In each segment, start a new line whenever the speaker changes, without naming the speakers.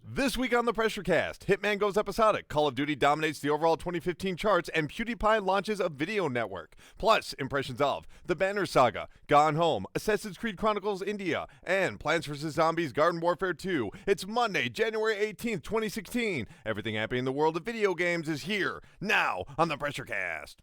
This week on the PRESSURECAST, Hitman goes episodic, Call of Duty dominates the overall 2015 charts, and Pewdiepie launches a video network. Plus, impressions of The Banner Saga, Gone Home, Assassin's Creed Chronicles India, and Plants vs. Zombies Garden Warfare 2. It's Monday, January 18th, 2016. Everything happening in the world of video games is here, now, on the PRESSURECAST.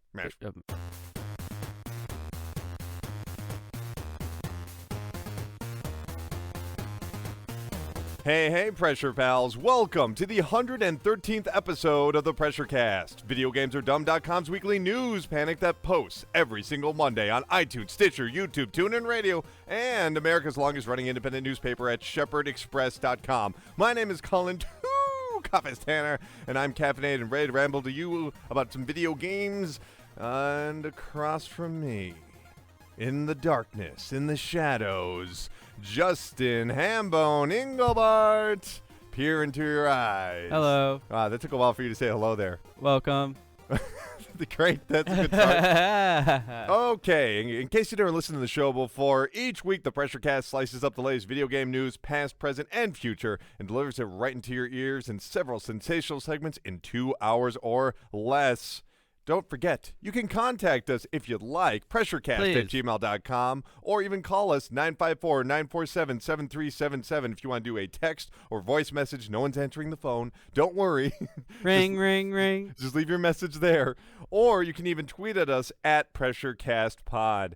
Hey, Pressure Pals. Welcome to the 113th episode of the PRESSURECAST, VideoGamesAreDumb.com's weekly news panic that posts every single Monday on iTunes, Stitcher, YouTube, TuneIn Radio, and America's longest-running independent newspaper at ShepherdExpress.com. My name is Colin Coffees Tanner, and I'm caffeinated and ready to ramble to you about some video games. And across from me, in the darkness, in the shadows, Justin Hambone Engelbart, peer into your eyes.
Hello.
Wow, that took a while for you to say hello there.
Welcome.
Great, that's a good start. Okay, in case you never listened to the show before, each week the PRESSURECAST slices up the latest video game news, past, present, and future, and delivers it right into your ears in several sensational segments in 2 hours or less. Don't forget, you can contact us if you'd like, pressurecast@gmail.com, or even call us 954-947-7377 if you want to do a text or voice message. No one's answering the phone. Don't worry.
Ring, ring, ring.
Just leave your message there. Or you can even tweet at us at PRESSURECASTPod.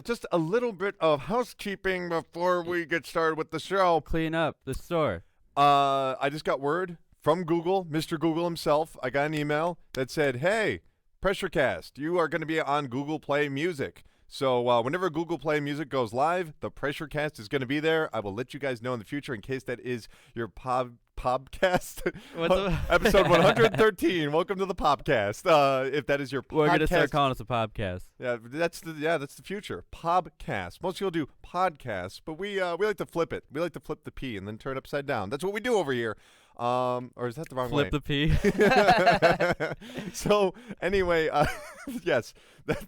Just a little bit of housekeeping before we get started with the show.
Clean up the store.
I just got word from Google, Mr. Google himself. I got an email that said, hey, PRESSURECAST, you are going to be on Google Play Music. So whenever Google Play Music goes live, the PRESSURECAST is going to be there. I will let you guys know in the future in case that is your podcast. Episode 113. Welcome to the podcast. If that is your podcast.
We're going to start calling us a podcast.
Yeah, that's the future. Podcast. Most people do podcasts, but we like to flip it. We like to flip the P and then turn it upside down. That's what we do over here. Or is that the wrong way?
Flip the P.
So anyway, yes,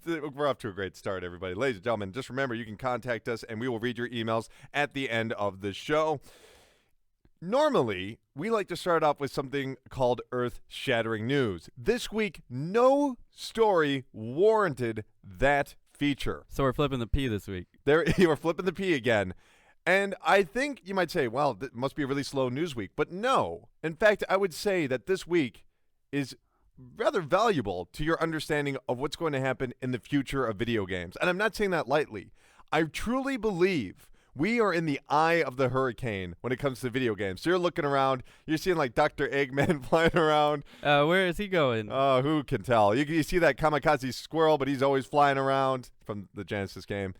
we're off to a great start, everybody. Ladies and gentlemen, just remember you can contact us and we will read your emails at the end of the show. Normally, we like to start off with something called earth-shattering news. This week, no story warranted that feature.
So we're flipping the P this week.
We're flipping the P again. And I think you might say, well, it must be a really slow news week. But no. In fact, I would say that this week is rather valuable to your understanding of what's going to happen in the future of video games. And I'm not saying that lightly. I truly believe we are in the eye of the hurricane when it comes to video games. So you're looking around. You're seeing like Dr. Eggman flying around.
Where is he going?
Who can tell? You see that kamikaze squirrel, but he's always flying around from the Genesis game.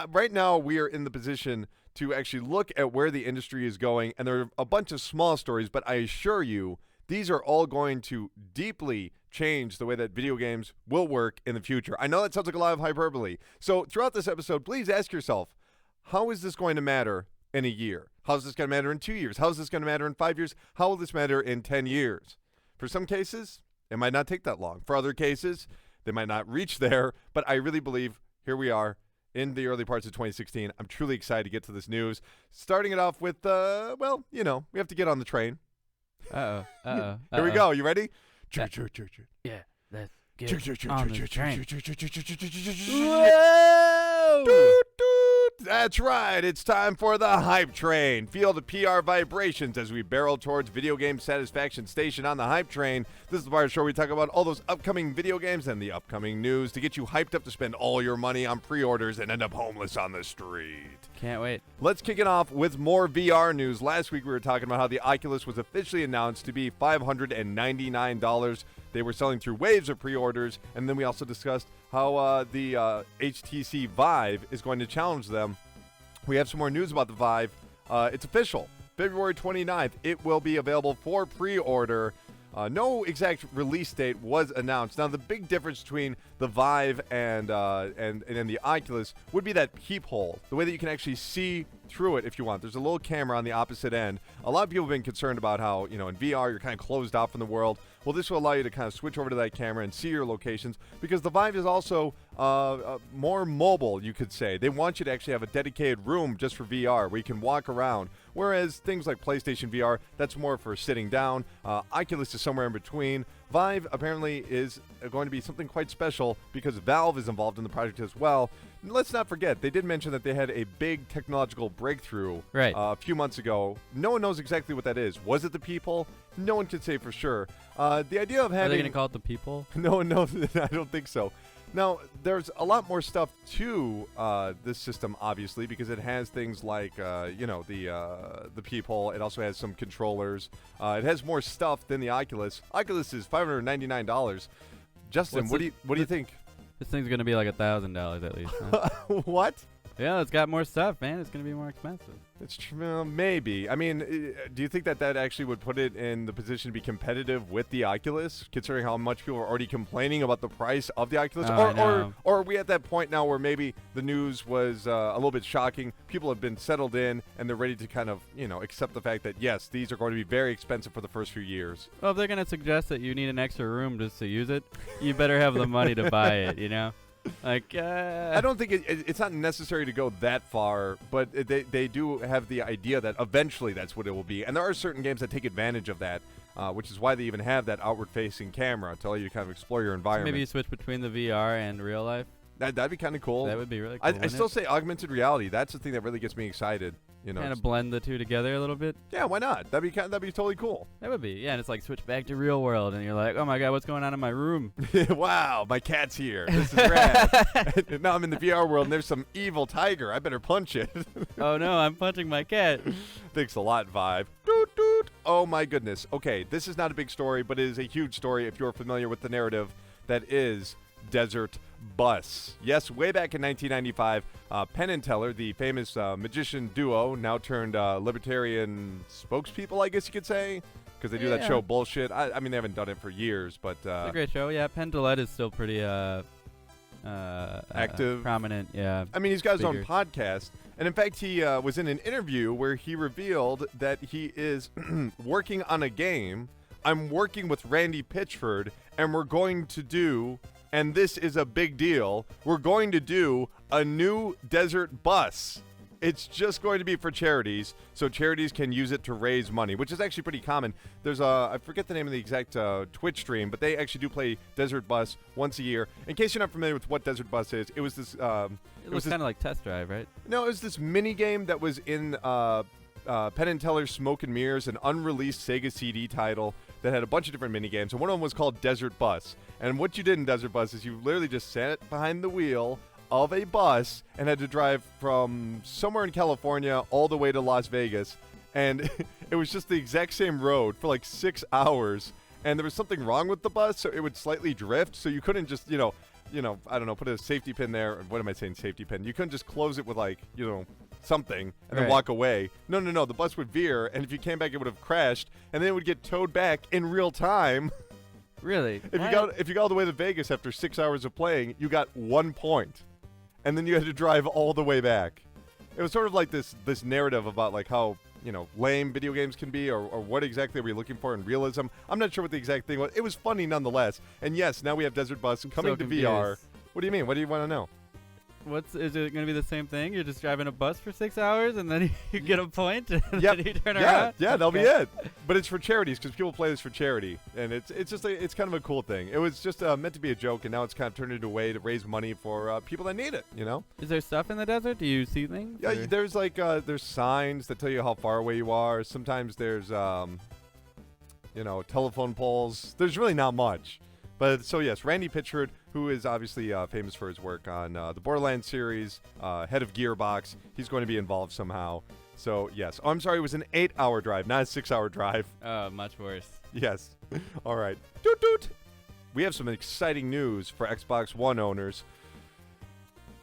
Right now, we are in the position to actually look at where the industry is going, and there are a bunch of small stories, but I assure you, these are all going to deeply change the way that video games will work in the future. I know that sounds like a lot of hyperbole. So throughout this episode, please ask yourself, how is this going to matter in a year? How is this going to matter in 2 years? How is this going to matter in 5 years? How will this matter in 10 years? For some cases, it might not take that long. For other cases, they might not reach there, but I really believe here we are in the early parts of 2016. I'm truly excited to get to this news. Starting it off with, well, you know, we have to get on the train.
Here
we go. You ready?
Yeah, let's get on the train.
Whoa! That's right. It's time for the Hype Train. Feel the PR vibrations as we barrel towards Video Game Satisfaction Station on the Hype Train. This is the part of the show where we talk about all those upcoming video games and the upcoming news to get you hyped up to spend all your money on pre-orders and end up homeless on the street.
Can't wait.
Let's kick it off with more VR news. Last week we were talking about how the Oculus was officially announced to be $599. They were selling through waves of pre-orders, and then we also discussed how the HTC Vive is going to challenge them. We have some more news about the Vive. It's official. February 29th, it will be available for pre-order. No exact release date was announced. Now, the big difference between the Vive and the Oculus would be that peephole, the way that you can actually see through it if you want. There's a little camera on the opposite end. A lot of people have been concerned about how, you know, in VR, you're kind of closed off from the world. Well, this will allow you to kind of switch over to that camera and see your locations, because the Vive is also more mobile, you could say. They want you to actually have a dedicated room just for VR where you can walk around. whereas things like PlayStation VR, that's more for sitting down. Oculus is somewhere in between. Vive apparently is going to be something quite special because Valve is involved in the project as well. And let's not forget, they did mention that they had a big technological breakthrough a few months ago. No one knows exactly what that is. Was it the people? No one can say for sure. The idea of having...
Are they going to call it the people?
No, I don't think so. Now, there's a lot more stuff to this system, obviously, because it has things like, the peephole. It also has some controllers. It has more stuff than the Oculus. Oculus is $599. Justin, what do you think?
This thing's gonna be like $1,000 at least. Huh?
What?
Yeah, it's got more stuff, man. It's gonna be more expensive.
It's true. Maybe. I mean, do you think that actually would put it in the position to be competitive with the Oculus, considering how much people are already complaining about the price of the Oculus? Or are we at that point now where maybe the news was a little bit shocking? People have been settled in and they're ready to kind of, accept the fact that yes, these are going to be very expensive for the first few years.
Well, if they're gonna suggest that you need an extra room just to use it, you better have the money to buy it. Like,
I don't think it's not necessary to go that far, but they do have the idea that eventually that's what it will be. And there are certain games that take advantage of that, which is why they even have that outward-facing camera to allow you to kind of explore your environment.
Maybe you switch between the VR and real life.
That'd be kind of cool.
That would be really cool.
I still say augmented reality. That's the thing that really gets me excited.
Kind of blend the two together a little bit.
Yeah, why not? That'd be totally cool.
That would be. Yeah, and it's like switch back to real world, and you're like, oh my god, what's going on in my room?
Wow, my cat's here. This is rad. Now I'm in the VR world, and there's some evil tiger. I better punch it.
Oh no, I'm punching my cat.
Thanks a lot, Vive. Doot doot. Oh my goodness. Okay, this is not a big story, but it is a huge story if you're familiar with the narrative that is Desert Bus. Yes, way back in 1995, Penn and Teller, the famous magician duo, now turned libertarian spokespeople, I guess you could say, because they do that show Bullshit. I mean, they haven't done it for years, but...
it's a great show. Yeah, Penn Teller is still pretty
active.
Prominent, yeah.
I mean, he's got his own podcast, and in fact, he was in an interview where he revealed that he is working on a game. I'm working with Randy Pitchford, and we're going to do... And this is a big deal. We're going to do a new desert bus. It's just going to be for charities, so charities can use it to raise money, which is actually pretty common. There's I forget the name of the exact Twitch stream, but they actually do play Desert Bus once a year. In case you're not familiar with what Desert Bus is, it was this...
it was kind of like Test Drive, right?
No, it was this mini game that was in Penn and Teller's Smoke and Mirrors, an unreleased Sega CD title that had a bunch of different mini games, and one of them was called Desert Bus. And what you did in Desert Bus is you literally just sat behind the wheel of a bus and had to drive from somewhere in California all the way to Las Vegas. And it was just the exact same road for like 6 hours. And there was something wrong with the bus, so it would slightly drift. So you couldn't just, I don't know, put a safety pin there. What am I saying, safety pin? You couldn't just close it with like, something and then walk away. No. The bus would veer, and if you came back, it would have crashed, and then it would get towed back in real time.
Really?
If you got all the way to Vegas after 6 hours of playing, you got 1 point, and then you had to drive all the way back. It was sort of like this narrative about like how lame video games can be, or what exactly are we looking for in realism. I'm not sure what the exact thing was. It was funny nonetheless. And yes, now we have Desert Bus coming to VR. What do you mean? What do you want to know?
Is it going to be the same thing? You're just driving a bus for 6 hours and then you get a point and then you turn around?
Yeah, that'll be it. But it's for charities because people play this for charity, and it's just it's kind of a cool thing. It was just meant to be a joke, and now it's kind of turned into a way to raise money for people that need it.
Is there stuff in the desert? Do you see things?
Yeah, there's like there's signs that tell you how far away you are. Sometimes there's telephone poles. There's really not much. But so yes, Randy Pitchford, who is obviously famous for his work on the Borderlands series, head of Gearbox, he's going to be involved somehow. So yes, I'm sorry, it was an 8-hour drive, not a 6-hour drive.
Much worse.
Yes. All right. Doot doot. We have some exciting news for Xbox One owners.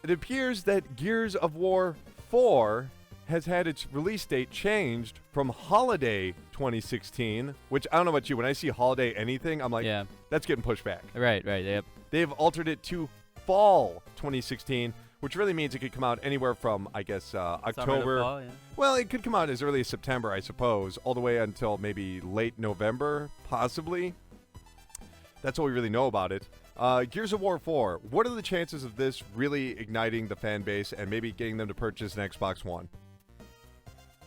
It appears that Gears of War 4 has had its release date changed from holiday 2016, which I don't know about you. When I see holiday anything, I'm like, that's getting pushed back.
Right, yep.
They've altered it to fall 2016, which really means it could come out anywhere from, I guess, October.
Fall, yeah.
Well, it could come out as early as September, I suppose, all the way until maybe late November, possibly. That's all we really know about it. Gears of War 4, what are the chances of this really igniting the fan base and maybe getting them to purchase an Xbox One?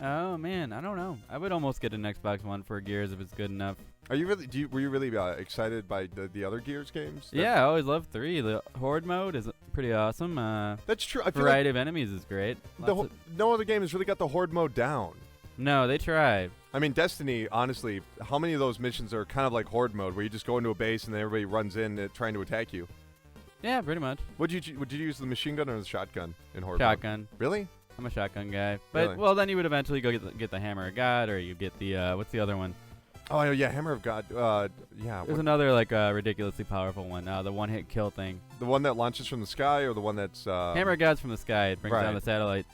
Oh man, I don't know. I would almost get an Xbox One for Gears if it's good enough.
Are you really? Were you really excited by the other Gears games?
Yeah, I always loved 3. The Horde mode is pretty awesome.
That's true. I feel
variety of enemies is great.
no other game has really got the Horde mode down.
No, they try.
I mean, Destiny, honestly, how many of those missions are kind of like Horde mode, where you just go into a base and then everybody runs in trying to attack you?
Yeah, pretty much.
Would you use the machine gun or the shotgun in Horde
Shotgun.
mode? Really?
I'm a shotgun guy. But,
Really?
well, then you would eventually go get the Hammer of God, or you get the, what's the other one?
Oh, yeah, Hammer of God. Yeah.
There's another, like, ridiculously powerful one. The one-hit kill thing.
The one that launches from the sky or the one that's...
Hammer of God's from the sky. It brings down the satellite.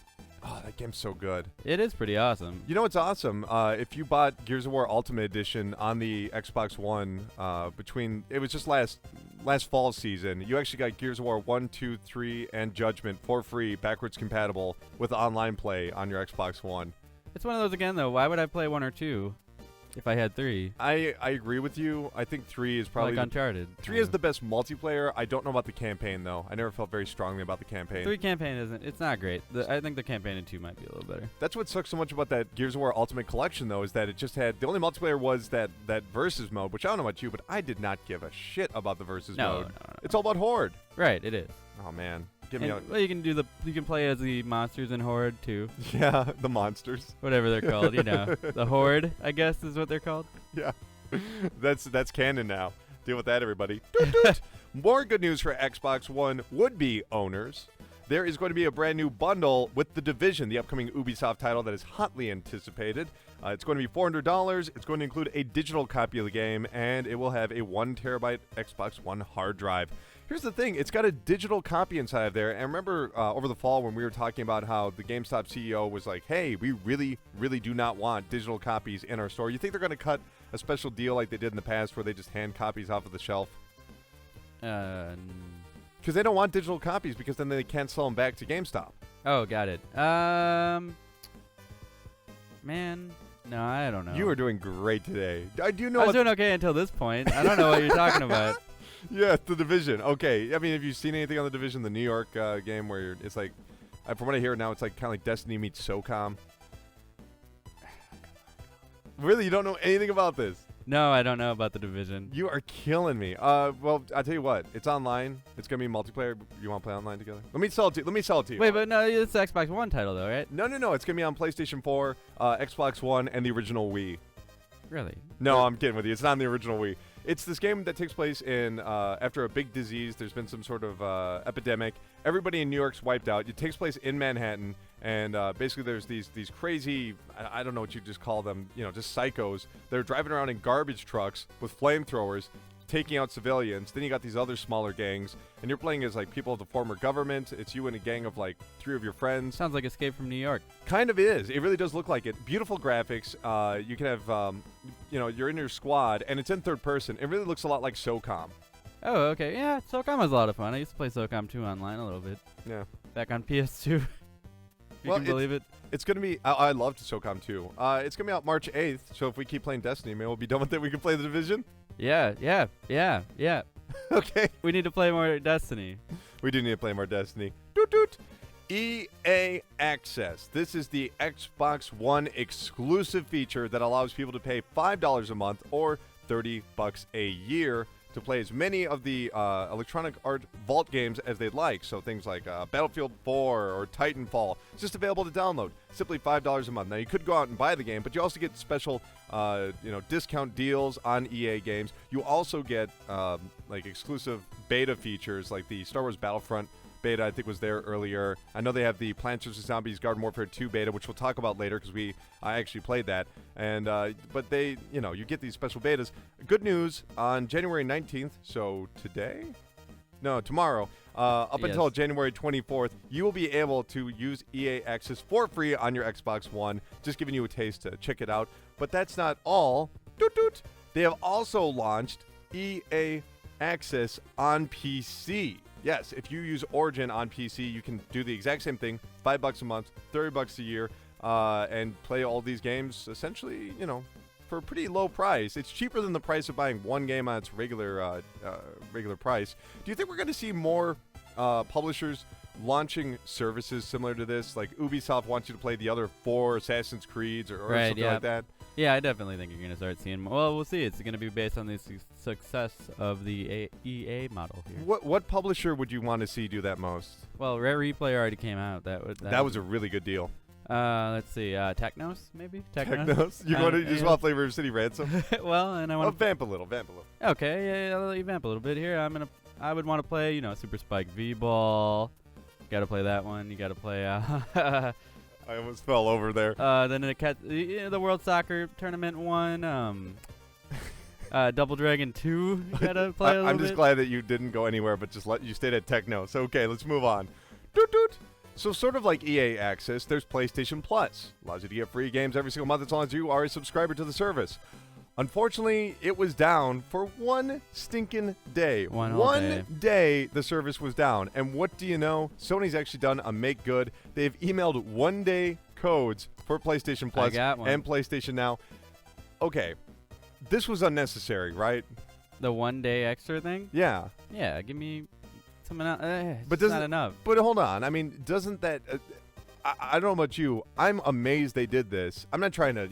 Oh, that game's so good.
It is pretty awesome.
You know what's awesome? If you bought Gears of War Ultimate Edition on the Xbox One it was just last fall season, you actually got Gears of War 1, 2, 3, and Judgment for free, backwards compatible, with online play on your Xbox One.
It's one of those again, though. Why would I play 1 or 2 if I had 3?
I agree with you. I think 3 is probably...
like Uncharted.
3 is the best multiplayer. I don't know about the campaign, though. I never felt very strongly about the campaign.
3 campaign isn't... It's not great. I think the campaign in 2 might be a little better.
That's what sucks so much about that Gears of War Ultimate Collection, though, is that it just had... The only multiplayer was that Versus mode, which I don't know about you, but I did not give a shit about the Versus mode.
No.
It's all about Horde.
Right, it is.
Oh, man. Give me
Well, you can play as the monsters in Horde, too.
Yeah, the monsters.
Whatever they're called, The Horde, I guess, is what they're called.
Yeah. That's canon now. Deal with that, everybody. Doot, doot. More good news for Xbox One would-be owners. There is going to be a brand new bundle with The Division, the upcoming Ubisoft title that is hotly anticipated. It's going to be $400. It's going to include a digital copy of the game, and it will have a 1 terabyte Xbox One hard drive. Here's the thing. It's got a digital copy inside of there. And remember over the fall when we were talking about how the GameStop CEO was like, hey, we really, really do not want digital copies in our store. You think they're going to cut a special deal like they did in the past where they just hand copies off of the shelf? Because they don't want digital copies because then they can't sell them back to GameStop.
Oh, got it. Man, no, I don't know.
You are doing great today. I
was doing okay until this point. I don't know what you're talking about.
Yeah, The Division. Okay. I mean, have you seen anything on The Division, the New York game where it's like, from what I hear now, it's like kind of like Destiny meets SOCOM? Really? You don't know anything about this?
No, I don't know about The Division.
You are killing me. Well, I'll tell you what. It's online. It's going to be multiplayer. You want to play online together? Let me sell it to you.
Wait, but no, it's the Xbox One title, though, right?
No. It's going to be on PlayStation 4, Xbox One, and the original Wii.
Really?
No, I'm kidding with you. It's not on the original Wii. It's this game that takes place in after a big disease. There's been some sort of epidemic. Everybody in New York's wiped out. It takes place in Manhattan, and basically there's these crazy, I don't know what you just call them, just psychos. They're driving around in garbage trucks with flamethrowers, taking out civilians. Then you got these other smaller gangs, and you're playing as like people of the former government. It's you and a gang of like 3 of your friends.
Sounds like Escape from New York.
Kind of is. It really does look like it. Beautiful graphics. You can have, you're in your squad, and it's in third person. It really looks a lot like SOCOM.
Oh, okay. Yeah, SOCOM was a lot of fun. I used to play SOCOM 2 online a little bit.
Yeah.
Back on PS2. You can believe it.
It's going to be... I loved SOCOM 2. It's going to be out March 8th, so if we keep playing Destiny, maybe we'll be done with it. We can play The Division.
Yeah.
Okay.
We need to play more Destiny.
We do need to play more Destiny. Doot doot. EA Access. This is the Xbox One exclusive feature that allows people to pay $5 a month or $30 a year to play as many of the Electronic Arts Vault games as they'd like. So things like Battlefield 4 or Titanfall. It's just available to download. Simply $5 a month. Now, you could go out and buy the game, but you also get special discount deals on EA games. You also get like exclusive beta features like the Star Wars Battlefront beta, I think, was there earlier. I know they have the Plants vs. Zombies Garden Warfare 2 beta, which we'll talk about later because I actually played that. And but they, you get these special betas. Good news, on January 19th, so tomorrow, up until January 24th, you will be able to use EA Access for free on your Xbox One. Just giving you a taste to check it out. But that's not all. Doot doot. They have also launched EA Access on PC. Yes, if you use Origin on PC, you can do the exact same thing, $5 a month, $30 a year, and play all these games essentially, for a pretty low price. It's cheaper than the price of buying one game on its regular price. Do you think we're going to see more publishers launching services similar to this, like Ubisoft wants you to play the other 4 Assassin's Creeds or
Right,
something
yeah.
like that.
Yeah, I definitely think you're going to start seeing more. Well, we'll see. It's going to be based on the success of the EA model here.
What publisher would you want to see do that most?
Well, Rare Replay already came out.
That was a really good deal.
Let's see. Technos, maybe?
Technos? You just want to play River City Ransom?
Well, and I want
to vamp a little.
Okay, yeah, I'll let you vamp a little bit here. I would want to play, Super Spike V-Ball. Got to play that one. You got to play.
I almost fell over there.
Then the World Soccer Tournament one. Double Dragon 2. You got to play a little
I'm just
bit.
glad that you didn't go anywhere, but you stayed at Techno. So okay, let's move on. Doot doot. So sort of like EA Access, there's PlayStation Plus. Allows you to get free games every single month as long as you are a subscriber to the service. Unfortunately, it was down for one stinking day.
One
day the service was down. And what do you know? Sony's actually done a make good. They've emailed one-day codes for PlayStation Plus and PlayStation Now. Okay, this was unnecessary, right?
The 1 day extra thing?
Yeah.
Yeah, give me something else.
But
it's not enough.
But hold on. I mean, doesn't that... I don't know about you. I'm amazed they did this. I'm not trying to,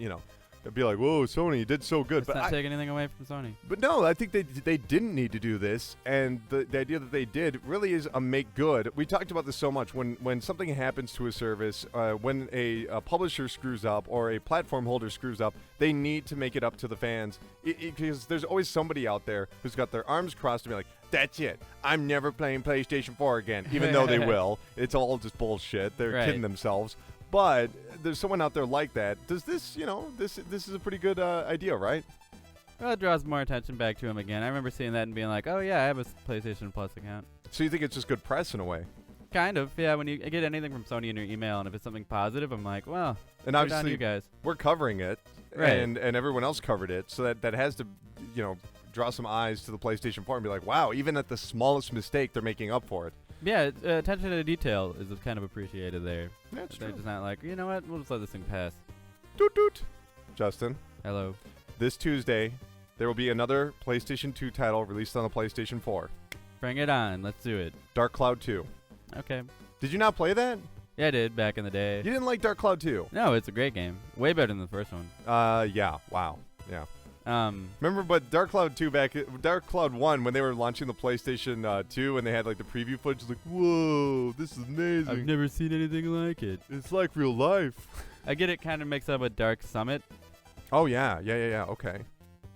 be like, whoa, Sony, you did so good.
Let's not take anything away from Sony.
But no, I think they didn't need to do this. And the idea that they did really is a make good. We talked about this so much. When something happens to a service, when a publisher screws up or a platform holder screws up, they need to make it up to the fans. Because there's always somebody out there who's got their arms crossed and be like, that's it. I'm never playing PlayStation 4 again. Even though they will. It's all just bullshit. They're kidding themselves. But there's someone out there like that. Does this, this is a pretty good idea, right?
Well, it draws more attention back to him again. I remember seeing that and being like, oh, yeah, I have a PlayStation Plus account.
So you think it's just good press in a way?
Kind of, yeah. When you get anything from Sony in your email, and if it's something positive, I'm like, well,
and obviously
you guys.
We're covering it,
right.
and everyone else covered it, so that has to, draw some eyes to the PlayStation 4 and be like, wow, even at the smallest mistake, they're making up for it.
Yeah, attention to detail is kind of appreciated there.
That's true.
They're just not like, you know what, we'll just let this thing pass.
Doot doot. Justin.
Hello.
This Tuesday, there will be another PlayStation 2 title released on the PlayStation 4.
Bring it on. Let's do it.
Dark Cloud 2.
Okay.
Did you not play that?
Yeah, I did back in the day.
You didn't like Dark Cloud 2?
No, it's a great game. Way better than the first one.
Yeah. Wow. Yeah. Remember, but Dark Cloud 1, when they were launching the PlayStation 2 and they had like the preview footage, like, whoa, this is amazing.
I've never seen anything like it.
It's like real life.
I get it kind of mixed up with Dark Summit.
Oh, yeah. Okay.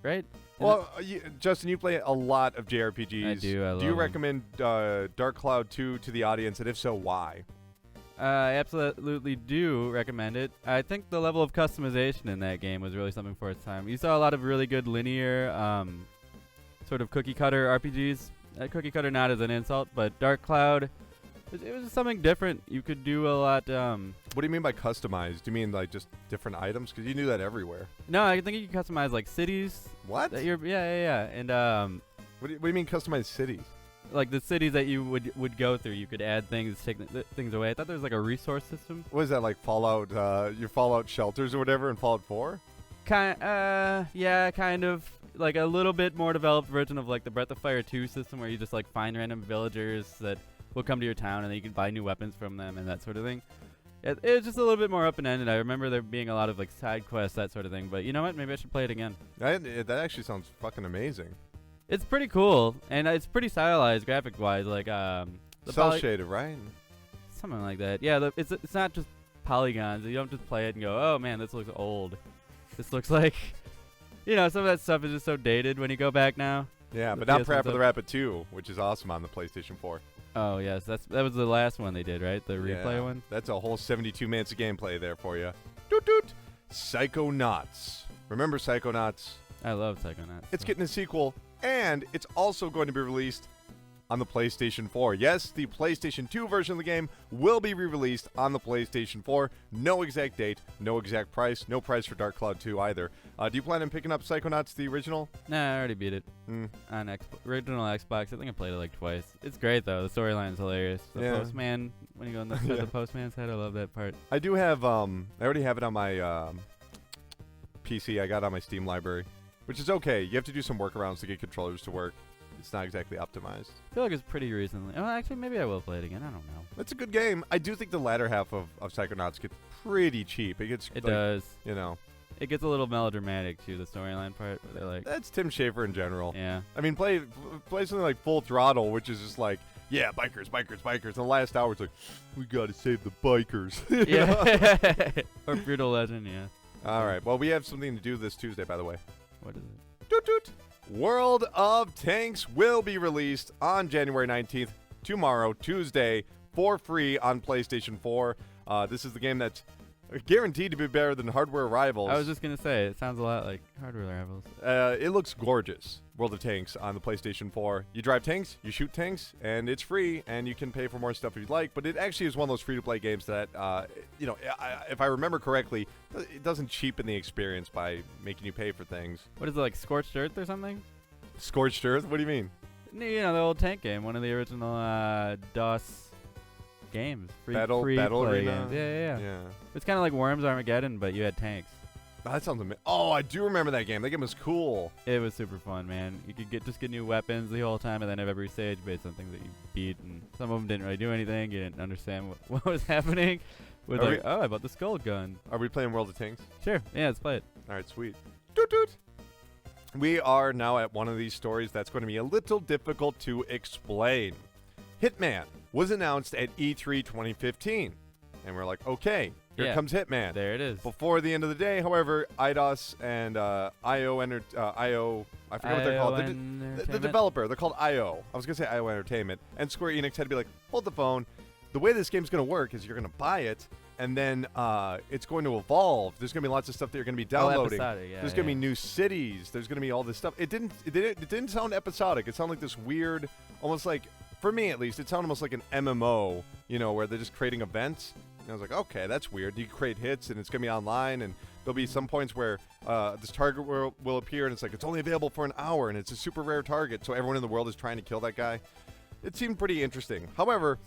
Right?
Well, Justin, you play a lot of JRPGs.
I do.
Do you recommend Dark Cloud 2 to the audience, and if so, why?
I absolutely do recommend it. I think the level of customization in that game was really something for its time. You saw a lot of really good linear, sort of cookie-cutter RPGs. Cookie-cutter not as an insult, but Dark Cloud, it was something different. You could do a lot.
What do you mean by customized? Do you mean like just different items? Because you do that everywhere.
No, I think you can customize like cities.
What?
Yeah. And
what do you mean customized cities?
Like the cities that you would go through, you could add things, take things away. I thought there was like a resource system.
What is that, like Fallout? Your Fallout shelters or whatever in Fallout 4?
Yeah, kind of like a little bit more developed version of like the Breath of Fire 2 system, where you just like find random villagers that will come to your town, and then you can buy new weapons from them and that sort of thing. It was just a little bit more open-ended. I remember there being a lot of like side quests, that sort of thing. But you know what? Maybe I should play it again.
That actually sounds fucking amazing.
It's pretty cool, and it's pretty stylized graphic-wise. Like
cel-shaded, right?
Something like that. Yeah, it's not just polygons. You don't just play it and go, oh man, this looks old. This looks like, some of that stuff is just so dated when you go back now.
Yeah, but now Parappa the Rapid 2, which is awesome on the PlayStation 4.
Oh yes, that was the last one they did, right? The replay one.
That's a whole 72 minutes of gameplay there for you. Doot doot. Psychonauts. Remember Psychonauts?
I love Psychonauts.
It's getting a sequel. And it's also going to be released on the PlayStation 4. Yes, the PlayStation 2 version of the game will be re-released on the PlayStation 4. No exact date, no exact price, no price for Dark Cloud 2 either. Do you plan on picking up Psychonauts, the original?
Nah, I already beat it on original Xbox. I think I played it like twice. It's great though. The storyline's hilarious. The postman, when you go inside the postman's head, I love that part.
I do have. I already have it on my PC. I got it on my Steam library. Which is okay. You have to do some workarounds to get controllers to work. it's not exactly optimized.
I feel like it's pretty recently. Oh, actually, maybe I will play it again. I don't know.
It's a good game. I do think the latter half of Psychonauts gets pretty cheap. It gets
It
like,
does.
you know.
It gets a little melodramatic too, the storyline part. Where they're like,
That's Tim Schafer in general.
yeah.
I mean, play something like Full Throttle, which is just like, yeah, bikers. And the last hour, it's like, we got to save the bikers. You know?
Yeah. Or Brutal Legend, yeah.
All right. Well, we have something to do this Tuesday, by the way.
What is it?
Toot toot. World of Tanks will be released on January 19th, tomorrow, Tuesday, for free on PlayStation 4. This is the game that's guaranteed to be better than hardware rivals.
I was just going to say, it sounds a lot like Hardware Rivals.
It looks gorgeous, World of Tanks on the PlayStation 4. You drive tanks, you shoot tanks, and it's free, and you can pay for more stuff if you'd like. But it actually is one of those free-to-play games that, if I remember correctly, it doesn't cheapen the experience by making you pay for things.
What is it, like Scorched Earth or something?
Scorched Earth? What do you mean?
You know, the old tank game, one of the original DOS games.
Battle
play
Arena?
games. Yeah.
Yeah.
It's kind of like Worms Armageddon, but you had tanks.
Oh, that sounds amazing. Oh, I do remember that game. That game was cool.
It was super fun, man. You could get new weapons the whole time, and then have every stage based on things that you beat. And some of them didn't really do anything. You didn't understand what was happening. With
Are
like, oh, I bought the skull gun.
Are we playing World of Tanks?
Sure. Yeah, let's play it.
All right, sweet. Toot toot. We are now at one of these stories that's going to be a little difficult to explain. Hitman was announced at E3 2015. And we're like, okay, here
Yeah.
comes Hitman.
There it is.
Before the end of the day, however, IDOS and IO, I forget what they're called. The developer, they're called IO. I was going to say IO Entertainment. And Square Enix had to be like, hold the phone. The way this game's going to work is you're going to buy it, and then it's going to evolve. There's going to be lots of stuff that you're going to be downloading.
Episodic, yeah,
There's going to be new cities. There's going to be all this stuff. It didn't sound episodic. It sounded like this weird, almost like, for me at least, it sounded almost like an MMO, where they're just creating events. And I was like, okay, that's weird. You create hits, and it's going to be online, and there'll be some points where this target will appear, and it's like, it's only available for an hour, and it's a super rare target, so everyone in the world is trying to kill that guy. It seemed pretty interesting. However,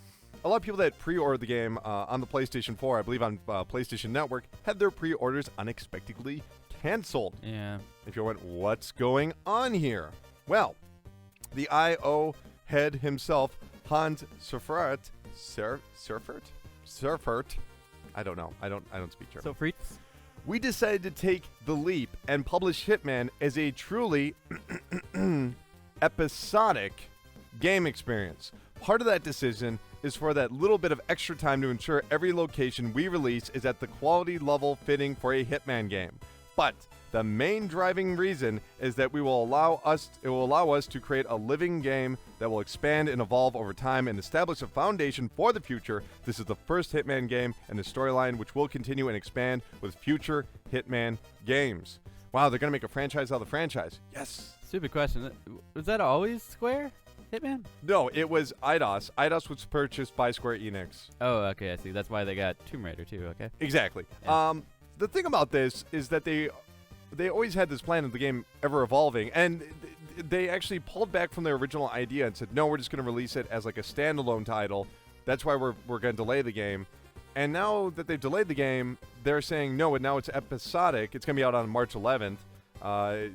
a lot of people that pre-ordered the game on the PlayStation 4, I believe on PlayStation Network, had their pre-orders unexpectedly canceled.
Yeah.
If you went, what's going on here? Well, the IO head himself, Hans Surfert, I don't know. I don't speak German.
So Fritz.
We decided to take the leap and publish Hitman as a truly episodic game experience. Part of that decision is for that little bit of extra time to ensure every location we release is at the quality level fitting for a Hitman game. But the main driving reason is that it will allow us to create a living game that will expand and evolve over time and establish a foundation for the future. This is the first Hitman game and the storyline which will continue and expand with future Hitman games. Wow, they're going to make a franchise out of the franchise. Yes.
Stupid question. Was that always Square? Hitman?
No, it was IDOS. IDOS was purchased by Square Enix.
Oh, okay, I see. That's why they got Tomb Raider too, okay?
Exactly.
Yeah.
The thing about this is that they always had this plan of the game ever evolving, and they actually pulled back from their original idea and said, no, we're just going to release it as like a standalone title. That's why we're going to delay the game. And now that they've delayed the game, they're saying, no, now it's episodic. It's going to be out on March 11th.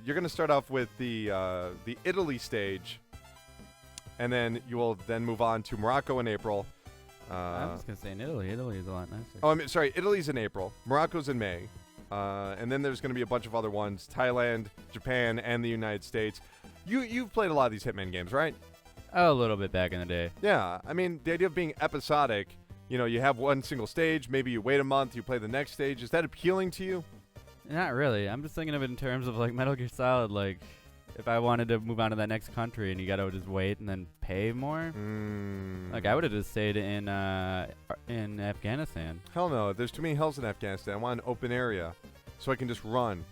You're going to start off with the Italy stage, and then you will then move on to Morocco in April.
I was going to say in Italy. Italy is a lot nicer.
Oh, sorry. Italy's in April. Morocco's in May. And then there's going to be a bunch of other ones. Thailand, Japan, and the United States. You've played a lot of these Hitman games, right?
Oh, a little bit back in the day.
Yeah. I mean, the idea of being episodic, you have one single stage. Maybe you wait a month. You play the next stage. Is that appealing to you?
Not really. I'm just thinking of it in terms of like Metal Gear Solid. Like, if I wanted to move on to that next country and you got to just wait and then pay more. Like, I would have just stayed in Afghanistan.
Hell no. There's too many hells in Afghanistan. I want an open area so I can just run.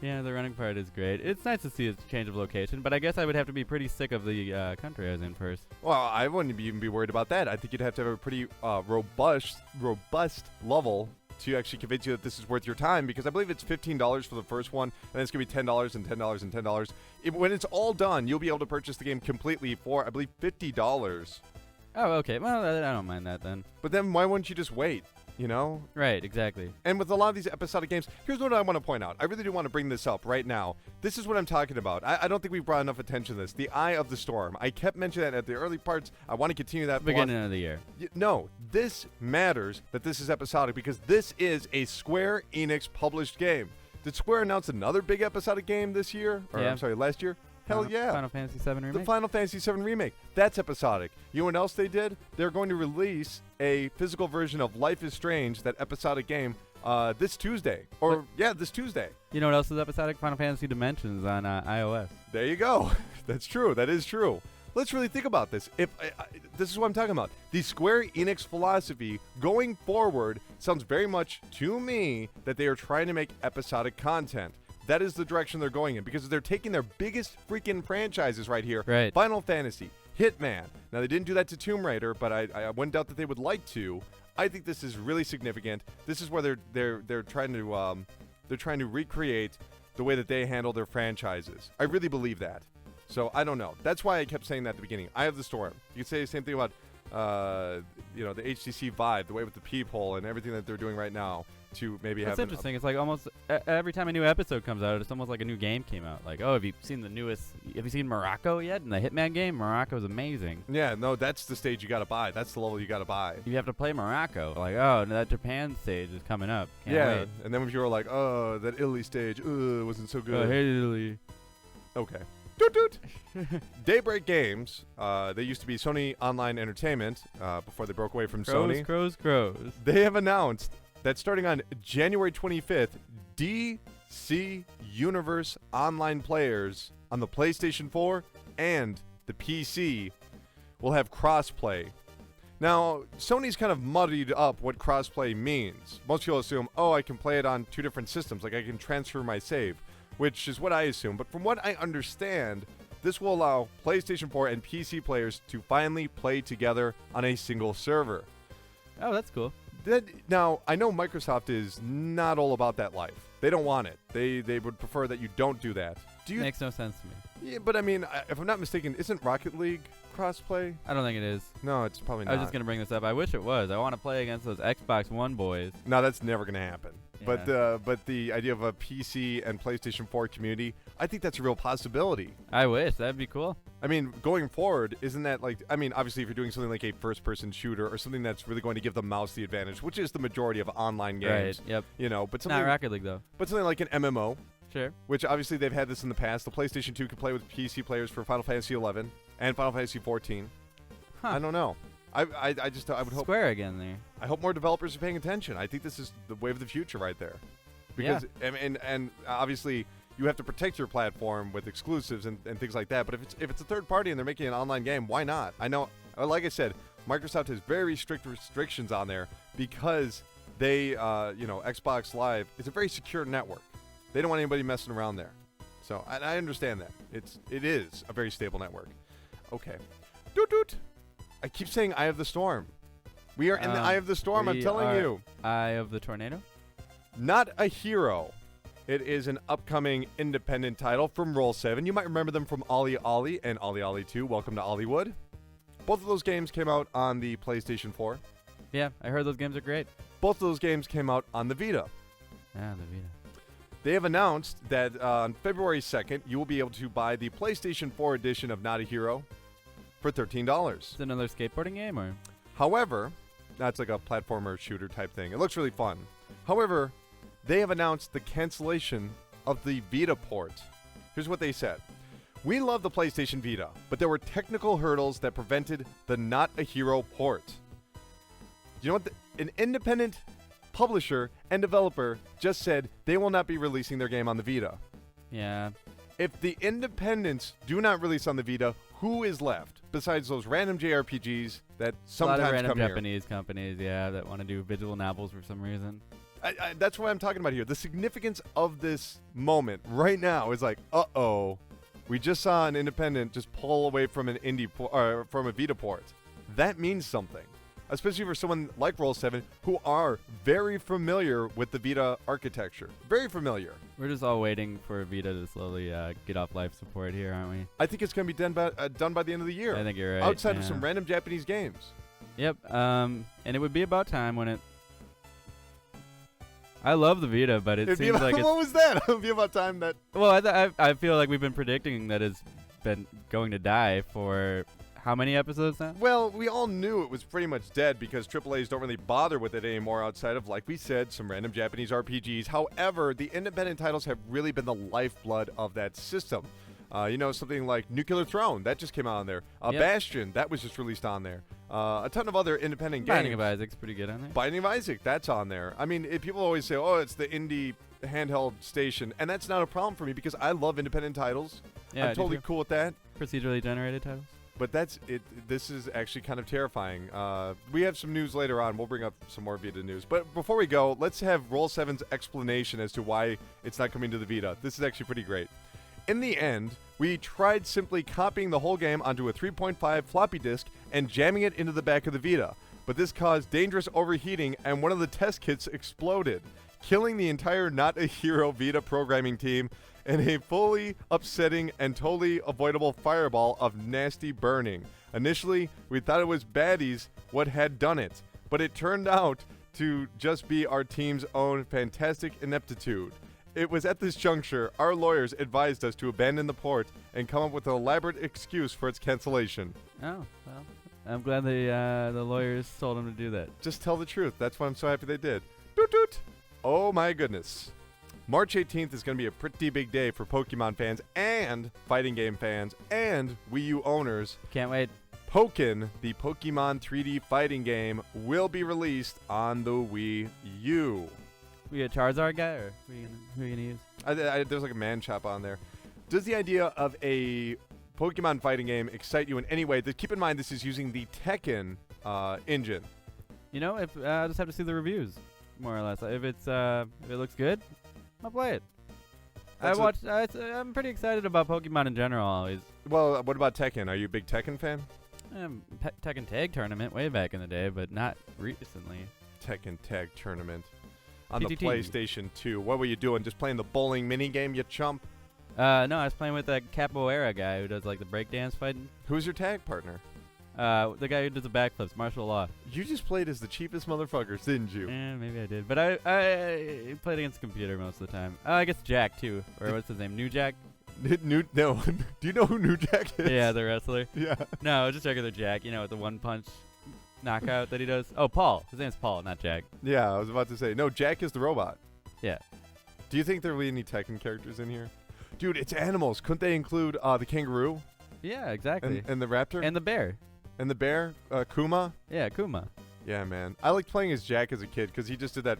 Yeah, the running part is great. It's nice to see a change of location, but I guess I would have to be pretty sick of the country I was in first.
Well, I wouldn't even be worried about that. I think you'd have to have a pretty robust level to actually convince you that this is worth your time, because I believe it's $15 for the first one, and it's going to be $10 and $10 and $10. When it's all done, you'll be able to purchase the game completely for, I believe, $50.
Oh, okay. Well, I don't mind that then.
But then why wouldn't you just wait? you know?
Right, exactly.
And with a lot of these episodic games, here's what I want to point out. I really do want to bring this up right now. This is what I'm talking about. I don't think we've brought enough attention to this. The Eye of the Storm. I kept mentioning that at the early parts. I want to continue that.
Beginning of the year.
No, this matters that this is episodic because this is a Square Enix published game. Did Square announce another big episodic game this year? Or
Yeah.
I'm sorry, last year? Hell yeah.
Final Fantasy VII Remake.
The Final Fantasy VII Remake. That's episodic. You know what else they did? They're going to release a physical version of Life is Strange, that episodic game, this Tuesday. This Tuesday.
You know what else is episodic? Final Fantasy Dimensions on iOS.
There you go. That's true. That is true. Let's really think about this. This is what I'm talking about. The Square Enix philosophy going forward sounds very much to me that they are trying to make episodic content. That is the direction they're going in because they're taking their biggest freaking franchises right here.
Right.
Final Fantasy, Hitman. Now they didn't do that to Tomb Raider, but I wouldn't doubt that they would like to. I think this is really significant. This is where they're trying to recreate the way that they handle their franchises. I really believe that. So I don't know. That's why I kept saying that at the beginning. Eye of the Storm. You could say the same thing about the HTC Vive, the way with the peephole and everything that they're doing right now. To maybe
That's
have
interesting. It's like almost every time a new episode comes out, it's almost like a new game came out. Like, oh, have you seen the newest? Have you seen Morocco yet? In the Hitman game, Morocco is amazing.
Yeah, no, that's the stage you got to buy. That's the level you got to buy.
You have to play Morocco. Like, oh, that Japan stage is coming up. Can't
yeah,
wait.
and then when you were like, oh, that Italy stage, wasn't so
Oh,
good.
I hate Italy.
Okay. Doot doot. Daybreak Games. They used to be Sony Online Entertainment before they broke away from Sony.
Crows.
They have announced that starting on January 25th, DC Universe Online players on the PlayStation 4 and the PC will have crossplay. Now, Sony's kind of muddied up what crossplay means. Most people assume, oh, I can play it on two different systems, like I can transfer my save, which is what I assume. But from what I understand, this will allow PlayStation 4 and PC players to finally play together on a single server.
Oh, that's cool.
Now, I know Microsoft is not all about that life. They don't want it. They would prefer that you don't do that.
Makes no sense to me.
Yeah, but I mean, if I'm not mistaken, isn't Rocket League crossplay?
I don't think it is.
No, it's probably not.
I was just going to bring this up. I wish it was. I want to play against those Xbox One boys.
No, that's never going to happen.
Yeah.
But the idea of a PC and PlayStation 4 community, I think that's a real possibility.
I wish. That'd be cool.
I mean, going forward, isn't that like, I mean, obviously if you're doing something like a first-person shooter or something that's really going to give the mouse the advantage, which is the majority of online games.
Right, yep.
You know, but something,
Not Rocket League, though.
but something like an MMO,
Sure.
which obviously they've had this in the past. The PlayStation 2 could play with PC players for Final Fantasy 11 and Final Fantasy 14.
Huh.
I don't know. I would hope.
Square again there.
I hope more developers are paying attention. I think this is the wave of the future right there. Because and obviously you have to protect your platform with exclusives and things like that. But if it's a third party and they're making an online game, why not? I know, like I said, Microsoft has very strict restrictions on there because they, Xbox Live is a very secure network. They don't want anybody messing around there. So I understand that. It is a very stable network. Okay. Doot doot. I keep saying Eye of the Storm. We are in the Eye of the Storm, I'm telling you.
Eye of the Tornado?
Not a Hero. It is an upcoming independent title from Roll7. You might remember them from Ollie Ollie and Ollie Ollie 2. Welcome to Ollywood. Both of those games came out on the PlayStation 4.
Yeah, I heard those games are great.
Both of those games came out on the Vita.
Yeah, the Vita.
They have announced that on February 2nd, you will be able to buy the PlayStation 4 edition of Not a Hero for $13.
Is it another skateboarding game, or?
However, that's like a platformer shooter type thing. It looks really fun. However, they have announced the cancellation of the Vita port. Here's what they said. We love the PlayStation Vita, but there were technical hurdles that prevented the Not a Hero port. You know what? An independent publisher and developer just said they will not be releasing their game on the Vita.
Yeah.
If the independents do not release on the Vita, who is left besides those random JRPGs that sometimes
a lot of random
come here?
Japanese companies, yeah, that want to do visual novels for some reason.
That's what I'm talking about here. The significance of this moment right now is like, uh-oh, we just saw an independent just pull away from an from a Vita port. That means something, especially for someone like Roll7 who are very familiar with the Vita architecture. Very familiar.
We're just all waiting for Vita to slowly get off life support here, aren't we?
I think it's going to be done by the end of the year.
I think you're right.
Outside of
yeah.
some random Japanese games.
Yep. And it would be about time when it
I love the Vita, but it
It'd be
seems
about,
like
what was that? It'd be about time that.
well, I feel like we've been predicting that it's been going to die for how many episodes now?
Well, we all knew it was pretty much dead because AAAs don't really bother with it anymore outside of, like we said, some random Japanese RPGs. However, the independent titles have really been the lifeblood of that system. Something like Nuclear Throne, that just came out on there.
Yep.
Bastion, that was just released on there. A ton of other independent games.
Binding of Isaac's pretty good on there.
Binding of Isaac, that's on there. I mean, people always say, oh, it's the indie handheld station, and that's not a problem for me because I love independent titles.
Yeah,
I'm totally cool with that.
Procedurally generated titles.
But that's it. This is actually kind of terrifying. We have some news later on. We'll bring up some more Vita news. But before we go, let's have Roll 7's explanation as to why it's not coming to the Vita. This is actually pretty great. In the end, we tried simply copying the whole game onto a 3.5 floppy disk and jamming it into the back of the Vita. But this caused dangerous overheating and one of the test kits exploded, killing the entire Not a Hero Vita programming team in a fully upsetting and totally avoidable fireball of nasty burning. Initially, we thought it was baddies what had done it, but it turned out to just be our team's own fantastic ineptitude. It was at this juncture our lawyers advised us to abandon the port and come up with an elaborate excuse for its cancellation.
Oh, well, I'm glad the lawyers told him to do that.
Just tell the truth. That's why I'm so happy they did. Doot doot. Oh my goodness. March 18th is going to be a pretty big day for Pokemon fans and fighting game fans and Wii U owners.
Can't wait.
Pokken, the Pokemon 3D fighting game, will be released on the Wii U.
We a Charizard guy, or who are you gonna use?
There's like a man chop on there. Does the idea of a Pokemon fighting game excite you in any way? Keep in mind this is using the Tekken engine.
You know, if I'll just have to see the reviews, more or less. If it looks good, I'll play it. I'm pretty excited about Pokemon in general. Always.
Well, what about Tekken? Are you a big Tekken fan?
Tekken Tag Tournament way back in the day, but not recently.
Tekken Tag Tournament. On
TTT.
the PlayStation 2. What were you doing? Just playing the bowling minigame, you chump?
No, I was playing with that capoeira guy who does like the breakdance fighting.
Who's your tag partner?
The guy who does the backflips, martial law.
You just played as the cheapest motherfuckers, didn't you?
Maybe I did, but I played against the computer most of the time. I guess Jack too, or what's his name? New Jack?
No. Do you know who New Jack is?
Yeah, the wrestler.
Yeah.
No, just regular Jack. You know, with the one punch knockout that he does. Oh, Paul. His name's Paul, not Jack.
Yeah, I was about to say. No, Jack is the robot.
Yeah.
Do you think there will be any Tekken characters in here? Dude, it's animals. Couldn't they include the kangaroo?
Yeah, exactly.
And the raptor?
And the bear.
And the bear? Kuma?
Yeah, Kuma.
Yeah, man. I liked playing as Jack as a kid because he just did that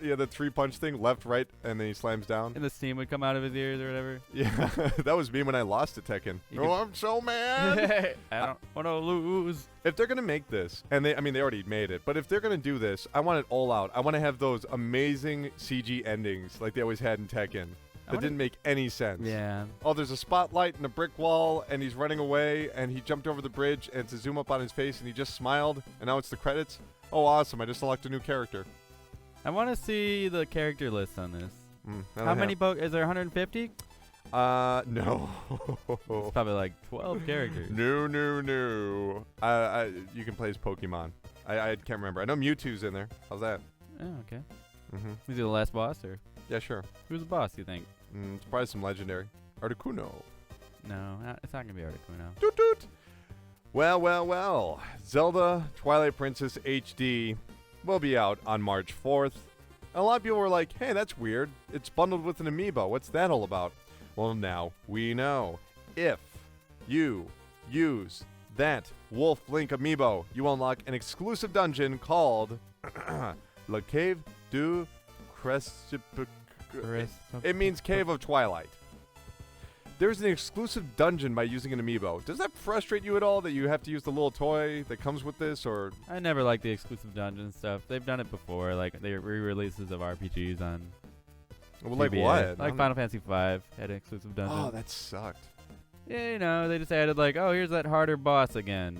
yeah, the 3-punch thing, left, right, and then he slams down.
And the steam would come out of his ears or whatever.
Yeah, that was me when I lost to Tekken. I'm so mad.
I don't want to lose.
If they're going to make this, and they already made it, but if they're going to do this, I want it all out. I want to have those amazing CG endings like they always had in Tekken. That didn't make any sense.
Yeah.
Oh, there's a spotlight and a brick wall, and he's running away, and he jumped over the bridge, and it's a zoom up on his face, and he just smiled, and now it's the credits. Oh, awesome. I just selected a new character.
I want to see the character list on this.
How
many is there 150?
No.
It's probably like 12 characters.
No. You can play as Pokemon. I can't remember. I know Mewtwo's in there. How's that?
Oh, okay.
Mm-hmm.
Is he the last boss, or
Yeah, sure.
who's the boss, you think?
It's probably some legendary. Articuno.
No, it's not going to be Articuno.
Doot doot. Well. Zelda Twilight Princess HD will be out on March 4th. A lot of people were like, hey, that's weird. It's bundled with an amiibo. What's that all about? Well, now we know. If you use that Wolf Link amiibo, you unlock an exclusive dungeon called La Cave du Crespicant. It means Cave of Twilight. There's an exclusive dungeon by using an amiibo. Does that frustrate you at all that you have to use the little toy that comes with this, or?
I never liked the exclusive dungeon stuff. They've done it before, like the re-releases of RPGs on.
Well, like
TBA.
what?
Like Final Fantasy V had an exclusive dungeon.
Oh, that sucked.
Yeah, you know, they just added like, oh, here's that harder boss again.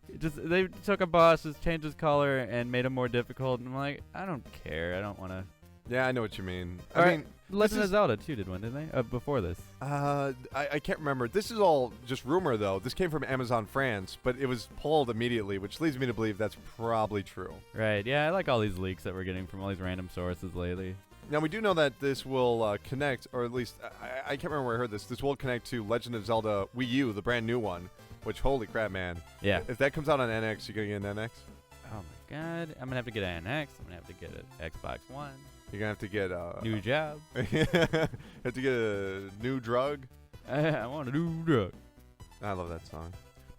They took a boss, just changed his color, and made him more difficult. And I'm like, I don't care. I don't want to
Yeah, I know what you mean.
All
I
right.
mean,
Legend of
is-
Zelda too did one, didn't they? Before this.
I can't remember. This is all just rumor, though. This came from Amazon France, but it was pulled immediately, which leads me to believe that's probably true.
Right. Yeah, I like all these leaks that we're getting from all these random sources lately.
Now, we do know that this will connect, or at least, I can't remember where I heard this. This will connect to Legend of Zelda Wii U, the brand new one, which, holy crap, man.
Yeah.
If that comes out on NX, you're going to get an NX?
Oh my god. I'm gonna have to get an NX. I'm gonna have to get an Xbox One.
You're going to have to get
New job.
have to get a new drug.
I want a new drug.
I love that song.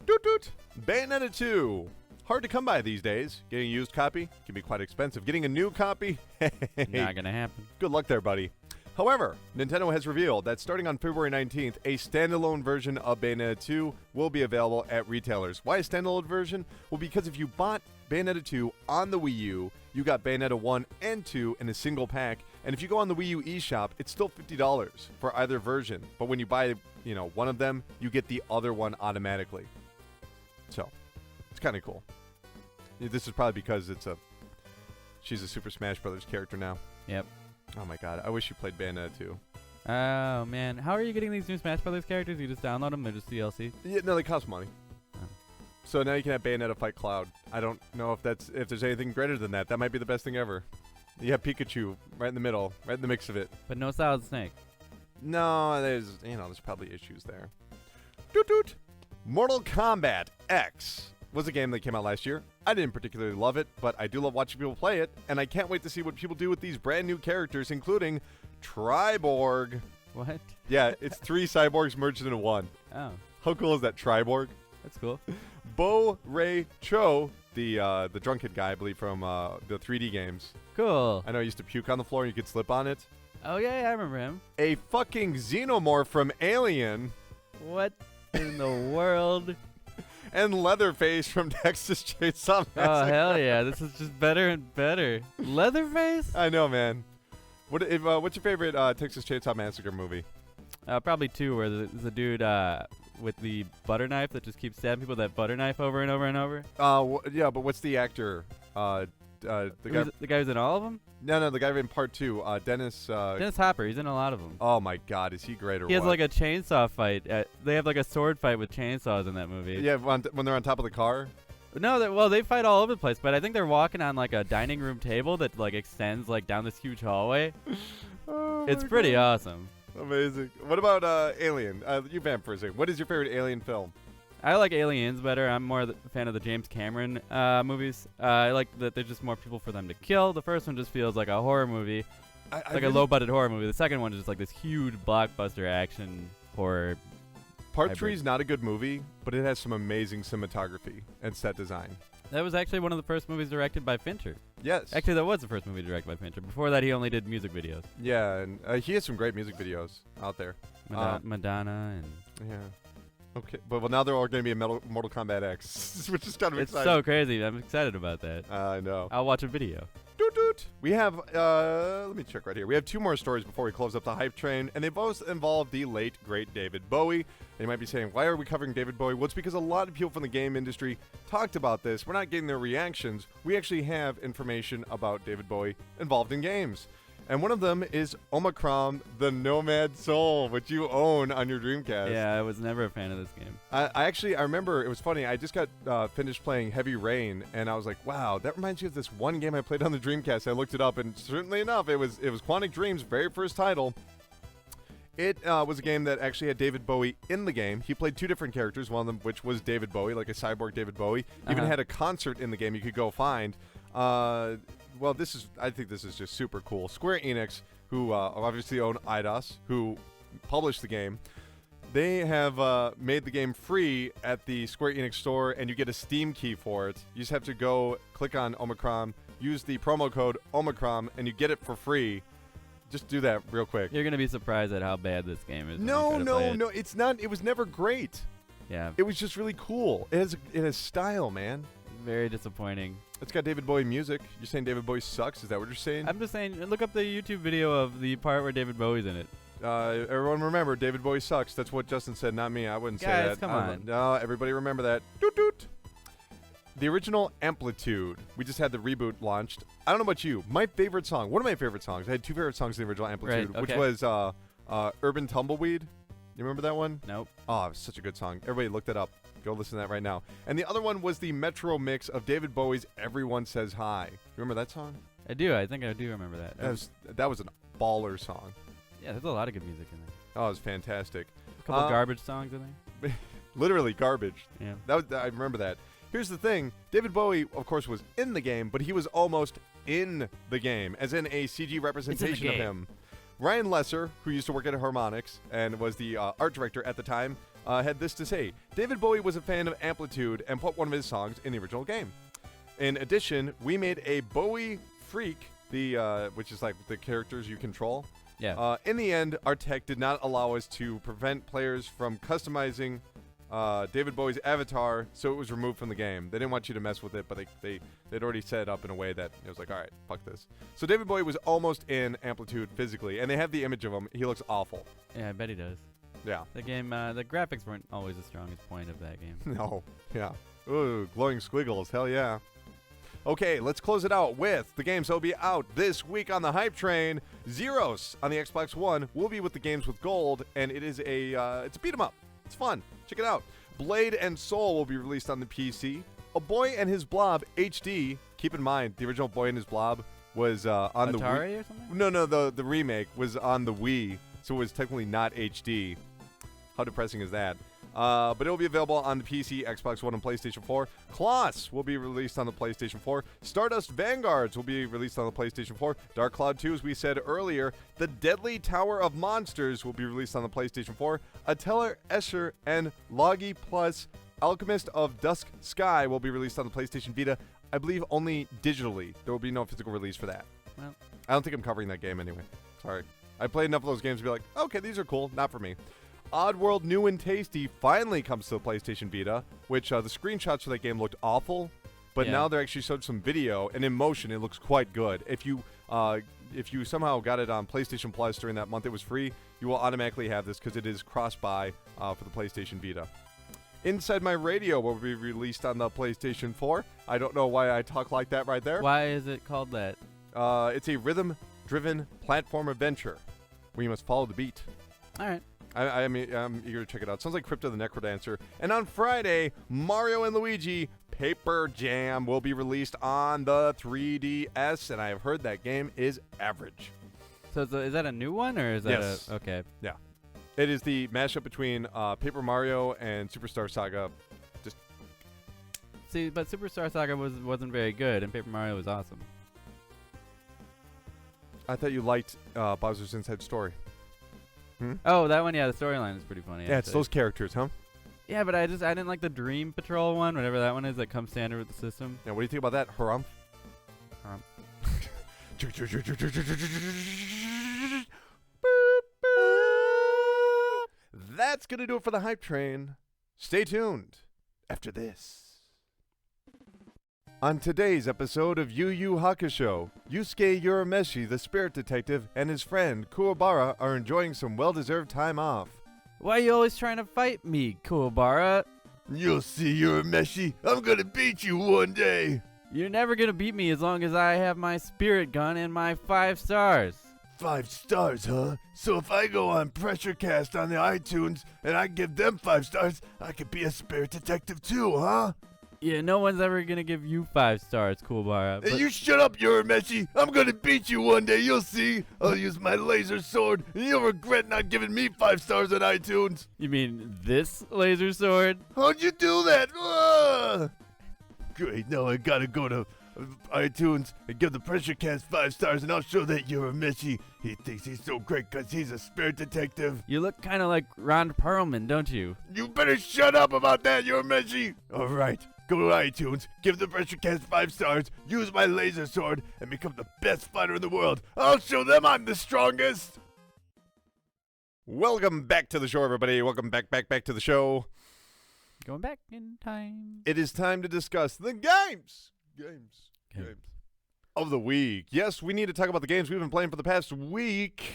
Doot doot. Bayonetta 2. Hard to come by these days. Getting a used copy can be quite expensive. Getting a new copy?
Not gonna happen.
Good luck there, buddy. However, Nintendo has revealed that starting on February 19th, a standalone version of Bayonetta 2 will be available at retailers. Why a standalone version? Well, because if you bought Bayonetta 2 on the Wii U, you got Bayonetta 1 and 2 in a single pack. And if you go on the Wii U eShop, it's still $50 for either version. But when you buy, one of them, you get the other one automatically. So, it's kind of cool. This is probably because she's a Super Smash Brothers character now.
Yep.
Oh my god, I wish you played Bayonetta 2.
Oh man, how are you getting these new Smash Brothers characters? You just download them? They're just DLC.
Yeah, no, they cost money.
Oh.
So now you can have Bayonetta fight Cloud. I don't know if there's anything greater than that. That might be the best thing ever. You have Pikachu right in the middle, right in the mix of it.
But no Solid Snake.
No, there's probably issues there. Doot doot. Mortal Kombat X was a game that came out last year. I didn't particularly love it, but I do love watching people play it, and I can't wait to see what people do with these brand new characters, including Triborg.
What?
Yeah, it's 3 cyborgs merged into one.
Oh,
How cool is that, Triborg?
that's cool.
Bo Ray Cho, the drunken guy, I believe, from the 3D games.
Cool.
I know he used to puke on the floor and you could slip on it.
Oh yeah, I remember him.
A fucking xenomorph from Alien.
What in the world?
And Leatherface from Texas Chainsaw Massacre.
Oh hell yeah, this is just better and better. Leatherface?
I know, man. What's your favorite Texas Chainsaw Massacre movie?
Probably 2, where there's a dude with the butter knife that just keeps stabbing people with that butter knife over and over and over.
Yeah, but what's the actor? The guy.
The guy who's in all of them?
No, the guy in part 2. Dennis.
Dennis Hopper. He's in a lot of them.
Oh my God, is he great or
He has
what?
like a chainsaw fight. They have like a sword fight with chainsaws in that movie.
Yeah, when they're on top of the car.
No, they fight all over the place, but I think they're walking on like a dining room table that like extends like down this huge hallway.
Oh
It's
my
pretty
God.
awesome.
Amazing. What about Alien? You vamp for a second. What is your favorite Alien film?
I like Aliens better. I'm more a fan of the James Cameron movies. I like that there's just more people for them to kill. The first one just feels like a horror movie, like a low-budget horror movie. The second one is just like this huge blockbuster action horror.
Part
hybrid.
3 is not a good movie, but it has some amazing cinematography and set design.
That was actually one of the first movies directed by Fincher.
Yes.
Actually, that was the first movie directed by Fincher. Before that, he only did music videos.
Yeah, and he has some great music videos out there.
Madonna and...
Yeah. Okay, but now they're all going to be in Mortal Kombat X, which is kind of
It's
exciting.
so crazy. I'm excited about that.
I know.
I'll watch a video.
Doot doot. We have, let me check right here. We have 2 more stories before we close up the hype train, and they both involve the late, great David Bowie. And you might be saying, why are we covering David Bowie? Well, it's because a lot of people from the game industry talked about this. We're not getting their reactions. We actually have information about David Bowie involved in games. And one of them is Omicron, the Nomad Soul, which you own on your Dreamcast.
Yeah, I was never a fan of this game.
I remember, it was funny, I just got finished playing Heavy Rain, and I was like, wow, that reminds me of this one game I played on the Dreamcast. I looked it up, and certainly enough, it was Quantic Dream's very first title. It was a game that actually had David Bowie in the game. He played 2 different characters, one of them which was David Bowie, like a cyborg David Bowie. Even had a concert in the game you could go find. Well, I think this is just super cool. Square Enix, who obviously own Eidos, who published the game, they have made the game free at the Square Enix store, and you get a Steam key for it. You just have to go click on Omicron, use the promo code Omicron, and you get it for free. Just do that real quick.
You're going to be surprised at how bad this game is.
No, it's not. It was never great.
Yeah.
It was just really cool. It has style, man.
Very disappointing.
It's got David Bowie music. You're saying David Bowie sucks? Is that what you're saying?
I'm just saying, look up the YouTube video of the part where David Bowie's in it.
Everyone remember, David Bowie sucks. That's what Justin said, not me. I wouldn't say that.
Guys, come on.
No, everybody remember that. Doot doot. the original Amplitude. We just had the reboot launched. I don't know about you. My favorite song, one of my favorite songs, I had two favorite songs in the original Amplitude,
Right,
which
okay.
was Urban Tumbleweed. You remember that one?
Nope.
Oh, it was such a good song. Everybody look that up. Go listen to that right now. And the other one was the Metro mix of David Bowie's Everyone Says Hi. Remember that song?
I do. I think I do remember that.
That was a baller song.
Yeah, there's a lot of good music in there.
Oh, it was fantastic.
A couple garbage songs in there.
Literally garbage.
Yeah.
I remember that. Here's the thing. David Bowie, of course, was in the game, but he was almost in the game, as in a CG representation of him. Ryan Lesser, who used to work at Harmonix and was the art director at the time, had this to say. David Bowie was a fan of Amplitude and put one of his songs in the original game. In addition, we made a Bowie Freak, which is like the characters you control.
Yeah.
In the end, our tech did not allow us to prevent players from customizing David Bowie's avatar, so it was removed from the game. They didn't want you to mess with it, but they'd already set it up in a way that it was like, all right, fuck this. So David Bowie was almost in Amplitude physically, and they have the image of him. He looks awful.
Yeah, I bet he does.
Yeah.
The game, the graphics weren't always the strongest point of that game.
No. Yeah. Ooh, glowing squiggles. Hell yeah. Okay, let's close it out with the games that will be out this week on the Hype Train. Zeros on the Xbox One will be with the games with gold, and it is it's a beat 'em up. It's fun. Check it out. Blade and Soul will be released on the PC. A Boy and His Blob HD. Keep in mind, the original Boy and His Blob was on the Wii.
Atari or something?
No, the remake was on the Wii, so it was technically not HD. How depressing is that? But it will be available on the PC, Xbox One, and PlayStation 4. Kloss will be released on the PlayStation 4. Stardust Vanguards will be released on the PlayStation 4. Dark Cloud 2, as we said earlier. The Deadly Tower of Monsters will be released on the PlayStation 4. Atelier Escher and Logi Plus Alchemist of Dusk Sky will be released on the PlayStation Vita. I believe only digitally. There will be no physical release for that.
Well,
I don't think I'm covering that game anyway. Sorry. I played enough of those games to be like, okay, these are cool. Not for me. Oddworld New and Tasty finally comes to the PlayStation Vita, which the screenshots for that game looked awful, but
Yeah.
now they actually showed some video, and in motion it looks quite good. If you somehow got it on PlayStation Plus during that month it was free, you will automatically have this because it is cross-buy for the PlayStation Vita. Inside My Radio will be released on the PlayStation 4. I don't know why I talk like that right there.
why is it called that?
It's a rhythm-driven platform adventure where you must follow the beat.
All right.
I mean, I'm eager to check it out. Sounds like Crypto the Necrodancer. And on Friday, Mario and Luigi Paper Jam will be released on the 3DS, and I have heard that game is average.
So is that a new one or is that
Yes.
okay?
Yeah. It is the mashup between Paper Mario and Superstar Saga.
See, but Superstar Saga wasn't very good, and Paper Mario was awesome.
I thought you liked Bowser's Inside Story.
Oh, that one, yeah, the storyline is pretty funny.
Yeah, it's
actually.
those characters, huh?
Yeah, but I didn't like the Dream Patrol one, whatever that one is that comes standard with the system.
Yeah, what do you think about that, Harumph? That's going to do it for the Hype Train. Stay tuned after this. On today's episode of Yu Yu Hakusho, Yusuke Urameshi, the spirit detective, and his friend Kuwabara are enjoying some well-deserved time off.
Why are you always trying to fight me, Kuwabara?
You'll see, Urameshi. I'm going to beat you one day.
You're never gonna beat me as long as I have my spirit gun and my 5 stars.
5 stars, huh? So if I go on PRESSURECAST on the iTunes and I give them 5 stars, I could be a spirit detective too, huh?
Yeah, no one's ever gonna give you 5 stars, Kuwabara.
Hey, you shut up, Urameshi. I'm gonna beat you one day, you'll see. I'll use my laser sword, and you'll regret not giving me 5 stars on iTunes.
You mean this laser sword?
How'd you do that? Ah! Great, now I gotta go to iTunes and give the PRESSURECAST 5 stars, and I'll show that Urameshi. He thinks he's so great because he's a spirit detective.
You look kind of like Ron Perlman, don't you?
You better shut up about that, Urameshi. All right, go to iTunes, give the PRESSURECAST 5 stars, use my laser sword, and become the best fighter in the world. I'll show them I'm the strongest. Welcome back to the show, everybody. Welcome back to the show.
Going back in time.
It is time to discuss the games of the week. Yes, we need to talk about the games we've been playing for the past week.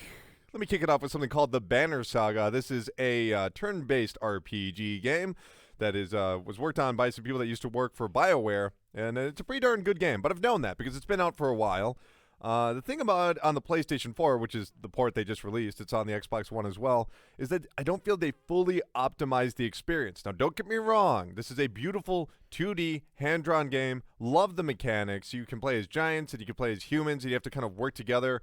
Let me kick it off with something called the Banner Saga. This is a turn-based RPG game that is was worked on by some people that used to work for BioWare, and it's a pretty darn good game. But I've known that because it's been out for a while. The thing about it on the PlayStation 4, which is the port they just released, it's on the Xbox One as well, is that I don't feel they fully optimized the experience. Now, don't get me wrong. This is a beautiful 2D hand-drawn game. Love the mechanics. You can play as giants and you can play as humans, and you have to kind of work together.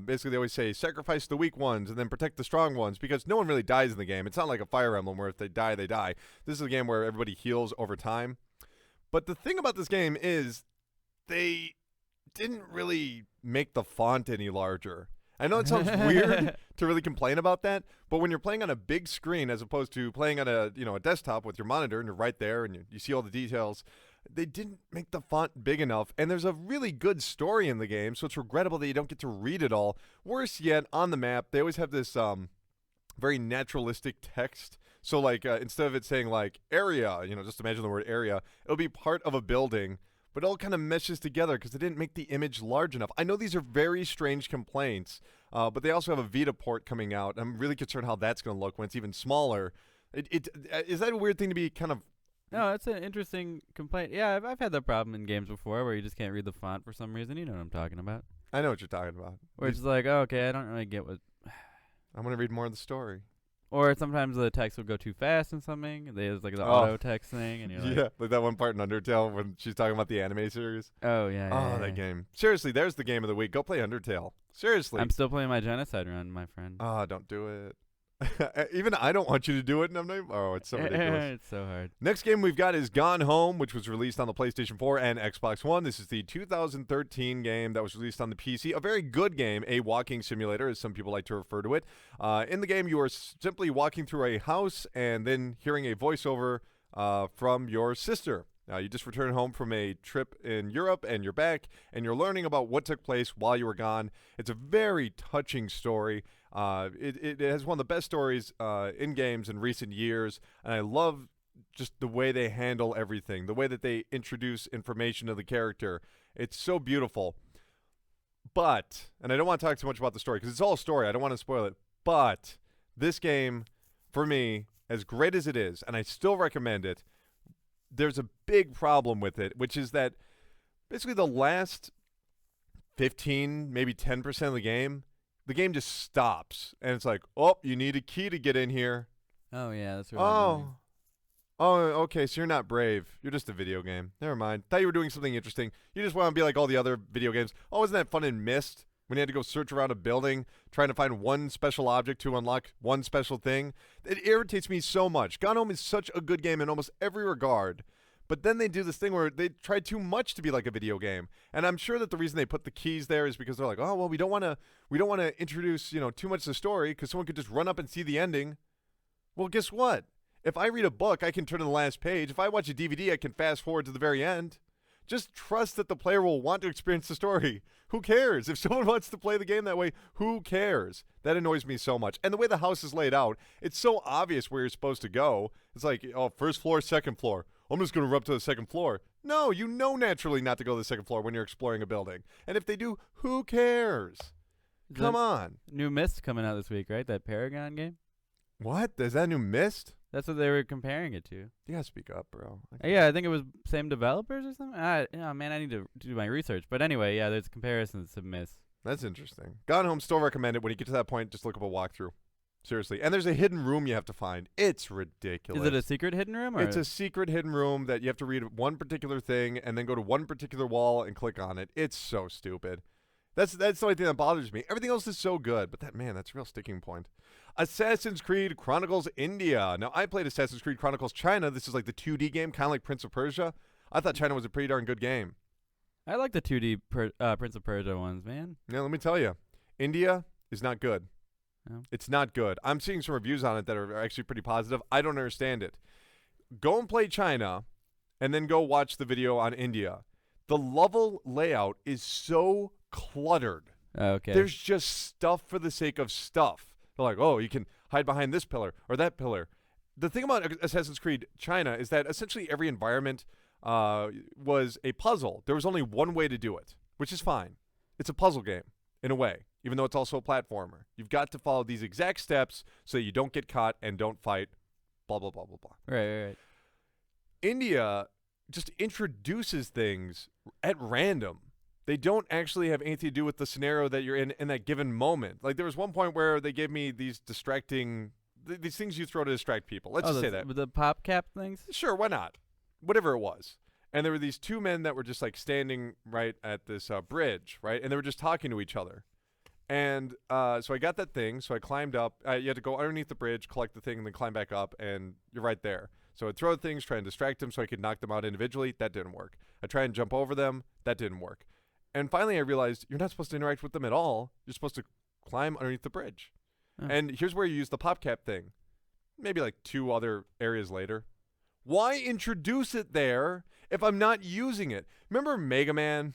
Basically, they always say sacrifice the weak ones and then protect the strong ones because no one really dies in the game. It's not like a Fire Emblem where if they die, they die. This is a game where everybody heals over time. But the thing about this game is they didn't really make the font any larger. I know it sounds weird to really complain about that, but when you're playing on a big screen as opposed to playing on a desktop with your monitor and you're right there and you see all the details, they didn't make the font big enough. And there's a really good story in the game, so it's regrettable that you don't get to read it all. Worse yet, on the map, they always have this very naturalistic text. So like instead of it saying like area, just imagine the word area, it'll be part of a building. But it all kind of meshes together because they didn't make the image large enough. I know these are very strange complaints, but they also have a Vita port coming out. I'm really concerned how that's going to look when it's even smaller. Is that a weird thing to be kind of...
No, that's an interesting complaint. Yeah, I've had that problem in games before where you just can't read the font for some reason. You know what I'm talking about.
I know what you're talking about.
Where it's like, oh, okay, I don't really get what...
I want to read more of the story.
Or sometimes the text will go too fast in something. There's like the auto text thing, and you're like,
yeah, like that one part in Undertale when she's talking about the anime series.
Oh yeah.
That game. Seriously, there's the game of the week. Go play Undertale. Seriously.
I'm still playing my genocide run, my friend.
Oh, don't do it. Even I don't want you to do it, and I'm not. Oh, it's so ridiculous.
It's so hard.
Next game we've got is Gone Home, which was released on the PlayStation 4 and Xbox One. This is the 2013 game that was released on the PC. A very good game, a walking simulator, as some people like to refer to it. In the game, you are simply walking through a house and then hearing a voiceover from your sister. You just returned home from a trip in Europe, and you're back, and you're learning about what took place while you were gone. It's a very touching story. It has one of the best stories in games in recent years, and I love just the way they handle everything, the way that they introduce information to the character. It's so beautiful. But, and I don't want to talk too much about the story, because it's all a story. I don't want to spoil it. But this game, for me, as great as it is, and I still recommend it, there's a big problem with it, which is that basically the last 15, maybe 10% of the game just stops. And it's like, oh, you need a key to get in here.
Oh, yeah, that's really annoying.
Oh, okay, so you're not Brave. You're just a video game. Never mind. Thought you were doing something interesting. You just want to be like all the other video games. Oh, wasn't that fun in Myst? When you had to go search around a building, trying to find one special object to unlock one special thing. It irritates me so much. Gone Home is such a good game in almost every regard. But then they do this thing where they try too much to be like a video game. And I'm sure that the reason they put the keys there is because they're like, oh, well, we don't want to introduce, too much of the story because someone could just run up and see the ending. Well, guess what? If I read a book, I can turn to the last page. If I watch a DVD, I can fast forward to the very end. Just trust that the player will want to experience the story. Who cares? If someone wants to play the game that way, who cares? That annoys me so much. And the way the house is laid out, it's so obvious where you're supposed to go. It's like, oh, first floor, second floor. I'm just going to run up to the second floor. No, you know naturally not to go to the second floor when you're exploring a building. And if they do, who cares? Come on.
New Myst coming out this week, right? That Paragon game?
What? Is that new Myst?
That's what they were comparing it to.
You gotta speak up, bro.
Yeah, I think it was same developers or something. Man, I need to do my research. But anyway, yeah, there's comparisons to Myst.
That's interesting. Gone Home, still recommend it. When you get to that point, just look up a walkthrough. Seriously. And there's a hidden room you have to find. It's ridiculous.
Is it a secret hidden room? Or
it's a secret hidden room that you have to read one particular thing and then go to one particular wall and click on it. It's so stupid. That's the only thing that bothers me. Everything else is so good, but that's a real sticking point. Assassin's Creed Chronicles India. Now, I played Assassin's Creed Chronicles China. This is like the 2D game, kind of like Prince of Persia. I thought China was a pretty darn good game.
I like the 2D Prince of Persia ones, man.
Yeah, let me tell you. India is not good.
No.
It's not good. I'm seeing some reviews on it that are actually pretty positive. I don't understand it. Go and play China, and then go watch the video on India. The level layout is so cluttered.
Okay.
There's just stuff for the sake of stuff. They're like, oh, you can hide behind this pillar or that pillar. The thing about Assassin's Creed China is that essentially every environment was a puzzle. There was only one way to do it, which is fine. It's a puzzle game in a way, even though it's also a platformer. You've got to follow these exact steps so that you don't get caught and don't fight, blah, blah, blah, blah, blah.
Right.
India just introduces things at random. They don't actually have anything to do with the scenario that you're in that given moment. Like there was one point where they gave me these distracting, these things you throw to distract people. Let's just say that.
The pop cap things?
Sure, why not? Whatever it was. And there were these two men that were just like standing right at this bridge, right? And they were just talking to each other. And so I got that thing. So I climbed up. You had to go underneath the bridge, collect the thing, and then climb back up. And you're right there. So I'd throw things, try and distract them so I could knock them out individually. That didn't work. I try and jump over them. That didn't work. And finally I realized you're not supposed to interact with them at all. You're supposed to climb underneath the bridge.
Oh.
And here's where you use the pop cap thing. Maybe like 2 other areas later. Why introduce it there if I'm not using it? Remember Mega Man?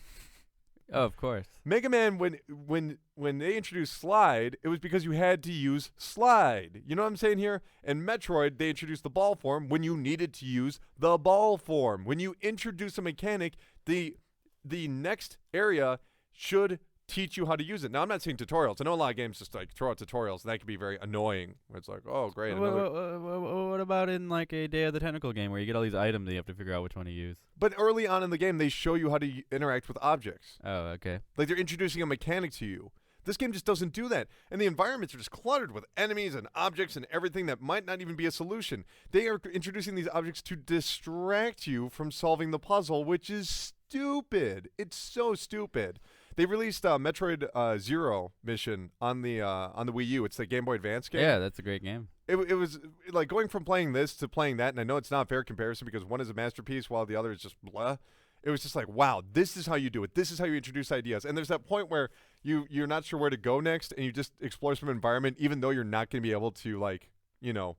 Oh, of course.
Mega Man, when they introduced slide, it was because you had to use slide. You know what I'm saying here? And Metroid, they introduced the ball form when you needed to use the ball form. When you introduce a mechanic, the next area should teach you how to use it. Now, I'm not saying tutorials. I know a lot of games just like throw out tutorials, and that can be very annoying. Where it's like, oh, great.
What about in like a Day of the Tentacle game where you get all these items that you have to figure out which one to use?
But early on in the game, they show you how to interact with objects.
Oh, okay.
Like they're introducing a mechanic to you. This game just doesn't do that. And the environments are just cluttered with enemies and objects and everything that might not even be a solution. They are introducing these objects to distract you from solving the puzzle, which is stupid. It's so stupid. They released Metroid Zero Mission on the Wii U. It's the Game Boy Advance game.
Yeah, that's a great game.
It was like going from playing this to playing that, and I know it's not a fair comparison because one is a masterpiece while the other is just blah. It was just like, wow, this is how you do it. This is how you introduce ideas. And there's that point where you're not sure where to go next, and you just explore some environment, even though you're not going to be able to, like, you know,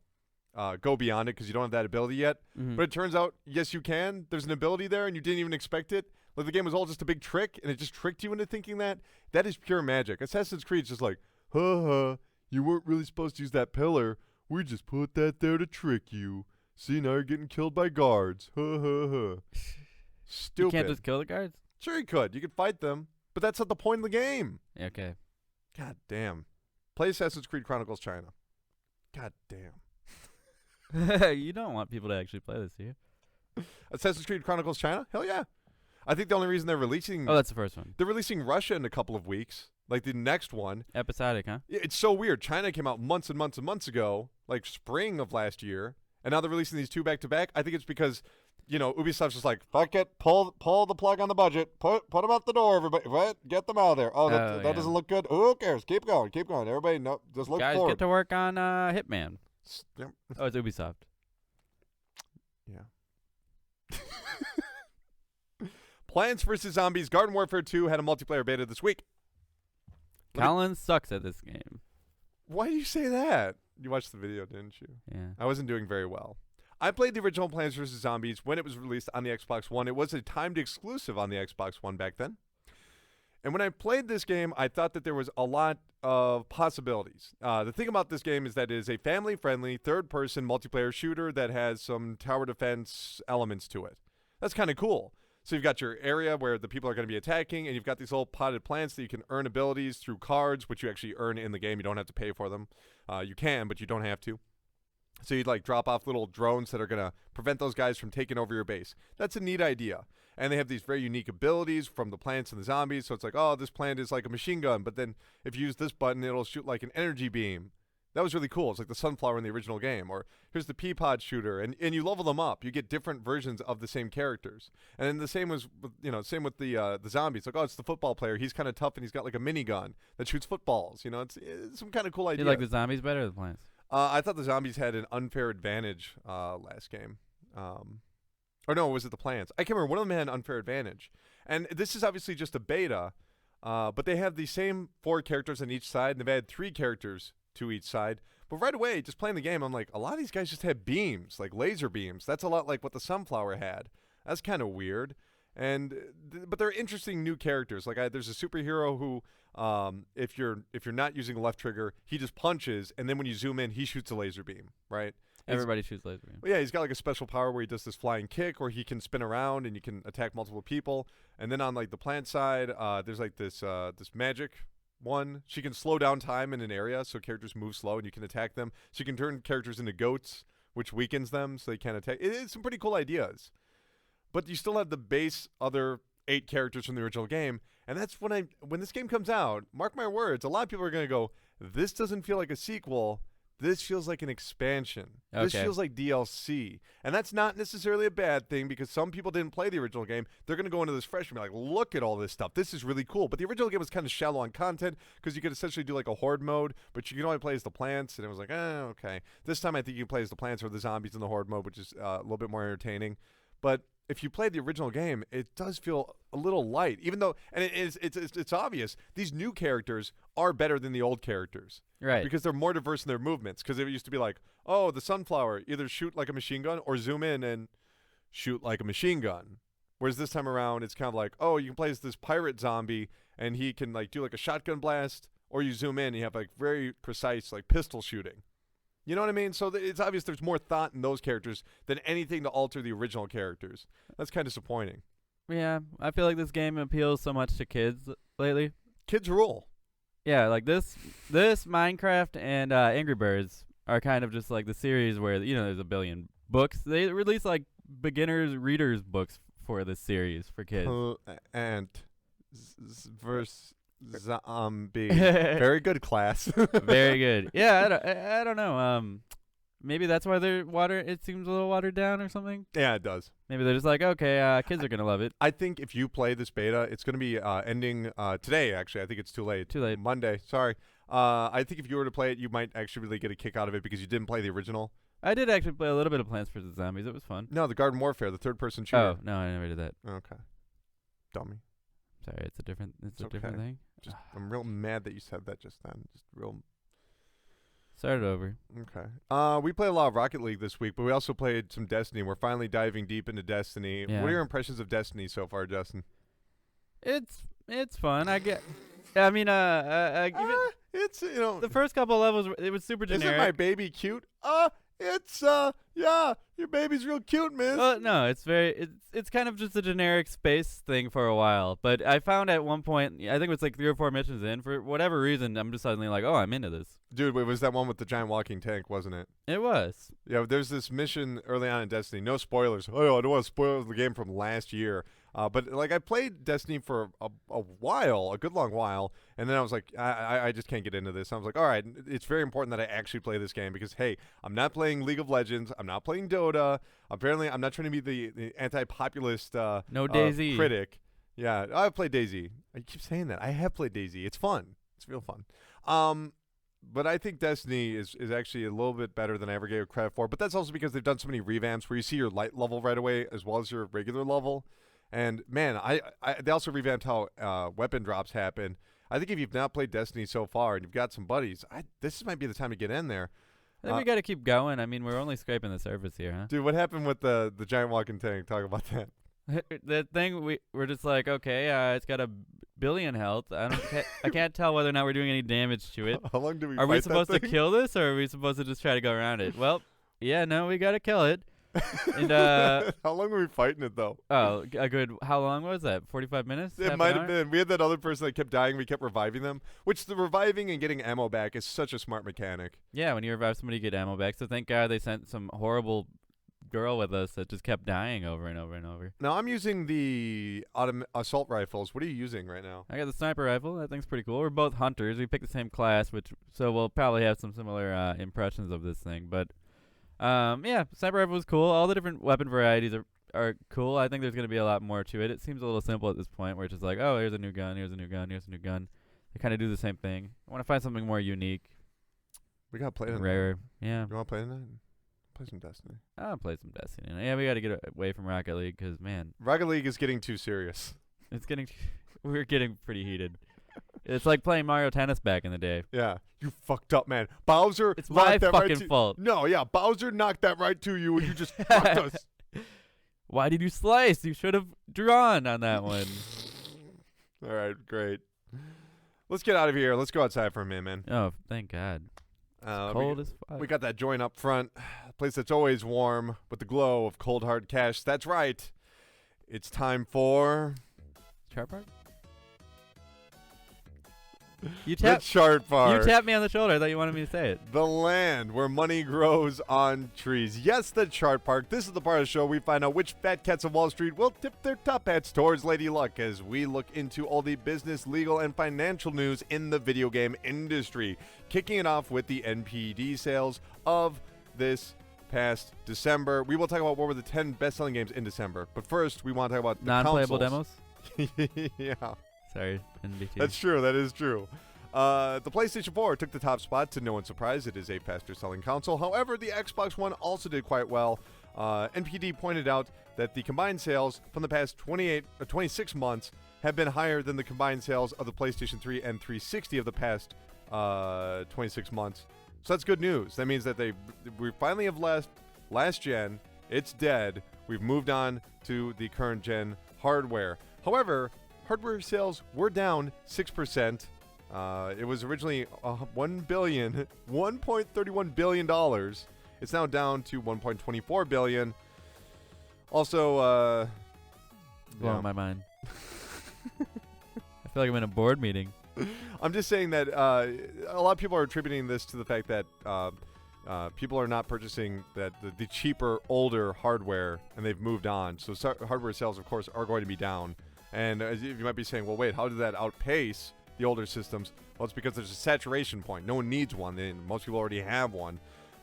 go beyond it because you don't have that ability yet.
Mm-hmm.
But it turns out, yes, you can. There's an ability there, and you didn't even expect it. Like, the game was all just a big trick, and it just tricked you into thinking that. That is pure magic. Assassin's Creed's just like, you weren't really supposed to use that pillar. We just put that there to trick you. See, now you're getting killed by guards. Stupid.
You can't just kill the guards?
Sure you could. You could fight them, but that's not the point of the game.
Okay.
God damn. Play Assassin's Creed Chronicles China. God damn.
You don't want people to actually play this, do you?
Assassin's Creed Chronicles China? Hell yeah. I think the only reason they're releasing...
Oh, that's the first one.
They're releasing Russia in a couple of weeks. Like the next one.
Episodic, huh?
It's so weird. China came out months and months and months ago, like spring of last year, and now they're releasing these 2 back-to-back. I think it's because, you know, Ubisoft's just like, fuck it, pull the plug on the budget, put them out the door, everybody, right? Get them out of there. Oh, that doesn't look good. Who cares? Keep going. Everybody, no, just look
Guys,
forward.
get to work on Hitman.
Yep.
Oh, it's Ubisoft.
Yeah. Plants vs. Zombies Garden Warfare 2 had a multiplayer beta this week.
Colin sucks at this game.
Why do you say that? You watched the video, didn't you?
Yeah.
I wasn't doing very well. I played the original Plants vs. Zombies when it was released on the Xbox One. It was a timed exclusive on the Xbox One back then. And when I played this game, I thought that there was a lot of possibilities. The thing about this game is that it is a family-friendly, third-person multiplayer shooter that has some tower defense elements to it. That's kind of cool. So you've got your area where the people are going to be attacking, and you've got these little potted plants that you can earn abilities through cards, which you actually earn in the game. You don't have to pay for them. You can, but you don't have to. So you'd like drop off little drones that are going to prevent those guys from taking over your base. That's a neat idea. And they have these very unique abilities from the plants and the zombies. So it's like, oh, this plant is like a machine gun, but then if you use this button, it'll shoot like an energy beam. That was really cool. It's like the sunflower in the original game. Or here's the pea pod shooter, and you level them up. You get different versions of the same characters. And then the same was, same with the zombies. Like, oh, it's the football player. He's kind of tough, and he's got like a minigun that shoots footballs. You know, it's some kind of cool idea.
You like the zombies better or the plants?
I thought the zombies had an unfair advantage last game. Or no, was it the plants? I can't remember. One of them had an unfair advantage. And this is obviously just a beta, but they have the same 4 characters on each side, and they've added 3 characters to each side. But right away, just playing the game, I'm like, a lot of these guys just have beams, like laser beams. That's a lot like what the sunflower had. That's kind of weird. But they're interesting new characters. Like there's a superhero who, if you're not using the left trigger, he just punches, and then when you zoom in, he shoots a laser beam. Right?
Everybody shoots laser beam.
Well, yeah, he's got like a special power where he does this flying kick, where he can spin around and you can attack multiple people. And then on like the plant side, there's like this magic one. She can slow down time in an area, so characters move slow and you can attack them. So you can turn characters into goats, which weakens them so they can't attack. It is some pretty cool ideas. But you still have the base other 8 characters from the original game, and that's when this game comes out, mark my words, a lot of people are going to go, this doesn't feel like a sequel. This feels like an expansion.
Okay.
This feels like DLC. And that's not necessarily a bad thing because some people didn't play the original game. They're going to go into this fresh and be like, look at all this stuff. This is really cool. But the original game was kind of shallow on content because you could essentially do like a horde mode, but you can only play as the plants. And it was like, okay. This time I think you can play as the plants or the zombies in the horde mode, which is a little bit more entertaining. But if you played the original game, it does feel a little light, even though, and it's obvious, these new characters are better than the old characters.
Right.
Because they're more diverse in their movements. Because it used to be like, oh, the sunflower, either shoot like a machine gun or zoom in and shoot like a machine gun. Whereas this time around, it's kind of like, oh, you can play as this pirate zombie, and he can like do like a shotgun blast, or you zoom in, and you have like very precise like pistol shooting. You know what I mean? So it's obvious there's more thought in those characters than anything to alter the original characters. That's kind of disappointing.
Yeah, I feel like this game appeals so much to kids lately.
Kids rule.
Yeah, like this Minecraft and Angry Birds are kind of just like the series where, there's a billion books. They release like beginners readers books for this series for kids.
Verse zombie. Very good, class.
Very good. Yeah, I don't know. Maybe that's why it seems a little watered down or something.
Yeah, it does.
Maybe they're just like, okay, kids are going to love it.
I think if you play this beta, it's going to be ending today, actually. I think it's too late.
Too late.
Monday, sorry. I think if you were to play it, you might actually really get a kick out of it because you didn't play the original.
I did actually play a little bit of Plants vs. Zombies. It was fun.
No, the Garden Warfare, the third-person shooter.
Oh, no, I never did that.
Okay. Dummy.
Sorry, it's a different
okay.
thing.
I'm real mad that you said that just then. Just real.
Start it over.
Okay. We played a lot of Rocket League this week, but we also played some Destiny. We're finally diving deep into Destiny.
Yeah.
What are your impressions of Destiny so far, Justin?
It's fun. Even
It's
the first couple of levels, it was super generic.
Isn't my baby cute? Yeah, your baby's real cute, miss.
No, it's kind of just a generic space thing for a while. But I found at one point, I think it was like 3 or 4 missions in, for whatever reason, I'm just suddenly like, oh, I'm into this.
Dude, it was that one with the giant walking tank, wasn't it?
It was.
Yeah, there's this mission early on in Destiny. No spoilers. Oh, I don't want to spoil the game from last year. But like I played Destiny for a while, a good long while, and then I was like, I just can't get into this. I was like, all right, it's very important that I actually play this game because, hey, I'm not playing League of Legends. I'm not playing Dota. Apparently, I'm not trying to be the anti-populist
no DayZ
critic. Yeah, I've played DayZ. I keep saying that. I have played DayZ. It's fun. It's real fun. But I think Destiny is actually a little bit better than I ever gave it credit for. But that's also because they've done so many revamps where you see your light level right away as well as your regular level. And, man, they also revamped how weapon drops happen. I think if you've not played Destiny so far and you've got some buddies, this might be the time to get in there.
I think we got to keep going. I mean, we're only scraping the surface here, huh?
Dude, what happened with the giant walking tank? Talk about that.
The thing, we're just like, okay, it's got 1 billion health. I can't tell whether or not we're doing any damage to it.
How long do we
Are
fight
we
that
supposed to
thing?
kill this, or are we supposed to just try to go around it? Well, yeah, no, we got to kill it. And
how long were we fighting it though?
Oh, a good. How long was that? 45 minutes?
It might have been. We had that other person that kept dying. We kept reviving them, which the reviving and getting ammo back is such a smart mechanic.
Yeah, when you revive somebody, you get ammo back. So thank God they sent some horrible girl with us that just kept dying over and over and over.
Now I'm using the assault rifles. What are you using right now?
I got the sniper rifle. That thing's pretty cool. We're both hunters. We picked the same class, so we'll probably have some similar impressions of this thing. But yeah, sniper rifle was cool. All the different weapon varieties are cool. I think there's going to be a lot more to it. It seems a little simple at this point, where it's just like, oh, here's a new gun, here's a new gun, here's a new gun. They kind of do the same thing. I want to find something more unique.
We got to play tonight.
Rarer. Yeah.
You want to play tonight? Play some Destiny.
I'll play some Destiny. Yeah, we got to get away from Rocket League because, man,
Rocket League is getting too serious.
We're getting pretty heated. It's like playing Mario Tennis back in the day.
Yeah, you fucked up, man. Bowser,
it's my
knocked that
fucking
right
fault.
No, yeah, Bowser knocked that right to you, and you just fucked us.
Why did you slice? You should have drawn on that one.
All right, great. Let's get out of here. Let's go outside for a minute, man.
Oh, thank God. It's cold as fuck.
We got that joint up front, a place that's always warm with the glow of cold hard cash. That's right. It's time for
Chart Park? You
The
tap.
chart
You
park.
tapped me on the shoulder. I thought you wanted me to say it.
The land where money grows on trees. Yes, the chart park. This is the part of the show we find out which fat cats of Wall Street will tip their top hats towards Lady Luck as we look into all the business, legal, and financial news in the video game industry. Kicking it off with the NPD sales of this past December. We will talk about what were the 10 best-selling games in December. But first, we want to talk about the
Non-playable
consoles.
demos.
Yeah.
Sorry, NBT.
That's true. That is true. The PlayStation 4 took the top spot. To no one's surprise, it is a faster-selling console. However, the Xbox One also did quite well. NPD pointed out that the combined sales from the past 26 months have been higher than the combined sales of the PlayStation 3 and 360 of the past 26 months. So that's good news. That means that we finally have left last gen. It's dead. We've moved on to the current gen hardware. However, hardware sales were down 6%. It was originally $1.31 billion. It's now down to $1.24 billion. Also,
blowing my mind. I feel like I'm in a board meeting.
I'm just saying that a lot of people are attributing this to the fact that people are not purchasing the cheaper, older hardware, and they've moved on. So hardware sales, of course, are going to be down. And as you might be saying, well, wait, how did that outpace the older systems? Well, it's because there's a saturation point. No one needs one. Most people already have one.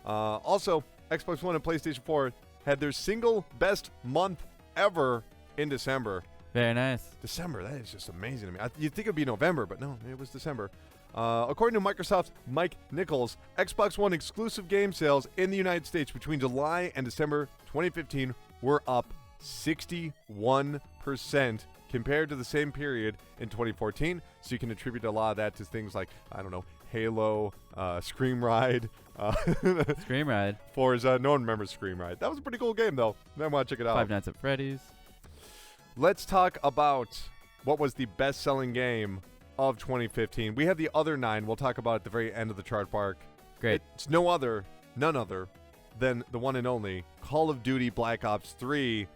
Also, Xbox One and PlayStation 4 had their single best month ever in December.
Very nice.
December, that is just amazing to me. You'd think it would be November, but no, it was December. According to Microsoft's Mike Nichols, Xbox One exclusive game sales in the United States between July and December 2015 were up 61% compared to the same period in 2014. So you can attribute a lot of that to things like, I don't know, Halo, Scream Ride.
Scream Ride.
Forza. No one remembers Scream Ride. That was a pretty cool game, though. I want to check it out.
Five Nights at Freddy's.
Let's talk about what was the best-selling game of 2015. We have the other 9 we'll talk about at the very end of the chart park.
Great.
It's none other than the one and only Call of Duty Black Ops 3,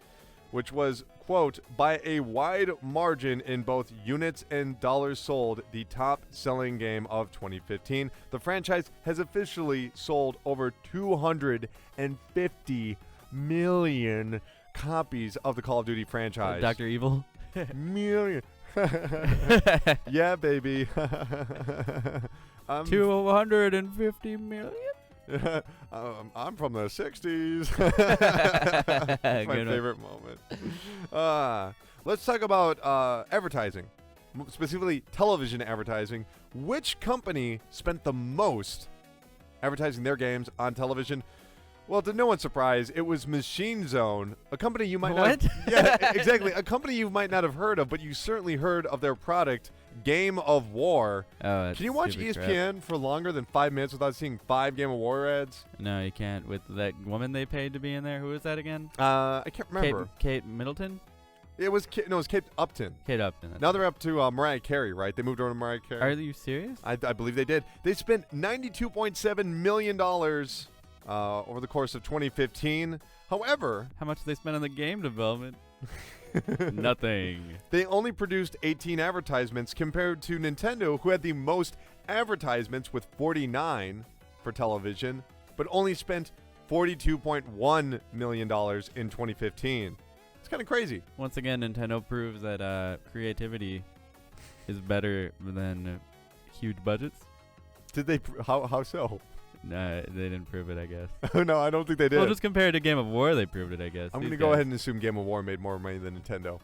which was, quote, by a wide margin in both units and dollars sold, the top-selling game of 2015. The franchise has officially sold over 250 million copies of the Call of Duty franchise.
Dr. Evil.
Million. Yeah, baby.
250 million?
I'm from the 60s. That's my
Good one.
favorite moment. Let's talk about advertising, specifically television advertising. Which company spent the most advertising their games on television? Well, to no one's surprise, it was Machine Zone, a company you might not have, yeah, exactly. A company you might not have heard of, but you certainly heard of their product, Game of War.
Oh, that's
Can you watch
stupid
ESPN
crap.
for longer than 5 minutes without seeing 5 Game of War ads?
No, you can't. With that woman they paid to be in there. Who was that again?
I can't remember.
Kate Middleton?
It was Kate Upton.
Kate Upton. that's
Now
it.
they're up to Mariah Carey, right? They moved over to Mariah Carey.
Are you serious?
I believe they did. They spent $92.7 million over the course of 2015. However,
How much did they spend on the game development? Nothing.
they only produced 18 advertisements compared to Nintendo, who had the most advertisements with 49 for television, but only spent $42.1 million in 2015. It's kind of crazy.
Once again, Nintendo proves that creativity is better than huge budgets.
Did they? How so?
No, they didn't prove it, I guess.
No, I don't think they did.
Well, just compared to Game of War, they proved it, I guess.
I'm
These
going to go
guys.
ahead and assume Game of War made more money than Nintendo.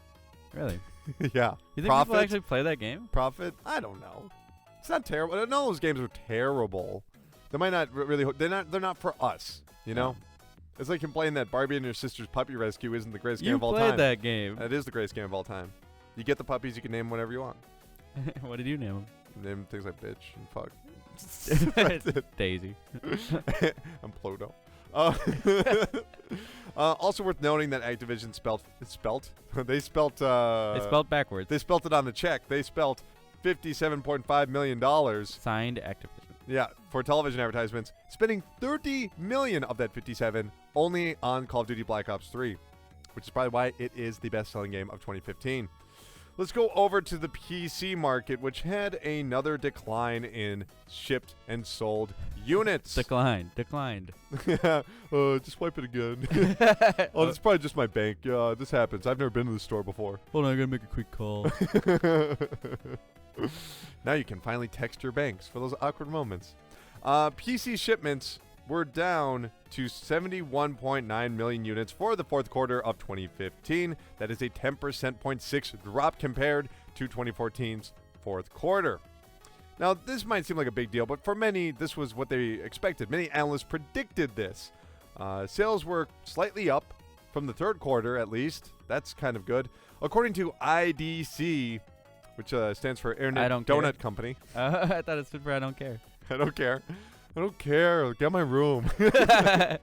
Really?
Yeah.
You think
Profit?
people actually play that game?
Profit? I don't know. It's not terrible. None of those games are terrible. They might not really. They're not for us. You know. It's like him playing that Barbie and Your Sister's Puppy Rescue isn't the greatest game
You
of all
played
time.
that game.
It is the greatest game of all time. You get the puppies, you can name them whatever you want.
What did you name
Name things like bitch and fuck.
him? Daisy.
I'm Pluto. Also worth noting that Activision they spelt
backwards.
They spelt it on the check. They spelt $57.5 million.
Signed Activision.
Yeah, for television advertisements, spending $30 million of that 57 only on Call of Duty Black Ops 3, which is probably why it is the best-selling game of 2015. Let's go over to the PC market, which had another decline in shipped and sold units.
Declined.
Just swipe it again. Oh, that's probably just my bank. This happens. I've never been to the store before.
Hold on, I gotta make a quick call.
Now you can finally text your banks for those awkward moments. PC shipments were down to 71.9 million units for the fourth quarter of 2015. That is a 10.6% drop compared to 2014's fourth quarter. Now, this might seem like a big deal, but for many, this was what they expected. Many analysts predicted this. Sales were slightly up from the third quarter, at least. That's kind of good. According to IDC, which stands for Internet Donut Company.
I thought it stood for I don't care.
I don't care. I don't care. Get my room. The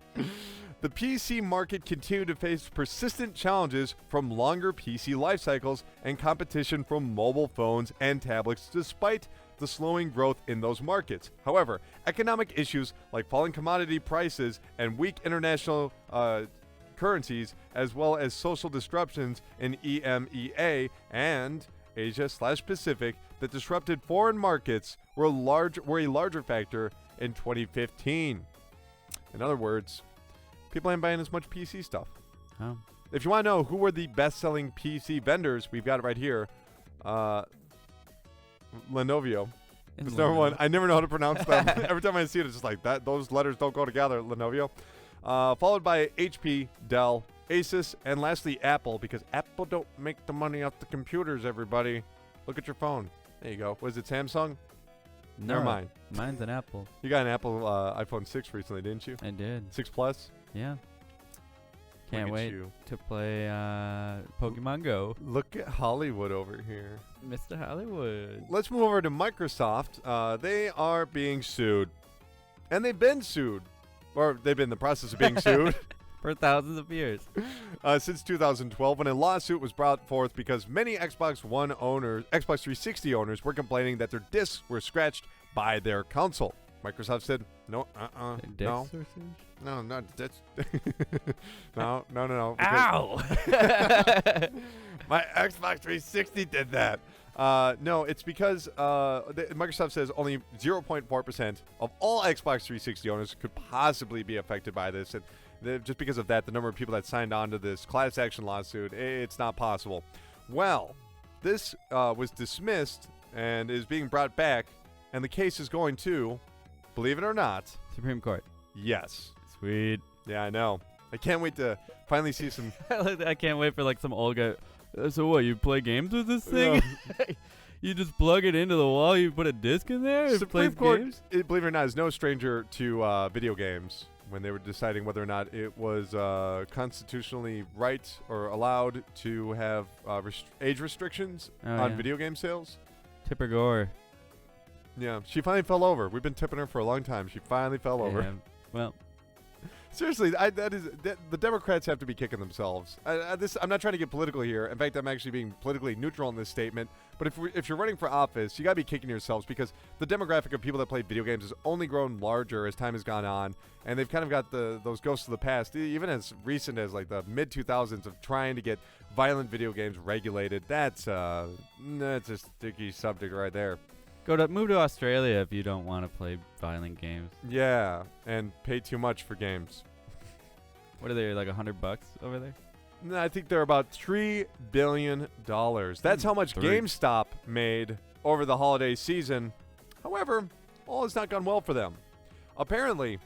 PC market continued to face persistent challenges from longer PC life cycles and competition from mobile phones and tablets despite the slowing growth in those markets. However, economic issues like falling commodity prices and weak international currencies, as well as social disruptions in EMEA and Asia/Pacific that disrupted foreign markets were a larger factor in 2015. In other words, people ain't buying as much PC stuff.
Oh.
If you want to know who were the best-selling PC vendors, we've got it right here. Lenovo. It's number one. I never know how to pronounce them. Every time I see it, it's just like that. Those letters don't go together. Lenovo. Followed by HP, Dell, Asus, and lastly Apple, because Apple don't make the money off the computers, everybody. Look at your phone. There you go. Was it Samsung?
No,
Never mind.
Mine's an Apple.
You got an Apple iPhone 6 recently, didn't you?
I did.
6 Plus?
Yeah. Can't
Look at
wait
you.
to play Pokemon Go.
Look at Hollywood over here.
Mr. Hollywood.
Let's move over to Microsoft. They are being sued. And they've been sued. Or they've been in the process of being sued.
For thousands of years.
Since 2012, when a lawsuit was brought forth because many Xbox 360 owners were complaining that their discs were scratched by their console. Microsoft said, no, no, that's, no.
Ow!
My Xbox 360 did that. No, it's because Microsoft says only 0.4% of all Xbox 360 owners could possibly be affected by this. And just because of that, the number of people that signed on to this class action lawsuit, it's not possible. Well, this was dismissed and is being brought back, and the case is going to, believe it or not,
Supreme Court.
yes.
Sweet.
Yeah, I know. I can't wait to finally see some.
I can't wait for like some old guy. So what? You play games with this thing? You just plug it into the wall. You put a disc in there. And
Supreme
plays
Court,
games?
believe it or not, is no stranger to video games. When they were deciding whether or not it was constitutionally right or allowed to have age restrictions on video game sales.
Tipper Gore.
Yeah, she finally fell over. We've been tipping her for a long time. She finally fell over.
Yeah, well,
Seriously, the Democrats have to be kicking themselves. I'm not trying to get political here. In fact, I'm actually being politically neutral in this statement. But if you're running for office, you got to be kicking yourselves because the demographic of people that play video games has only grown larger as time has gone on. And they've kind of got those ghosts of the past, even as recent as like the mid-2000s of trying to get violent video games regulated. That's a sticky subject right there.
move to Australia if you don't want to play violent games.
Yeah, and pay too much for games.
What are they, like $100 over there?
No, I think they're about $3 billion. That's how much GameStop made over the holiday season. However, all has not gone well for them. Apparently,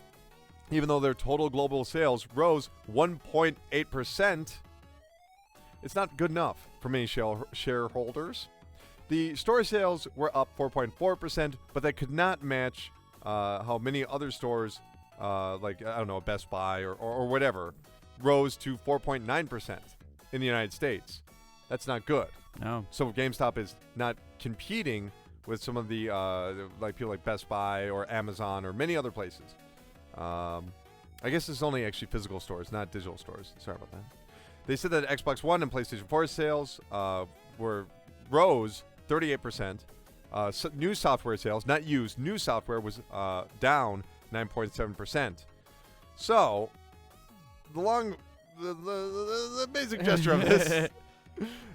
even though their total global sales rose 1.8%, it's not good enough for many shareholders. The store sales were up 4.4%, but that could not match how many other stores, like, I don't know, Best Buy or whatever, rose to 4.9% in the United States. That's not good.
No.
So GameStop is not competing with some of the like people like Best Buy or Amazon or many other places. I guess it's only actually physical stores, not digital stores. Sorry about that. They said that Xbox One and PlayStation 4 sales rose 38%. New software sales, not used, new software was down 9.7%. So, the basic gesture of this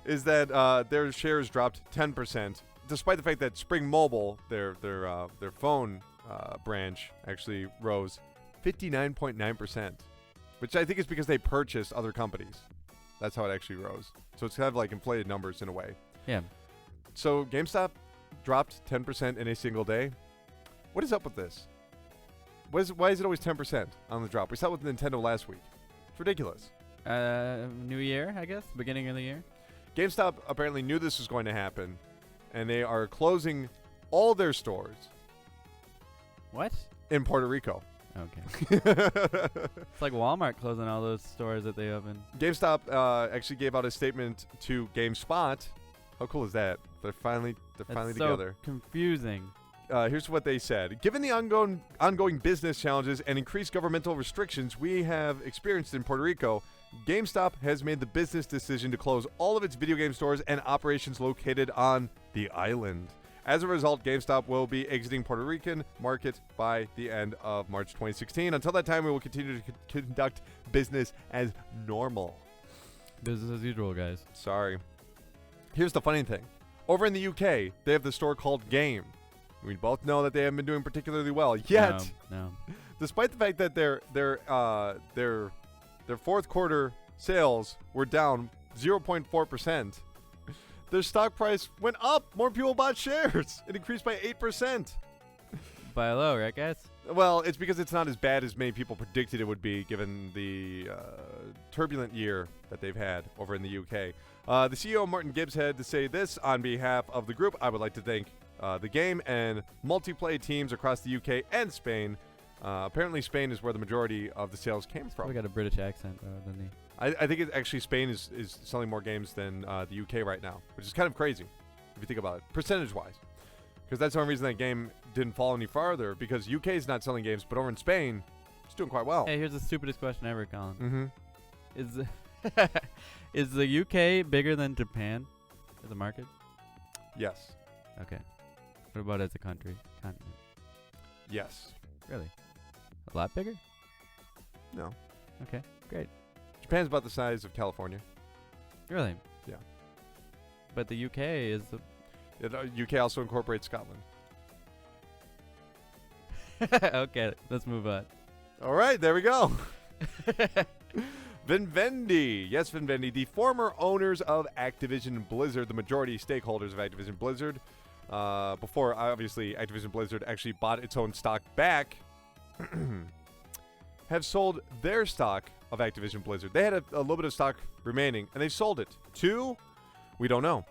is that their shares dropped 10%, despite the fact that Spring Mobile, their phone branch, actually rose 59.9%, which I think is because they purchased other companies. That's how it actually rose. So it's kind of like inflated numbers in a way.
Yeah.
So GameStop dropped 10% in a single day. What is up with this? Why is it always 10% on the drop? We saw it with Nintendo last week. It's ridiculous.
New year, I guess? Beginning of the year?
GameStop apparently knew this was going to happen, and they are closing all their stores
What?
in Puerto Rico.
Okay. It's like Walmart closing all those stores that they open.
GameStop actually gave out a statement to GameSpot. How cool is that? They're finally
That's
together.
So confusing.
Here's what they said. Given the ongoing business challenges and increased governmental restrictions we have experienced in Puerto Rico, GameStop has made the business decision to close all of its video game stores and operations located on the island. As a result, GameStop will be exiting Puerto Rican market by the end of March 2016. Until that time, we will continue to conduct business as normal.
Business as usual, guys.
Sorry. Here's the funny thing. Over in the UK, they have the store called Game. We both know that they haven't been doing particularly well yet.
No.
Despite the fact that their fourth quarter sales were down 0.4%, their stock price went up. More people bought shares. It increased by 8%.
Buy low, right, guys?
Well, it's because it's not as bad as many people predicted it would be, given the turbulent year that they've had over in the UK. The CEO, Martin Gibbs, had to say this on behalf of the group. I would like to thank the game and multiplayer teams across the UK and Spain. Apparently, Spain is where the majority of the sales came from.
Probably got a British accent, though, doesn't he?
I think actually Spain is selling more games than the UK right now, which is kind of crazy if you think about it, percentage-wise. Because that's the only reason that game didn't fall any farther, because UK is not selling games, but over in Spain, it's doing quite well.
Hey, here's the stupidest question ever, Colin.
Mm-hmm.
Is the UK bigger than Japan as a market?
Yes.
Okay. What about as a country? Continent?
Yes.
Really? A lot bigger?
No.
Okay, great.
Japan's about the size of California.
Really?
Yeah.
But the UK is
UK also incorporates Scotland.
okay, let's move on.
All right, there we go. Vivendi. Yes, Vivendi, the former owners of Activision Blizzard, the majority stakeholders of Activision Blizzard, before, obviously, Activision Blizzard actually bought its own stock back, have sold their stock of Activision Blizzard. They had a little bit of stock remaining, and they sold it to, we don't know.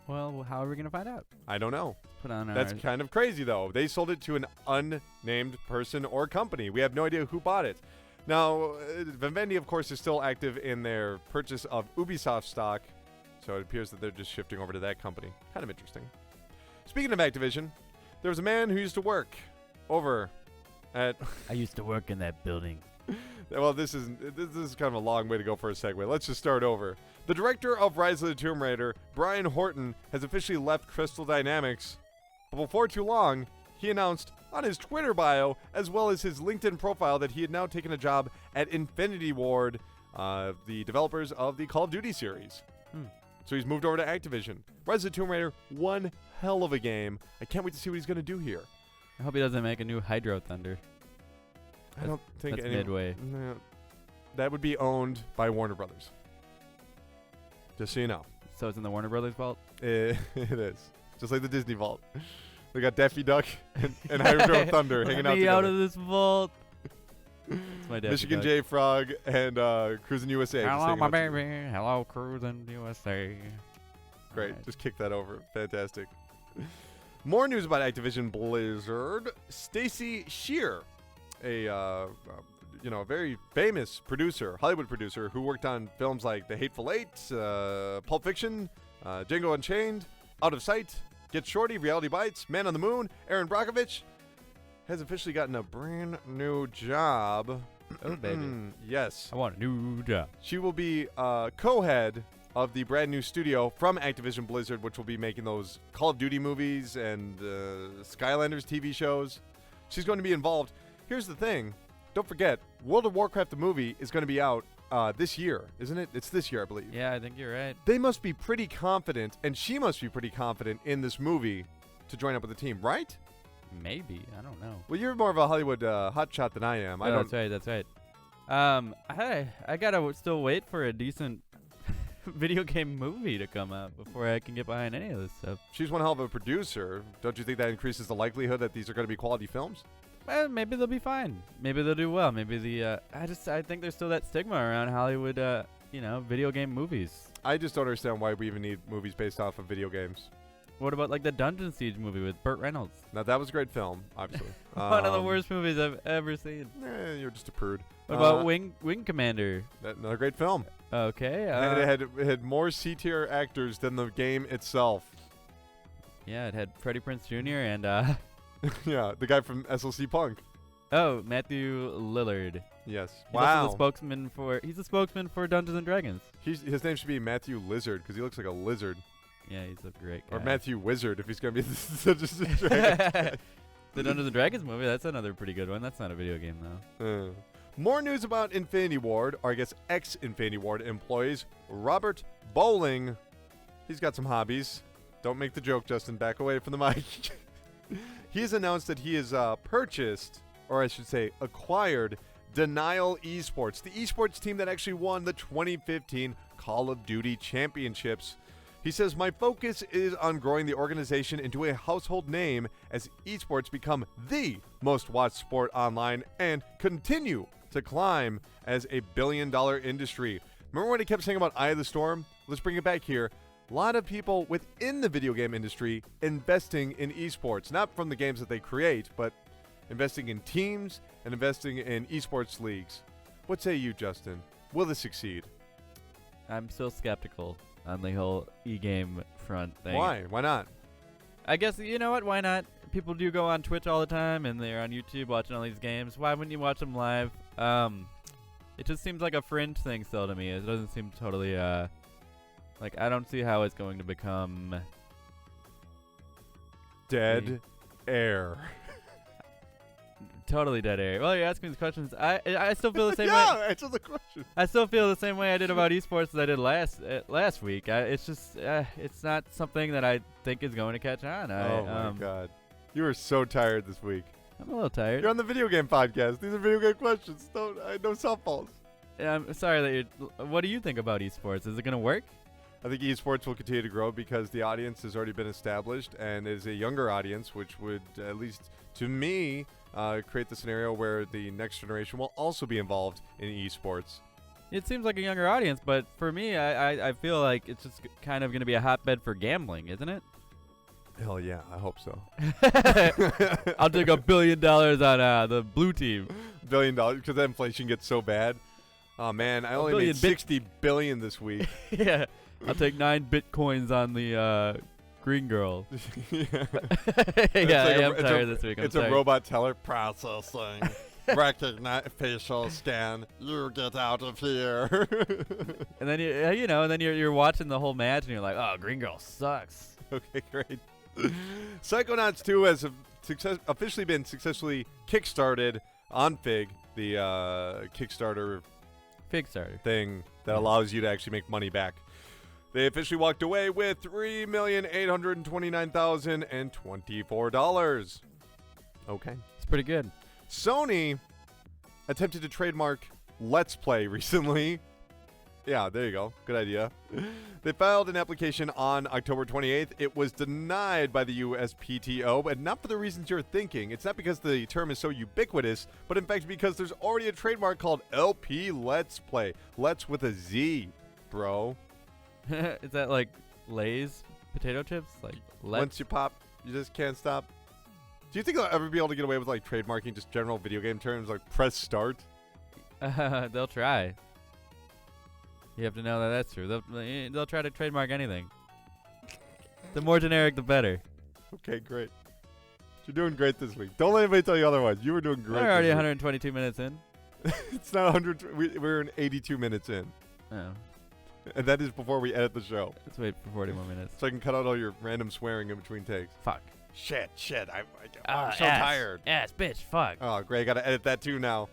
Well, how are we going to find out?
I don't know.
Put on
That's
our...
kind of crazy, though. They sold it to an unnamed person or company. We have no idea who bought it. Now, Vivendi, of course, is still active in their purchase of Ubisoft stock, so it appears that they're just shifting over to that company. Kind of interesting. Speaking of Activision, there was a man who used to work over at...
I used to work in that building.
Well, this is kind of a long way to go for a segue. Let's just start over. The director of Rise of the Tomb Raider, Brian Horton, has officially left Crystal Dynamics. But before too long, he announced on his Twitter bio, as well as his LinkedIn profile, that he had now taken a job at Infinity Ward, the developers of the Call of Duty series. So he's moved over to Activision. Rise of the Tomb Raider, one hell of a game. I can't wait to see what he's going to do here.
I hope he doesn't make a new Hydro Thunder.
I don't think
That's Midway.
No, that would be owned by Warner Brothers. Just so you know.
So it's in the Warner Brothers vault?
It is. Just like the Disney vault. They got Daffy Duck and Hydro Thunder hanging out
Let me
together.
out of this vault. It's my Daffy
Michigan
Duck.
J Frog and Cruising USA. just
Hello,
hanging
my
out together.
baby. Hello, cruising USA.
Great.
Alright.
Just kick that over. Fantastic. More news about Activision Blizzard. Stacy Shear, a very famous producer, Hollywood producer, who worked on films like The Hateful Eight, Pulp Fiction, Django Unchained, Out of Sight, Get Shorty, Reality Bites, Man on the Moon, Aaron Brockovich, has officially gotten a brand new job.
Oh, baby.
Yes.
I want a new job.
She will be co-head of the brand new studio from Activision Blizzard, which will be making those Call of Duty movies and Skylanders TV shows. She's going to be involved. Here's the thing. Don't forget, World of Warcraft the movie is going to be out this year, isn't it? It's this year, I believe.
Yeah, I think you're right.
They must be pretty confident, and she must be pretty confident in this movie to join up with the team, right?
Maybe. I don't know.
Well, you're more of a Hollywood hotshot than I am. I
Oh,
don't.
that's right. I gotta still wait for a decent video game movie to come out before I can get behind any of this stuff.
She's one hell of a producer. Don't you think that increases the likelihood that these are going to be quality films?
Well, maybe they'll be fine. Maybe they'll do well. Maybe I think there's still that stigma around Hollywood, video game movies.
I just don't understand why we even need movies based off of video games.
What about like the Dungeon Siege movie with Burt Reynolds?
Now, that was a great film, obviously.
One of the worst movies I've ever seen.
You're just a prude.
What about Wing Commander?
Another great film.
Okay.
And it had more C-tier actors than the game itself.
Yeah, it had Freddie Prinze Jr. and
Yeah, the guy from SLC Punk.
Matthew Lillard.
Yes.
He's
Wow.
also he's a spokesman for Dungeons and Dragons.
His name should be Matthew Lizard because he looks like a lizard.
Yeah, he's a great guy.
Or Matthew Wizard if he's going to be Dungeons and Dragons.
The Dungeons and Dragons movie, that's another pretty good one. That's not a video game, though.
More news about Infinity Ward, or I guess ex-Infinity Ward employees. Robert Bowling. He's got some hobbies. Don't make the joke, Justin. Back away from the mic. He has announced that he has purchased, or I should say acquired, Denial Esports, the esports team that actually won the 2015 Call of Duty Championships. He says, my focus is on growing the organization into a household name as esports become the most watched sport online and continue to climb as a billion-dollar industry. Remember when he kept saying about Eye of the Storm? Let's bring it back here. A lot of people within the video game industry investing in esports, not from the games that they create, but investing in teams and investing in esports leagues. What say you, Justin? Will this succeed?
I'm still skeptical on the whole e-game front thing.
Why? Why not?
I guess, you know what? Why not? People do go on Twitch all the time, and they're on YouTube watching all these games. Why wouldn't you watch them live? It just seems like a fringe thing still to me. It doesn't seem totally, I don't see how it's going to become
Dead air.
totally dead air. Well, you're asking these questions. I still feel the same way.
Yeah, answer the question.
I still feel the same way I did about esports as I did last week. It's just it's not something that I think is going to catch on.
Oh my God, you are so tired this week.
I'm a little tired.
You're on the video game podcast. These are video game questions. No softballs.
I'm sorry that you're. What do you think about esports? Is it going to work?
I think esports will continue to grow because the audience has already been established and is a younger audience, which would, at least to me, create the scenario where the next generation will also be involved in esports.
It seems like a younger audience, but for me, I feel like it's just kind of going to be a hotbed for gambling, isn't it?
Hell yeah, I hope so.
I'll take $1 billion on the blue team.
$1 billion because that inflation gets so bad. Oh man, I only made $60 billion this week.
Yeah, I'll take 9 bitcoins on the green girl.
Yeah,
Yeah, I'm tired this week.
It's a robot teller processing. Recognize facial scan. You get out of here.
And then you're watching the whole match and you're like, oh, green girl sucks.
Okay, great. Psychonauts 2 has officially been successfully kickstarted on Fig, the Kickstarter thing that allows you to actually make money back. They officially walked away with $3,829,024. Okay.
It's pretty good.
Sony attempted to trademark Let's Play recently. Yeah, there you go. Good idea. They filed an application on October 28th. It was denied by the USPTO, but not for the reasons you're thinking. It's not because the term is so ubiquitous, but in fact because there's already a trademark called LP Let's Play. Let's with a Z, bro.
Is that like Lay's potato chips? Like
Once you pop, you just can't stop. Do you think they'll ever be able to get away with like trademarking just general video game terms like press start?
They'll try. You have to know that that's true. They'll try to trademark anything. The more generic, the better.
Okay, great. You're doing great this week. Don't let anybody tell you otherwise. You were doing great.
We're already 122 minutes in.
It's not 100. We're in 82 minutes in.
Oh.
And that is before we edit the show.
Let's wait for 40 more minutes.
So I can cut out all your random swearing in between takes.
Fuck.
Shit. I'm so tired.
Ass, bitch, fuck.
Oh, great. I got to edit that too now.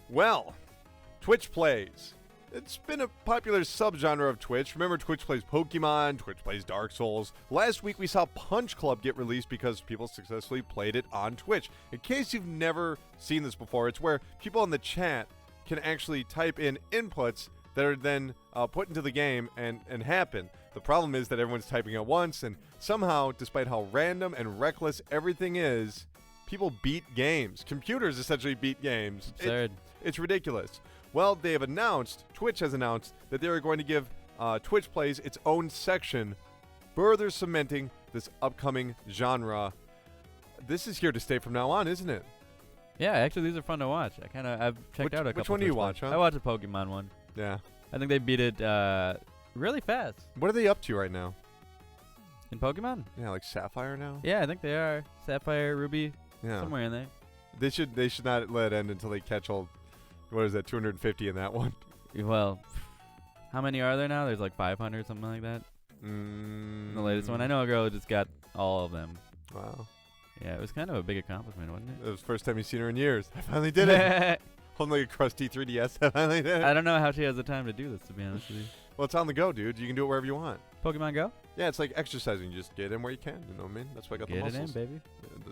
Well, Twitch plays It's been a popular subgenre of Twitch. Remember, Twitch plays Pokemon, Twitch plays Dark Souls. Last week, we saw Punch Club get released because people successfully played it on Twitch. In case you've never seen this before, it's where people in the chat can actually type in inputs that are then put into the game and happen. The problem is that everyone's typing at once, and somehow, despite how random and reckless everything is, people beat games. Computers essentially beat games.
Absurd.
It's ridiculous. Well, they have announced, Twitch has announced, that they are going to give Twitch Plays its own section, further cementing this upcoming genre. This is here to stay from now on, isn't it?
Yeah, actually, these are fun to watch. I've checked out a couple.
Which one do you
Twitch
watch,
plays.
huh?
I watched a Pokemon one.
Yeah.
I think they beat it really fast.
What are they up to right now?
In Pokemon?
Yeah, like Sapphire now?
Yeah, I think they are. Sapphire, Ruby,
Yeah.
somewhere in there.
They should not let it end until they catch all, what is that, 250 in that one?
Well, how many are there now? There's like 500, something like that. The latest one. I know a girl who just got all of them.
Wow.
Yeah, it was kind of a big accomplishment, wasn't
It was the first time you've seen her in years. I finally did it.
it?
Holding like a crusty 3DS. I finally did it.
I don't know how she has the time to do this, to be honest with you.
Well, it's on the go, dude. You can do it wherever you want.
Pokemon Go?
Yeah, it's like exercising. You just get in where you can. You know what I mean? That's why I got
Get
the
it in,
muscles.
baby.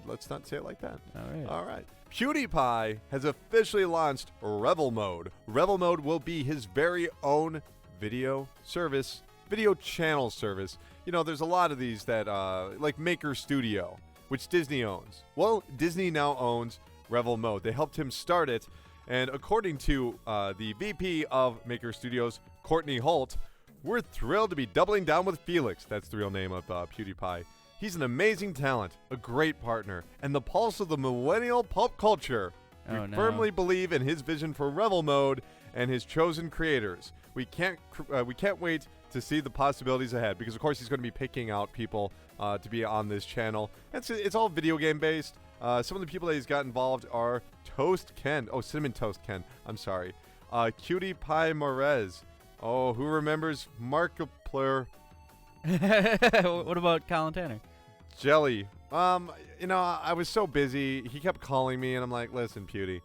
Let's not say it like that.
All right.
All right. Pewdiepie has officially launched Revel Mode. Revel Mode will be his very own video service, video channel service. You know, there's a lot of these that, like Maker Studio, which Disney owns. Well, Disney now owns Revel Mode. They helped him start it. And according to the VP of Maker Studios, Courtney Holt, we're thrilled to be doubling down with Felix. That's the real name of Pewdiepie. He's an amazing talent, a great partner, and the pulse of the millennial pop culture.
Oh,
We
no.
firmly believe in his vision for Revel Mode and his chosen creators. We can't wait to see the possibilities ahead because, of course, he's going to be picking out people to be on this channel. It's all video game based. Some of the people that he's got involved are Toast Ken. Oh, Cinnamon Toast Ken. I'm sorry. Cutie Pie Morez. Oh, who remembers Markiplier?
What about Colin Tanner?
Jelly. You know, I was so busy. He kept calling me, and I'm like, listen, Pewdie,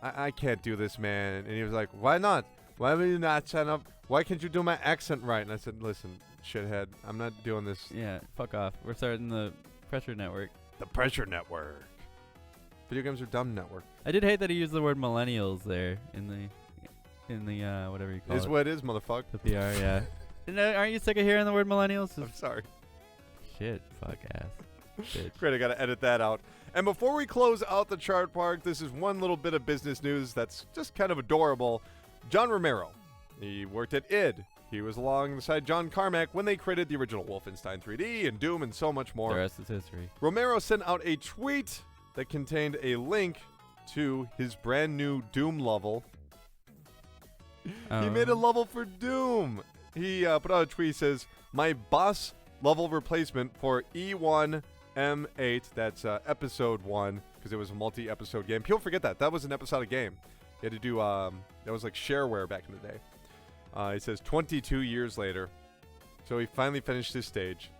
I can't do this, man. And he was like, why not? Why will you not sign up? Why can't you do my accent right? And I said, listen, shithead, I'm not doing this.
Yeah, fuck off. We're starting the Pressure Network.
The Pressure Network. Video games are dumb network.
I did hate that he used the word millennials there in the whatever you call
Is
it.
what it is, motherfucker.
The PR, yeah. Aren't you sick of hearing the word millennials?
I'm sorry.
Shit, fuck ass. Bitch.
Great, I gotta edit that out. And before we close out the chart park, this is one little bit of business news that's just kind of adorable. John Romero. He worked at id. He was alongside John Carmack when they created the original Wolfenstein 3D and Doom and so much more.
The rest is history.
Romero sent out a tweet that contained a link to his brand new Doom level. He made a level for Doom. He put out a tweet that says, my boss level replacement for E1M8. That's episode 1 because it was a multi-episode game. People forget that. That was an episodic game. You had to do, that was like shareware back in the day. He says 22 years later. So he finally finished his stage.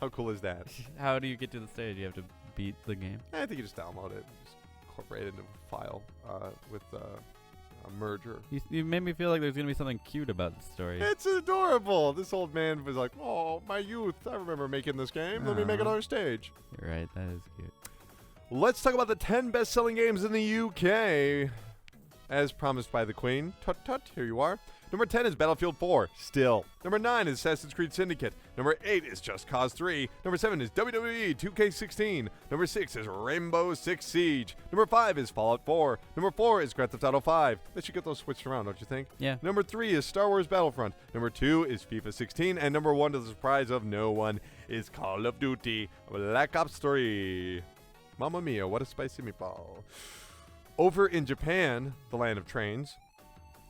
How cool is that?
How do you get to the stage? You have to beat the game?
I think you just download it. Just incorporate it into a file with a merger.
You made me feel like there's going to be something cute about the story.
It's adorable. This old man was like, oh, my youth. I remember making this game. Let me make another stage.
You're right. That is cute.
Let's talk about the 10 best-selling games in the UK. As promised by the Queen. Tut tut, here you are. Number 10 is Battlefield 4, still. Number 9 is Assassin's Creed Syndicate. Number 8 is Just Cause 3. Number 7 is WWE 2K16. Number 6 is Rainbow Six Siege. Number 5 is Fallout 4. Number 4 is Grand Theft Auto 5. They should get those switched around, don't you think?
Yeah.
Number 3 is Star Wars Battlefront. Number 2 is FIFA 16. And number 1, to the surprise of no one, is Call of Duty Black Ops 3. Mamma mia, what a spicy meatball. Over in Japan, the land of trains,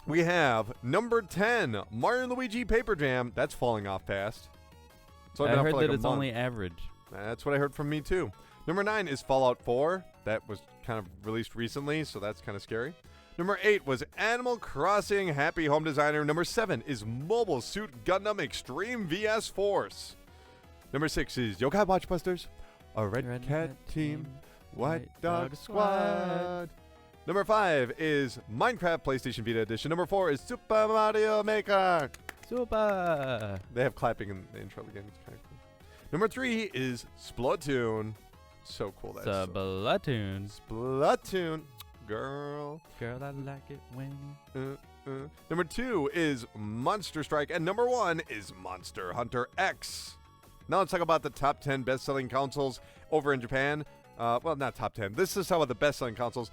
we have number 10, Mario & Luigi Paper Jam. That's falling off fast. So
I heard that it's only average.
That's what I heard from me too. Number 9 is Fallout 4. That was kind of released recently, so that's kind of scary. Number 8 was Animal Crossing Happy Home Designer. Number 7 is Mobile Suit Gundam Extreme VS Force. Number 6 is Yokai Watchbusters, a Red Cat Team, White Dog Squad. Number 5 is Minecraft PlayStation Vita Edition. Number 4 is Super Mario Maker.
Super.
They have clapping in the intro of the game. It's kind of cool. Number 3 is Splatoon. So cool. That's
Splatoon.
Splatoon. Girl,
I like it when
Number 2 is Monster Strike, and number 1 is Monster Hunter X. Now let's talk about the top 10 best-selling consoles over in Japan. Well, not top 10. This is some of the best-selling consoles.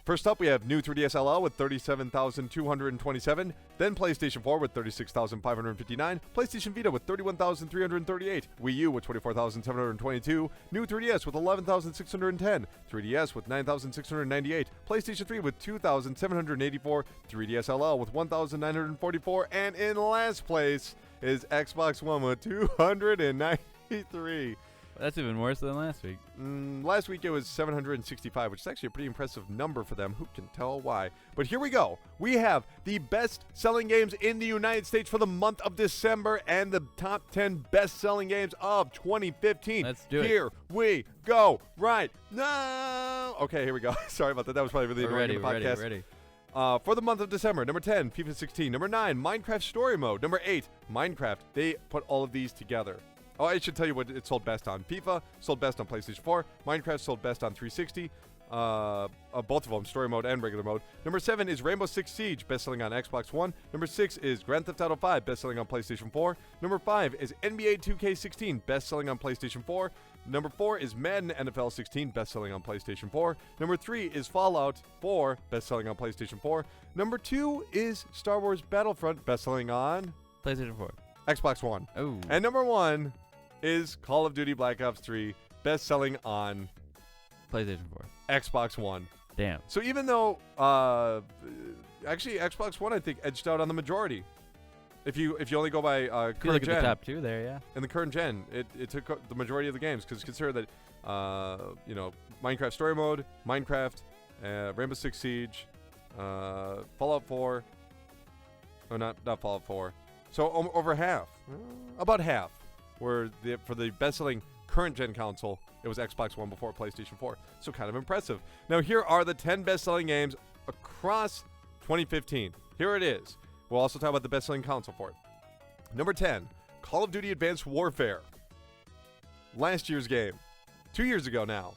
First up, we have new 3DS LL with 37,227. Then PlayStation 4 with 36,559. PlayStation Vita with 31,338. Wii U with 24,722. New 3DS with 11,610. 3DS with 9,698. PlayStation 3 with 2,784. 3DS LL with 1,944. And in last place is Xbox One with 293.
That's even worse than last week.
Last week it was 765, which is actually a pretty impressive number for them. Who can tell why? But here we go. We have the best-selling games in the United States for the month of December and the top 10 best-selling games of 2015.
Let's do it.
Here we go right now. Okay, here we go. Sorry about that. That was probably really annoying in the podcast.
Ready.
For the month of December, number 10, FIFA 16. Number 9, Minecraft Story Mode. Number 8, Minecraft. They put all of these together. Oh, I should tell you what it sold best on. FIFA sold best on PlayStation 4. Minecraft sold best on 360. Both of them, story mode and regular mode. Number 7 is Rainbow Six Siege, best-selling on Xbox One. Number 6 is Grand Theft Auto 5, best-selling on PlayStation 4. Number 5 is NBA 2K16, best-selling on PlayStation 4. Number 4 is Madden NFL 16, best-selling on PlayStation 4. Number 3 is Fallout 4, best-selling on PlayStation 4. Number 2 is Star Wars Battlefront, best-selling on
PlayStation 4.
Xbox One.
Oh.
And number 1 is Call of Duty Black Ops 3, best-selling on
PlayStation 4.
Xbox One.
Damn.
So even though, actually Xbox One I think edged out on the majority. If you only go by
If you
current
look at
gen,
the top 2 there, yeah.
in the current gen, it took the majority of the games because consider that, Minecraft Story Mode, Minecraft, Rainbow Six Siege, Fallout 4, or not Fallout 4. So over half, about half. Where for the best-selling current-gen console, it was Xbox One before PlayStation 4. So kind of impressive. Now, here are the 10 best-selling games across 2015. Here it is. We'll also talk about the best-selling console for it. Number 10, Call of Duty Advanced Warfare. Last year's game. 2 years ago now.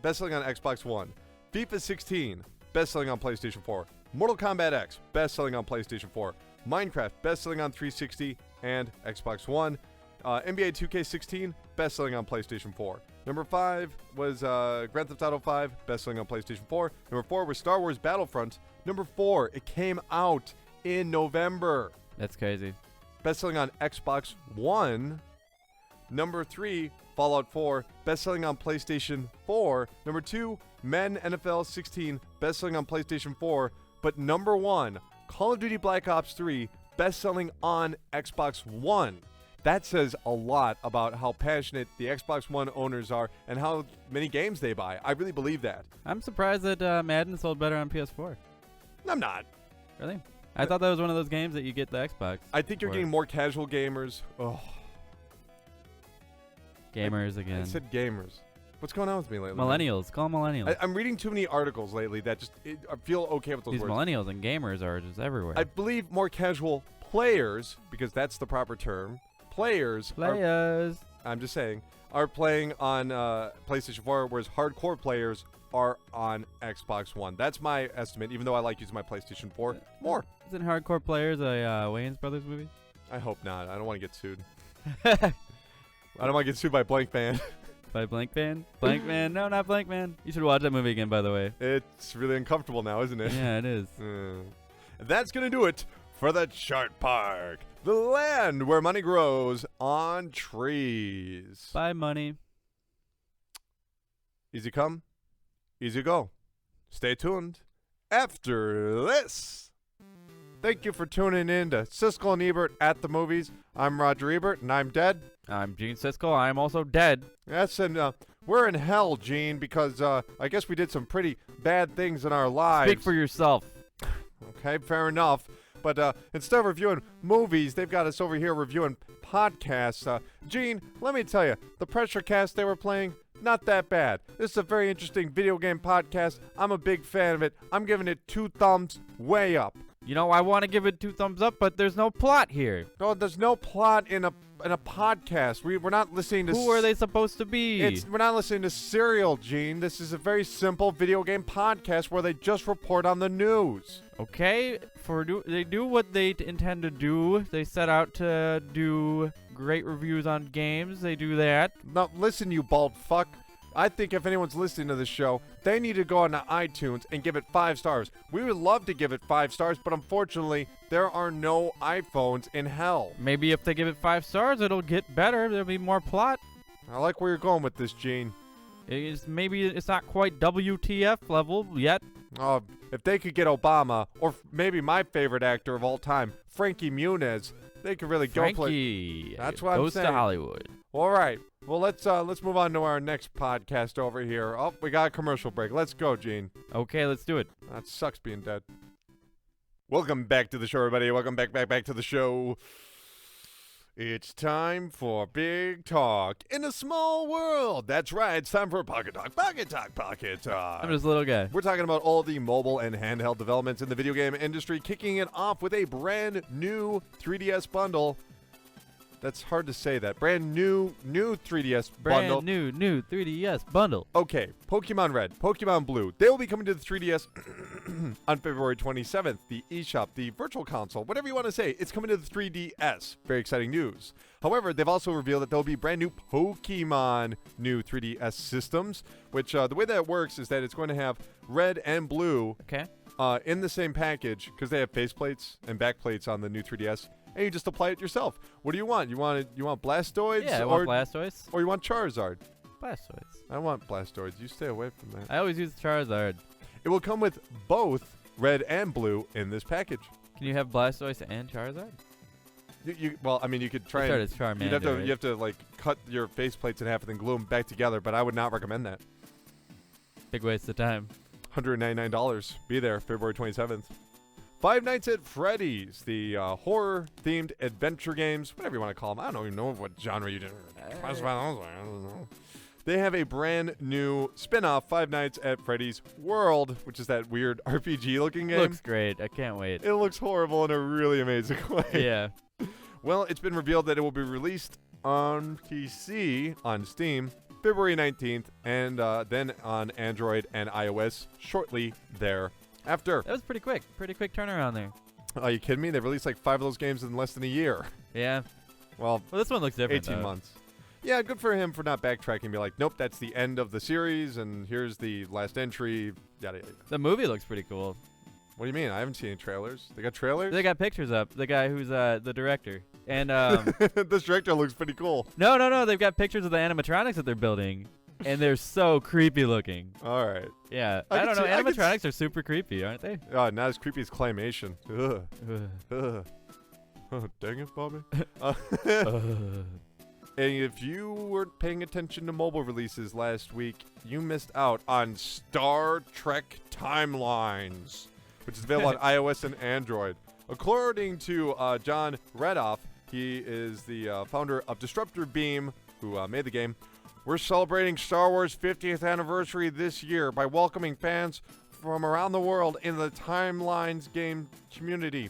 Best-selling on Xbox One. FIFA 16, best-selling on PlayStation 4. Mortal Kombat X, best-selling on PlayStation 4. Minecraft, best-selling on 360 and Xbox One. NBA 2K16, best-selling on PlayStation 4. Number 5 was Grand Theft Auto 5, best-selling on PlayStation 4. Number 4 was Star Wars Battlefront. Number 4, it came out in November.
That's crazy.
Best-selling on Xbox One. Number 3, Fallout 4, best-selling on PlayStation 4. Number 2, Madden NFL 16, best-selling on PlayStation 4. But number 1, Call of Duty Black Ops 3, best-selling on Xbox One. That says a lot about how passionate the Xbox One owners are and how many games they buy. I really believe that.
I'm surprised that Madden sold better on PS4.
I'm not.
Really? I thought that was one of those games that you get the Xbox.
I think you're getting more casual gamers. Oh,
Gamers again.
I said gamers. What's going on with me lately?
Millennials. Call them millennials.
I'm reading too many articles lately that just I feel okay with those
These
words.
millennials and gamers are just everywhere.
I believe more casual players, because that's the proper term. Players. I'm just saying, are playing on PlayStation 4, whereas hardcore players are on Xbox One. That's my estimate, even though I like using my PlayStation 4 more.
Isn't Hardcore Players a Wayans Brothers movie?
I hope not. I don't want to get sued. I don't want to get sued by Blank Fan.
By Blank Man? Blank Man? No, not Blank Man. You should watch that movie again, by the way.
It's really uncomfortable now, isn't it?
Yeah, it is.
That's going to do it for the Chart Park. The land where money grows on trees.
Buy money.
Easy come, easy go. Stay tuned after this. Thank you for tuning in to Siskel and Ebert at the Movies. I'm Roger Ebert, and I'm dead.
I'm Gene Siskel. I'm also dead.
Yes, and we're in hell, Gene, because I guess we did some pretty bad things in our lives.
Speak for yourself.
Okay, fair enough. But instead of reviewing movies, they've got us over here reviewing podcasts. Gene, let me tell you, the PRESSURECAST they were playing, not that bad. This is a very interesting video game podcast. I'm a big fan of it. I'm giving it 2 thumbs way up.
You know, I want to give it 2 thumbs up, but there's no plot here.
No, there's no plot in a podcast. We're not listening to...
Who are they supposed to be?
We're not listening to Serial, Gene. This is a very simple video game podcast where they just report on the news.
Okay, they do what they intend to do. They set out to do great reviews on games. They do that.
Now, listen, you bald fuck. I think if anyone's listening to this show, they need to go on to iTunes and give it 5 stars. We would love to give it 5 stars, but unfortunately, there are no iPhones in hell.
Maybe if they give it 5 stars, it'll get better. There'll be more plot.
I like where you're going with this, Gene.
Maybe it's not quite WTF level yet.
If they could get Obama, or maybe my favorite actor of all time, Frankie Muniz, they could really go for it. That's what I'm
saying. Goes to Hollywood.
All right. Well, let's move on to our next podcast over here. Oh, we got a commercial break. Let's go, Gene.
Okay, let's do it.
That sucks being dead. Welcome back to the show, everybody. Welcome back to the show. It's time for Big Talk in a Small World. That's right. It's time for Pocket Talk.
I'm just a little guy.
We're talking about all the mobile and handheld developments in the video game industry, kicking it off with a brand new 3DS bundle. That's hard to say that. Brand new 3DS bundle.
Brand new 3DS bundle.
Okay, Pokemon Red, Pokemon Blue. They will be coming to the 3DS on February 27th. The eShop, the Virtual Console, whatever you want to say, it's coming to the 3DS. Very exciting news. However, they've also revealed that there will be brand new Pokemon new 3DS systems, which the way that works is that it's going to have Red and Blue in the same package because they have faceplates and backplates on the new 3DS. And you just apply it yourself. What do you want? You want Blastoids?
Yeah, I want Blastoise.
Or you want Charizard?
Blastoise.
I want Blastoids. You stay away from that.
I always use Charizard.
It will come with both Red and Blue in this package.
Can you have Blastoise and Charizard?
Well, I mean, you could try
and...
You
Charmander,
have to like cut your faceplates in half and then glue them back together, but I would not recommend that.
Big waste of time.
$199. Be there February 27th. Five Nights at Freddy's, the horror-themed adventure games, whatever you want to call them. I don't even know what genre you did. I don't know. They have a brand new spin-off, Five Nights at Freddy's World, which is that weird RPG-looking game.
Looks great. I can't wait.
It looks horrible in a really amazing way.
Yeah.
Well, it's been revealed that it will be released on PC, on Steam, February 19th, and then on Android and iOS shortly thereafter.
That was pretty quick. Pretty quick turnaround there.
Are you kidding me? They've released like 5 of those games in less than a year.
Yeah.
Well,
this one looks different,
18
though.
months. Yeah, good for him for not backtracking and be like, nope, that's the end of the series, and here's the last entry, yada, yada.
The movie looks pretty cool.
What do you mean? I haven't seen any trailers. They got trailers?
They got pictures up. The guy who's the director. And
this director looks pretty cool.
No. They've got pictures of the animatronics that they're building. And they're so creepy looking.
All right.
Yeah. I don't know. Animatronics are super creepy, aren't they?
Not as creepy as Claymation. Ugh. Ugh. Oh, dang it, Bobby. And if you weren't paying attention to mobile releases last week, you missed out on Star Trek Timelines, which is available on iOS and Android. According to John Redoff, he is the founder of Disruptor Beam, who made the game. We're celebrating Star Wars' 50th anniversary this year by welcoming fans from around the world in the Timelines game community.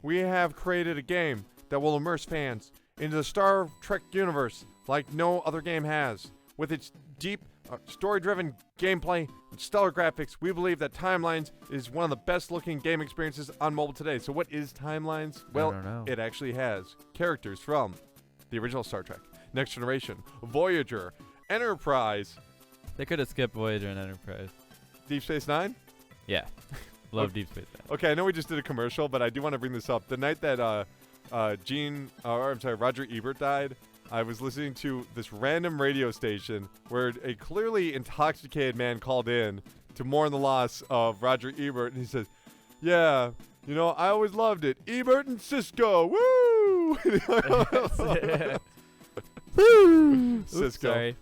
We have created a game that will immerse fans into the Star Trek universe like no other game has. With its deep, story-driven gameplay and stellar graphics, we believe that Timelines is one of the best-looking game experiences on mobile today. So what is Timelines? Well,
I don't know.
It actually has characters from the original Star Trek, Next Generation, Voyager, Enterprise.
They could have skipped Voyager and Enterprise.
Deep Space Nine?
Yeah. Love Deep Space Nine.
Okay, I know we just did a commercial, but I do want to bring this up. The night that Roger Ebert died, I was listening to this random radio station where a clearly intoxicated man called in to mourn the loss of Roger Ebert, and he says, yeah, you know, I always loved it. Ebert and Cisco, woo!
Woo!
Cisco.
Sorry.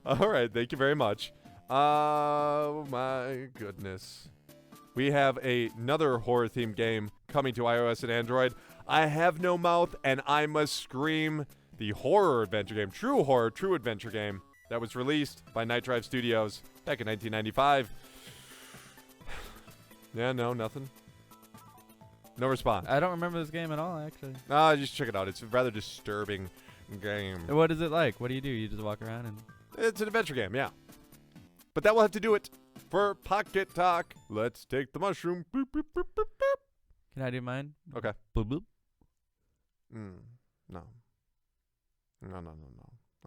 All right, thank you very much. Oh my goodness. We have another horror-themed game coming to iOS and Android. I Have No Mouth and I Must Scream, the horror adventure game. True horror, true adventure game. that was released by Night Drive Studios back in 1995. Yeah, no, nothing. No response.
I don't remember this game at all, actually.
You should check it out. It's a rather disturbing game.
What is it like? What do? You just walk around and...
It's an adventure game, yeah. But that will have to do it for Pocket Talk. Let's take the mushroom. Boop, boop, boop, boop, boop.
Can I do mine?
Okay.
Boop, boop.
No. No.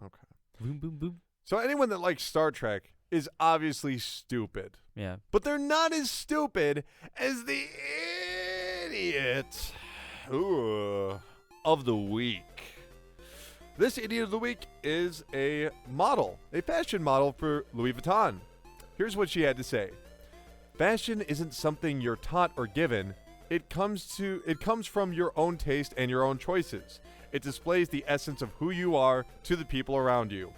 Okay.
Boom, boom, boom.
So anyone that likes Star Trek is obviously stupid.
Yeah.
But they're not as stupid as the idiot of the week. This idiot of the week is a fashion model for Louis Vuitton. Here's what she had to say. Fashion isn't something you're taught or given. It comes from your own taste and your own choices. It displays the essence of who you are to the people around you.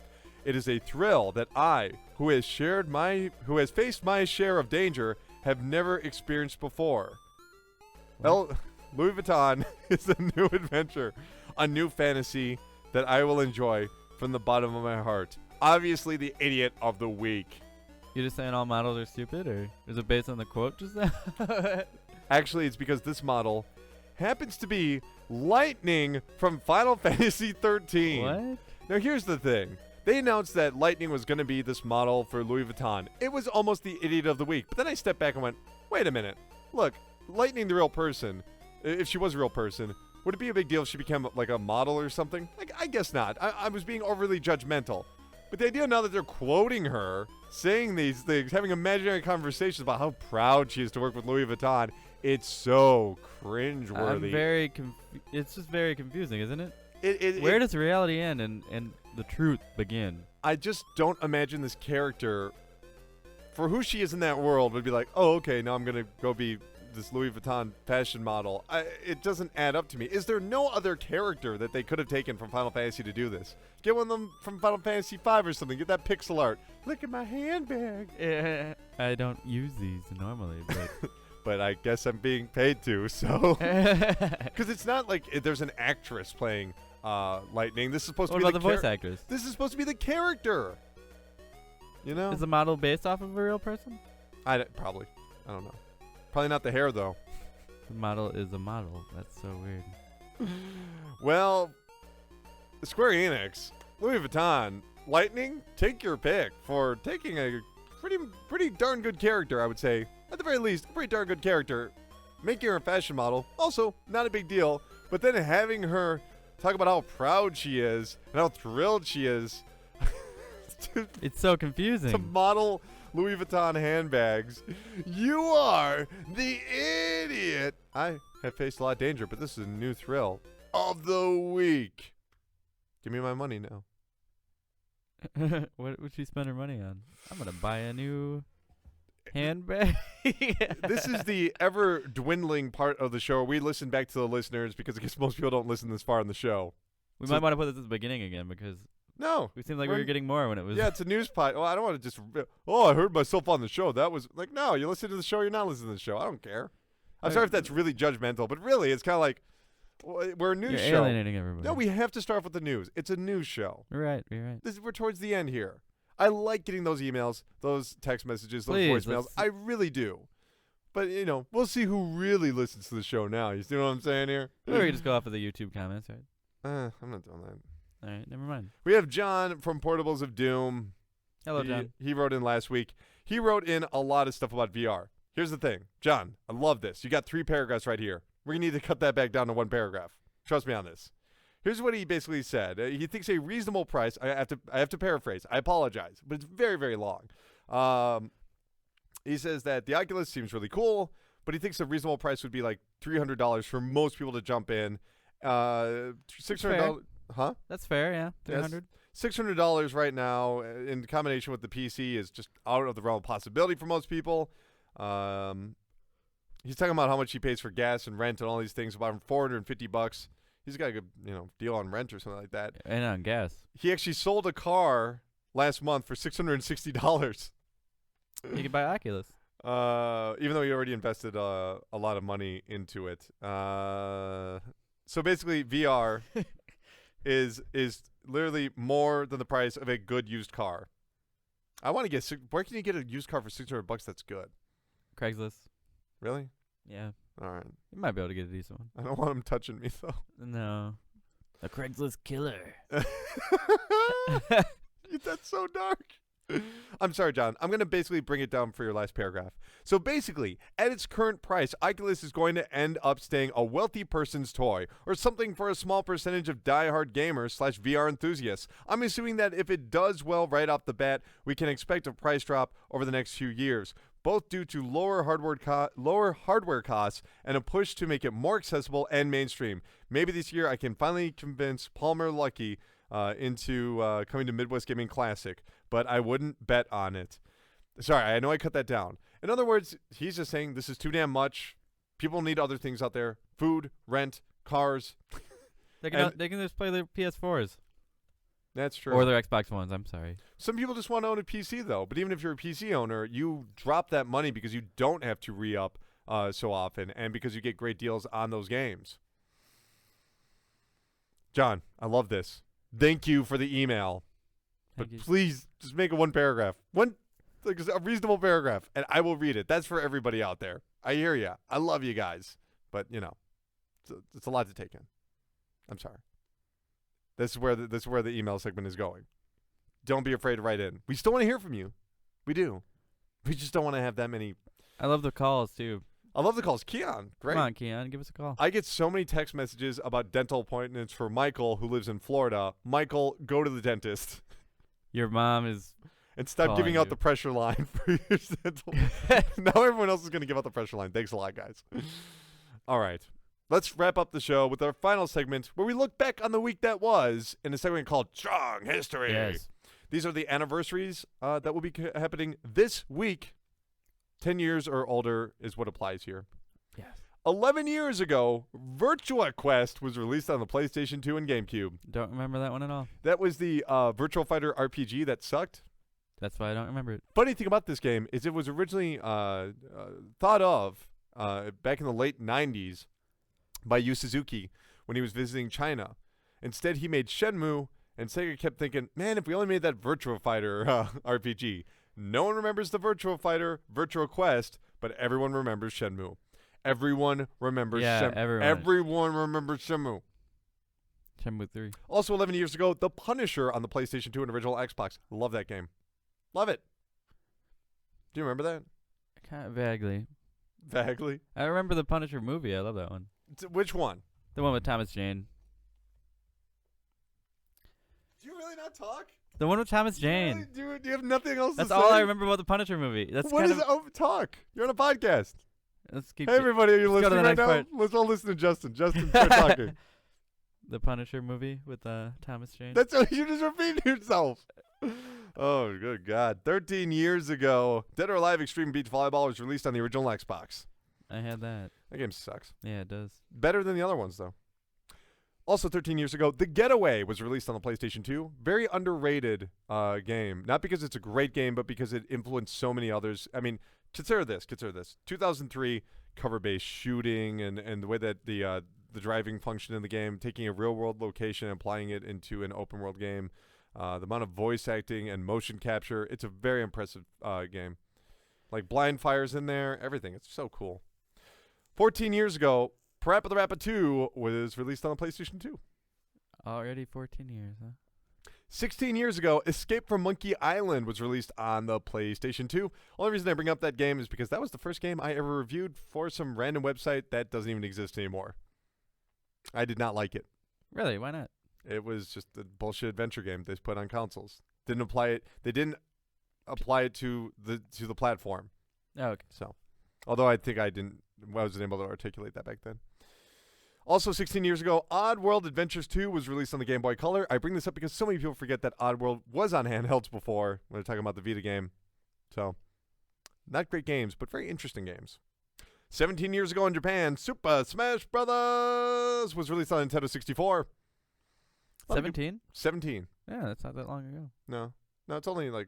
It is a thrill that I, who has faced my share of danger, have never experienced before. Well, Louis Vuitton is a new adventure, a new fantasy that I will enjoy from the bottom of my heart. Obviously, the idiot of the week.
You just saying all models are stupid, or is it based on the quote just now?
Actually, it's because this model happens to be Lightning from Final Fantasy 13.
What?
Now, here's the thing. They announced that Lightning was going to be this model for Louis Vuitton. It was almost the idiot of the week. But then I stepped back and went, wait a minute. Look, Lightning, the real person, if she was a real person, would it be a big deal if she became like a model or something? I guess not. I was being overly judgmental. But the idea now that they're quoting her, saying these things, having imaginary conversations about how proud she is to work with Louis Vuitton, it's so cringeworthy.
It's just very confusing, isn't it?
Where
does reality end and the truth begin?
I just don't imagine this character, for who she is in that world, would be like, oh, okay, now I'm going to go be this Louis Vuitton fashion model. It doesn't add up to me. Is there no other character that they could have taken from Final Fantasy to do this? Get one of them from Final Fantasy 5 or something. Get that pixel art. Look at my handbag.
Yeah. I don't use these normally, but...
But I guess I'm being paid to, so... Because it's not like there's an actress playing Lightning. This is supposed to be
the voice actress?
This is supposed to be the character. You know?
Is the model based off of a real person?
Probably. I don't know. Probably not the hair, though.
The model is a model. That's so weird.
Well, Square Enix, Louis Vuitton, Lightning, take your pick for taking a pretty darn good character, I would say. At the very least, a pretty darn good character. Making her a fashion model, also not a big deal. But then having her talk about how proud she is and how thrilled she is
it's so confusing.
to model Louis Vuitton handbags. You are the idiot. I have faced a lot of danger, but this is a new thrill of the week. Give me my money now.
What would she spend her money on? I'm going to buy a new handbag.
This is the ever dwindling part of the show. We listen back to the listeners because I guess most people don't listen this far in the show.
We might want to put this at the beginning again because
no,
we seemed like we were getting more when it was.
Yeah, it's a news pod. Oh, I don't want to just. Oh, I heard myself on the show. That was like, no, you listen to the show. You're not listening to the show. I don't care. I'm sorry if that's really judgmental, but really, it's kind of like we're a news show.
Alienating everybody.
No, we have to start off with the news. It's a news show.
You're right. You're right.
We're towards the end here. I like getting those emails, those text messages, those voicemails. I really do. But, we'll see who really listens to the show now. You see what I'm saying here?
Or we just go off of the YouTube comments, right?
I'm not doing that.
All right, never mind.
We have John from Portables of Doom.
Hello, John.
He wrote in last week. He wrote in a lot of stuff about VR. Here's the thing. John, I love this. You got 3 paragraphs right here. We're going to need to cut that back down to 1 paragraph. Trust me on this. Here's what he basically said. He thinks a reasonable price. I have to paraphrase. I apologize, but it's very, very long. He says that the Oculus seems really cool, but he thinks a reasonable price would be like $300 for most people to jump in. $600. Huh?
That's fair, yeah. $300.
$600 right now in combination with the PC is just out of the realm of possibility for most people. He's talking about how much he pays for gas and rent and all these things, about $450. He's got a good, deal on rent or something like that.
And on gas.
He actually sold a car last month for $660.
You could buy Oculus.
Even though he already invested a lot of money into it. So basically, VR. is literally more than the price of a good used car. I want to get. Where can you get a used car for $600 that's good?
Craigslist.
Really?
Yeah.
All right.
You might be able to get a decent one.
I don't want him touching me though.
No. A Craigslist killer.
That's so dark. I'm sorry, John. I'm going to basically bring it down for your last paragraph. So basically, at its current price, Oculus is going to end up staying a wealthy person's toy, or something for a small percentage of diehard gamers / VR enthusiasts. I'm assuming that if it does well right off the bat, we can expect a price drop over the next few years, both due to lower hardware costs and a push to make it more accessible and mainstream. Maybe this year I can finally convince Palmer Luckey into coming to Midwest Gaming Classic, but I wouldn't bet on it. Sorry, I know I cut that down. In other words, he's just saying this is too damn much. People need other things out there. Food, rent, cars.
They can just play their PS4s.
That's true.
Or their Xbox Ones, I'm sorry.
Some people just want to own a PC, though. But even if you're a PC owner, you drop that money because you don't have to re-up so often and because you get great deals on those games. John, I love this. Thank you for the email. But please just make it one paragraph. A reasonable paragraph, and I will read it. That's for everybody out there. I hear you. I love you guys. But, it's a lot to take in. I'm sorry. This is where the email segment is going. Don't be afraid to write in. We still want to hear from you. We do. We just don't want to have that many.
I love the calls, too.
I love the calls. Keon, great.
Come on, Keon, give us a call.
I get so many text messages about dental appointments for Michael, who lives in Florida. Michael, go to the dentist.
Your mom is...
And stop giving out the pressure line for your dental. Now everyone else is going to give out the pressure line. Thanks a lot, guys. All right. Let's wrap up the show with our final segment where we look back on the week that was in a segment called Strong History.
Yes.
These are the anniversaries that will be happening this week. 10 years or older is what applies here.
Yes.
11 years ago, Virtua Quest was released on the PlayStation 2 and GameCube.
Don't remember that one at all.
That was the Virtual Fighter RPG that sucked.
That's why I don't remember it.
Funny thing about this game is it was originally thought of back in the late 90s by Yu Suzuki when he was visiting China. Instead, he made Shenmue, and Sega kept thinking, man, if we only made that Virtua Fighter RPG. No one remembers the Virtua Fighter, Virtua Quest, but everyone remembers Shenmue. Everyone remembers Shenmue. Everyone remembers Shenmue.
Shenmue 3.
Also, 11 years ago, The Punisher on the PlayStation 2 and original Xbox. Love that game. Love it. Do you remember that?
Kind of vaguely.
Vaguely?
I remember the Punisher movie. I love that one.
Which one?
The one with Thomas Jane.
Do you really not talk?
The one with Thomas Jane.
Do you have nothing else
That's
to say?
all I remember about the Punisher movie. That's
what is it? Oh, talk. You're on a podcast.
Let's keep
Hey, everybody, are you
let's go to
listening
the
right
next
now?
part.
Let's all listen to Justin. Justin, start talking.
The Punisher movie with Thomas Jane.
That's you just repeating yourself. Oh, good God. 13 years ago, Dead or Alive Extreme Beach Volleyball was released on the original Xbox.
I had that.
That game sucks.
Yeah, it does.
Better than the other ones, though. Also, 13 years ago, The Getaway was released on the PlayStation 2. Very underrated game. Not because it's a great game, but because it influenced so many others. I mean, consider this. 2003 cover-based shooting and the way that the driving function in the game, taking a real-world location and applying it into an open-world game. The amount of voice acting and motion capture. It's a very impressive game. Like blind fires in there, everything. It's so cool. 14 years ago, Parappa the Rappa 2 was released on the PlayStation 2.
Already 14 years, huh?
16 years ago, Escape from Monkey Island was released on the PlayStation 2. Only reason I bring up that game is because that was the first game I ever reviewed for some random website that doesn't even exist anymore. I did not like it.
Really? Why not?
It was just a bullshit adventure game they put on consoles. They didn't apply it to the platform.
Oh, okay.
So, although I think I wasn't able to articulate that back then. Also, 16 years ago, Oddworld Adventures 2 was released on the Game Boy Color. I bring this up because so many people forget that Oddworld was on handhelds before when they're talking about the Vita game. So, not great games, but very interesting games. 17 years ago in Japan, Super Smash Brothers was released on Nintendo 64.
17?
17.
Yeah, that's not that long ago.
No, it's only like,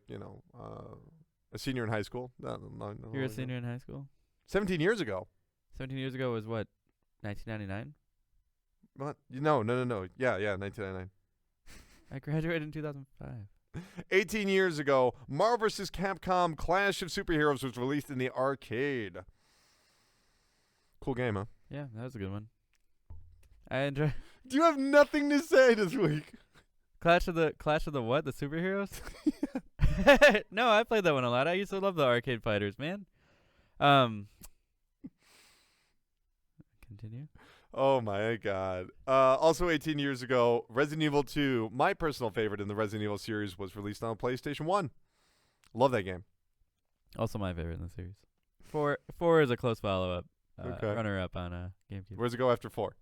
a senior in high school. No,
You're a senior in high school?
17 years ago.
17 years ago was what? 1999?
What? No. Yeah, 1999.
I graduated in 2005.
18 years ago, Marvel vs. Capcom Clash of Superheroes was released in the arcade. Cool game, huh?
Yeah, that was a good one. I enjoy
Do you have nothing to say this week?
Clash of the what? The superheroes? No, I played that one a lot. I used to love the arcade fighters, man. Continue.
Oh my god. Also 18 years ago, Resident Evil 2, my personal favorite in the Resident Evil series, was released on PlayStation 1. Love that game.
Also my favorite in the series. Four is a close follow-up.
Okay.
Runner-up on GameCube.
Where's it go after 4?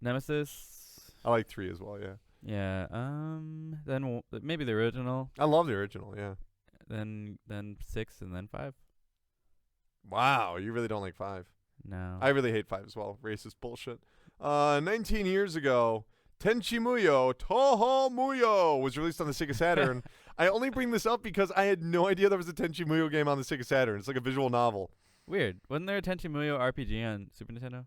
Nemesis.
I like 3 as well, yeah.
Yeah. Then maybe the original.
I love the original, yeah.
Then 6 and then 5.
Wow, you really don't like 5.
No.
I really hate 5 as well. Racist bullshit. 19 years ago, Tenchi Muyo Toho Muyo was released on the Sega Saturn. I only bring this up because I had no idea there was a Tenchi Muyo game on the Sega Saturn. It's like a visual novel.
Weird. Wasn't there a Tenchi Muyo RPG on Super Nintendo?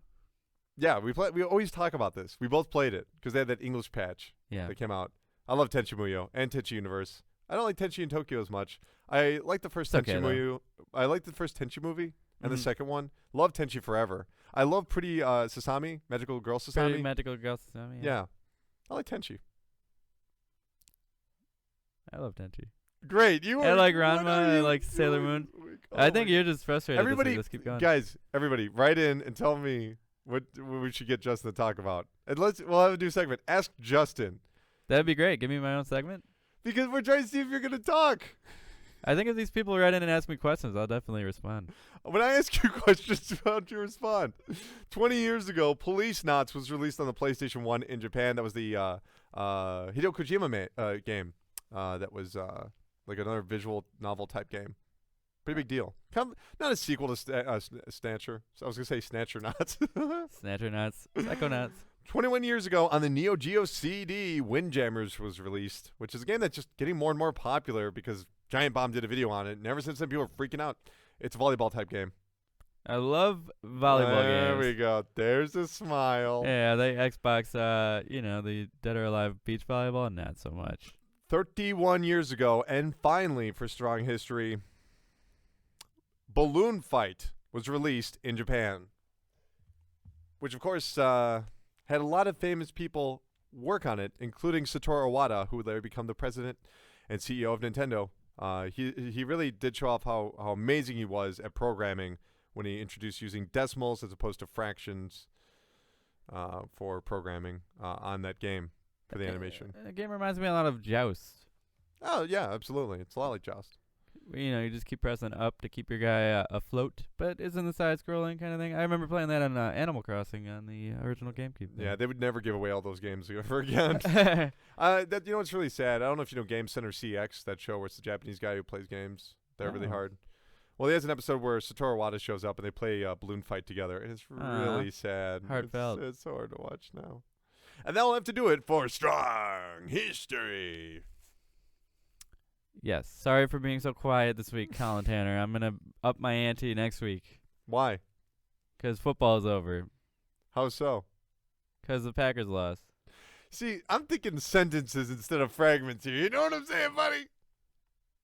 Yeah, we always talk about this. We both played it because they had that English patch
Yeah.
that came out. I love Tenchi Muyo and Tenchi Universe. I don't like Tenchi in Tokyo as much. I like the first
It's
Tenchi
okay,
Muyo. I like the first Tenchi movie and the
Mhm.
second one. Love Tenchi Forever. I love Pretty Sasami, Magical Girl Sasami.
Pretty Magical Girl Sasami.
Yeah. I like Tenchi.
I love Tenchi.
Great. You
I
are,
like
what
Ranma,
are
I
you
like Sailor
doing
Moon.
this week?
I
Oh
think
my-
you're just frustrated.
Everybody,
Let's keep going.
guys, everybody, write in and tell me what we should get Justin to talk about. And we'll have a new segment. Ask Justin.
That'd be great. Give me my own segment.
Because we're trying to see if you're going to talk.
I think if these people write in and ask me questions, I'll definitely respond.
When I ask you questions, how do you respond? 20 years ago, Police Knots was released on the PlayStation 1 in Japan. That was the Hideo Kojima game. That was like another visual novel type game. Pretty big deal. Not a sequel to Snatcher. So I was going to say Snatcher Knots.
Snatcher Nuts. Psycho Nuts.
21 years ago, on the Neo Geo CD, Windjammers was released, which is a game that's just getting more and more popular because Giant Bomb did a video on it, and ever since then, people are freaking out. It's a volleyball type game.
I love volleyball
There
games.
we go. There's a smile.
Yeah, they Xbox, the Dead or Alive beach volleyball, not so much.
31 years ago, and finally, for strong history, Balloon Fight was released in Japan, which, of course, had a lot of famous people work on it, including Satoru Iwata, who would later become the president and CEO of Nintendo. He really did show off how amazing he was at programming when he introduced using decimals as opposed to fractions for programming on that game for the animation.
The game reminds me a lot of Joust.
Oh, yeah, absolutely. It's a lot like Joust.
You just keep pressing up to keep your guy afloat, but it's in the side-scrolling kind of thing. I remember playing that on Animal Crossing on the original GameCube.
Yeah, they would never give away all those games ever again. It's really sad. I don't know if you know Game Center CX, that show where it's the Japanese guy who plays games. They're really
Oh.
hard. Well, there's an episode where Satoru Iwata shows up and they play Balloon Fight together, and it's really sad.
Heartfelt.
It's so hard to watch now. And that'll have to do it for Strong History.
Yes. Sorry for being so quiet this week, Colin Tanner. I'm going to up my ante next week
Why?
because football's over.
How so?
Because the Packers lost.
See, I'm thinking sentences instead of fragments here. You know what I'm saying, buddy?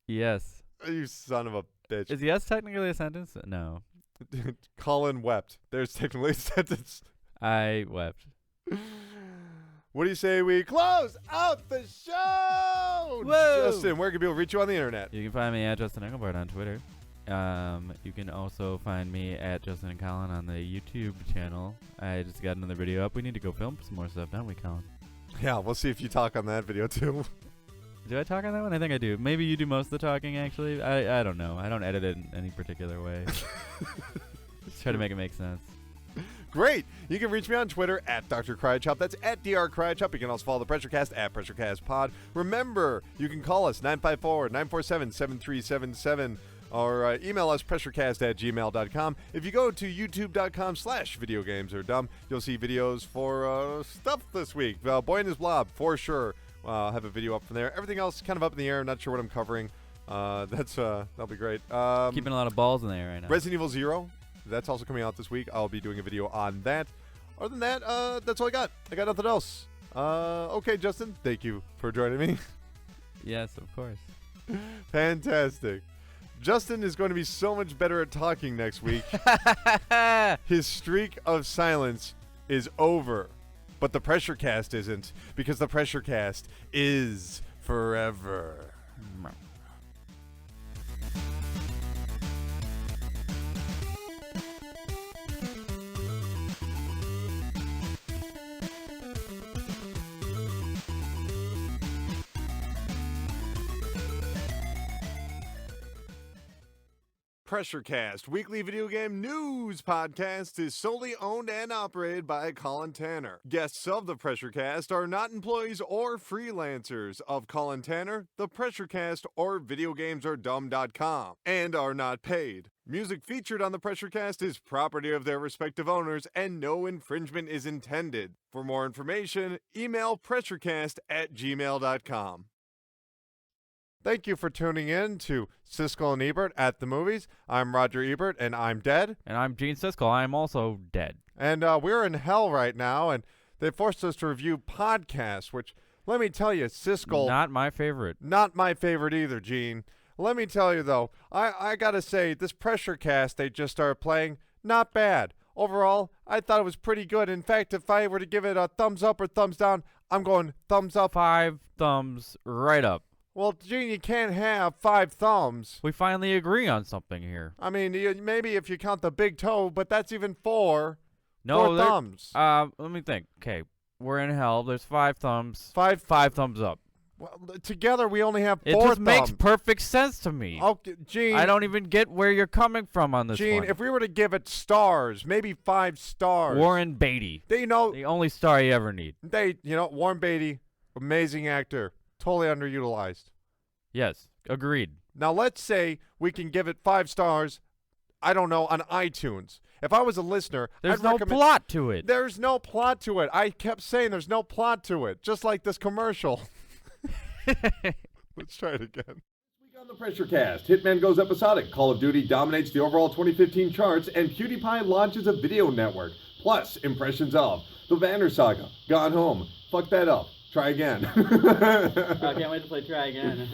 Yes.
You son of a bitch.
Is yes technically a sentence? No.
Colin wept. There's technically a sentence.
I wept.
What do you say we close out the show?
Whoa.
Justin, where can people reach you on the internet?
You can find me at Justin Engelbart on Twitter. You can also find me at Justin and Colin on the YouTube channel. I just got another video up. We need to go film some more stuff, don't we, Colin?
Yeah, we'll see if you talk on that video too.
Do I talk on that one? I think I do. Maybe you do most of the talking, actually. I don't know. I don't edit it in any particular way. Just try to make it make sense.
Great. You can reach me on Twitter at Dr. Crychop. That's at Dr. Crychop. You can also follow the PRESSURECAST at PRESSURECASTPod. Remember, you can call us 954-947-7377 or email us pressurecast@gmail.com. If you go to youtube.com/videogamesardumb, you'll see videos for stuff this week. Boy and His Blob, for sure. I'll have a video up from there. Everything else kind of up in the air. Not sure what I'm covering. That'll be great.
Keeping a lot of balls in the air right now.
Resident Evil 0. That's also coming out this week. I'll be doing a video on that. Other than that, that's all I got. I got nothing else. Okay, Justin, thank you for joining me.
Yes, of course.
Fantastic. Justin is going to be so much better at talking next week. His streak of silence is over. But the Pressure Cast isn't, because the Pressure Cast is forever. PRESSURECAST, weekly video game news podcast, is solely owned and operated by Colin Tanner. Guests of the PRESSURECAST are not employees or freelancers of Colin Tanner, the PRESSURECAST, or VideoGamesAreDumb.com, and are not paid. Music featured on the PRESSURECAST is property of their respective owners, and no infringement is intended. For more information, email pressurecast@gmail.com. Thank you for tuning in to Siskel and Ebert at the Movies. I'm Roger Ebert, and I'm dead.
And I'm Gene Siskel. I'm also dead.
And we're in hell right now, and they forced us to review podcasts, which, let me tell you, Siskel...
Not my favorite.
Not my favorite either, Gene. Let me tell you, though, I gotta say, this Pressure Cast they just started playing, not bad. Overall, I thought it was pretty good. In fact, if I were to give it a thumbs up or thumbs down, I'm going thumbs up.
5 thumbs right up.
Well, Gene, you can't have 5 thumbs.
We finally agree on something here.
I mean, maybe if you count the big toe, but that's even 4.
No,
4 thumbs.
Let me think. Okay, we're in hell. There's 5 thumbs. 5 thumbs up.
Well, together we only have 4
thumbs. It just
thumbs.
makes perfect sense to me.
Okay, Gene.
I don't even get where you're coming from on this
Gene,
one.
if we were to give it stars, maybe 5 stars.
Warren Beatty.
The
only star you ever need.
Warren Beatty, amazing actor, totally underutilized.
Yes, agreed.
Now let's say we can give it 5 stars, I don't know, on iTunes. If I was a listener,
there's
I'd
no
recommend...
plot to it.
There's no plot to it. I kept saying there's no plot to it, just like this commercial. Let's try it again. This week on the Pressure Cast, Hitman goes episodic, Call of Duty dominates the overall 2015 charts, and PewDiePie launches a video network. Plus, impressions of The Banner Saga, Gone Home, Fuck That Up, Try Again.
I can't wait to play Try Again.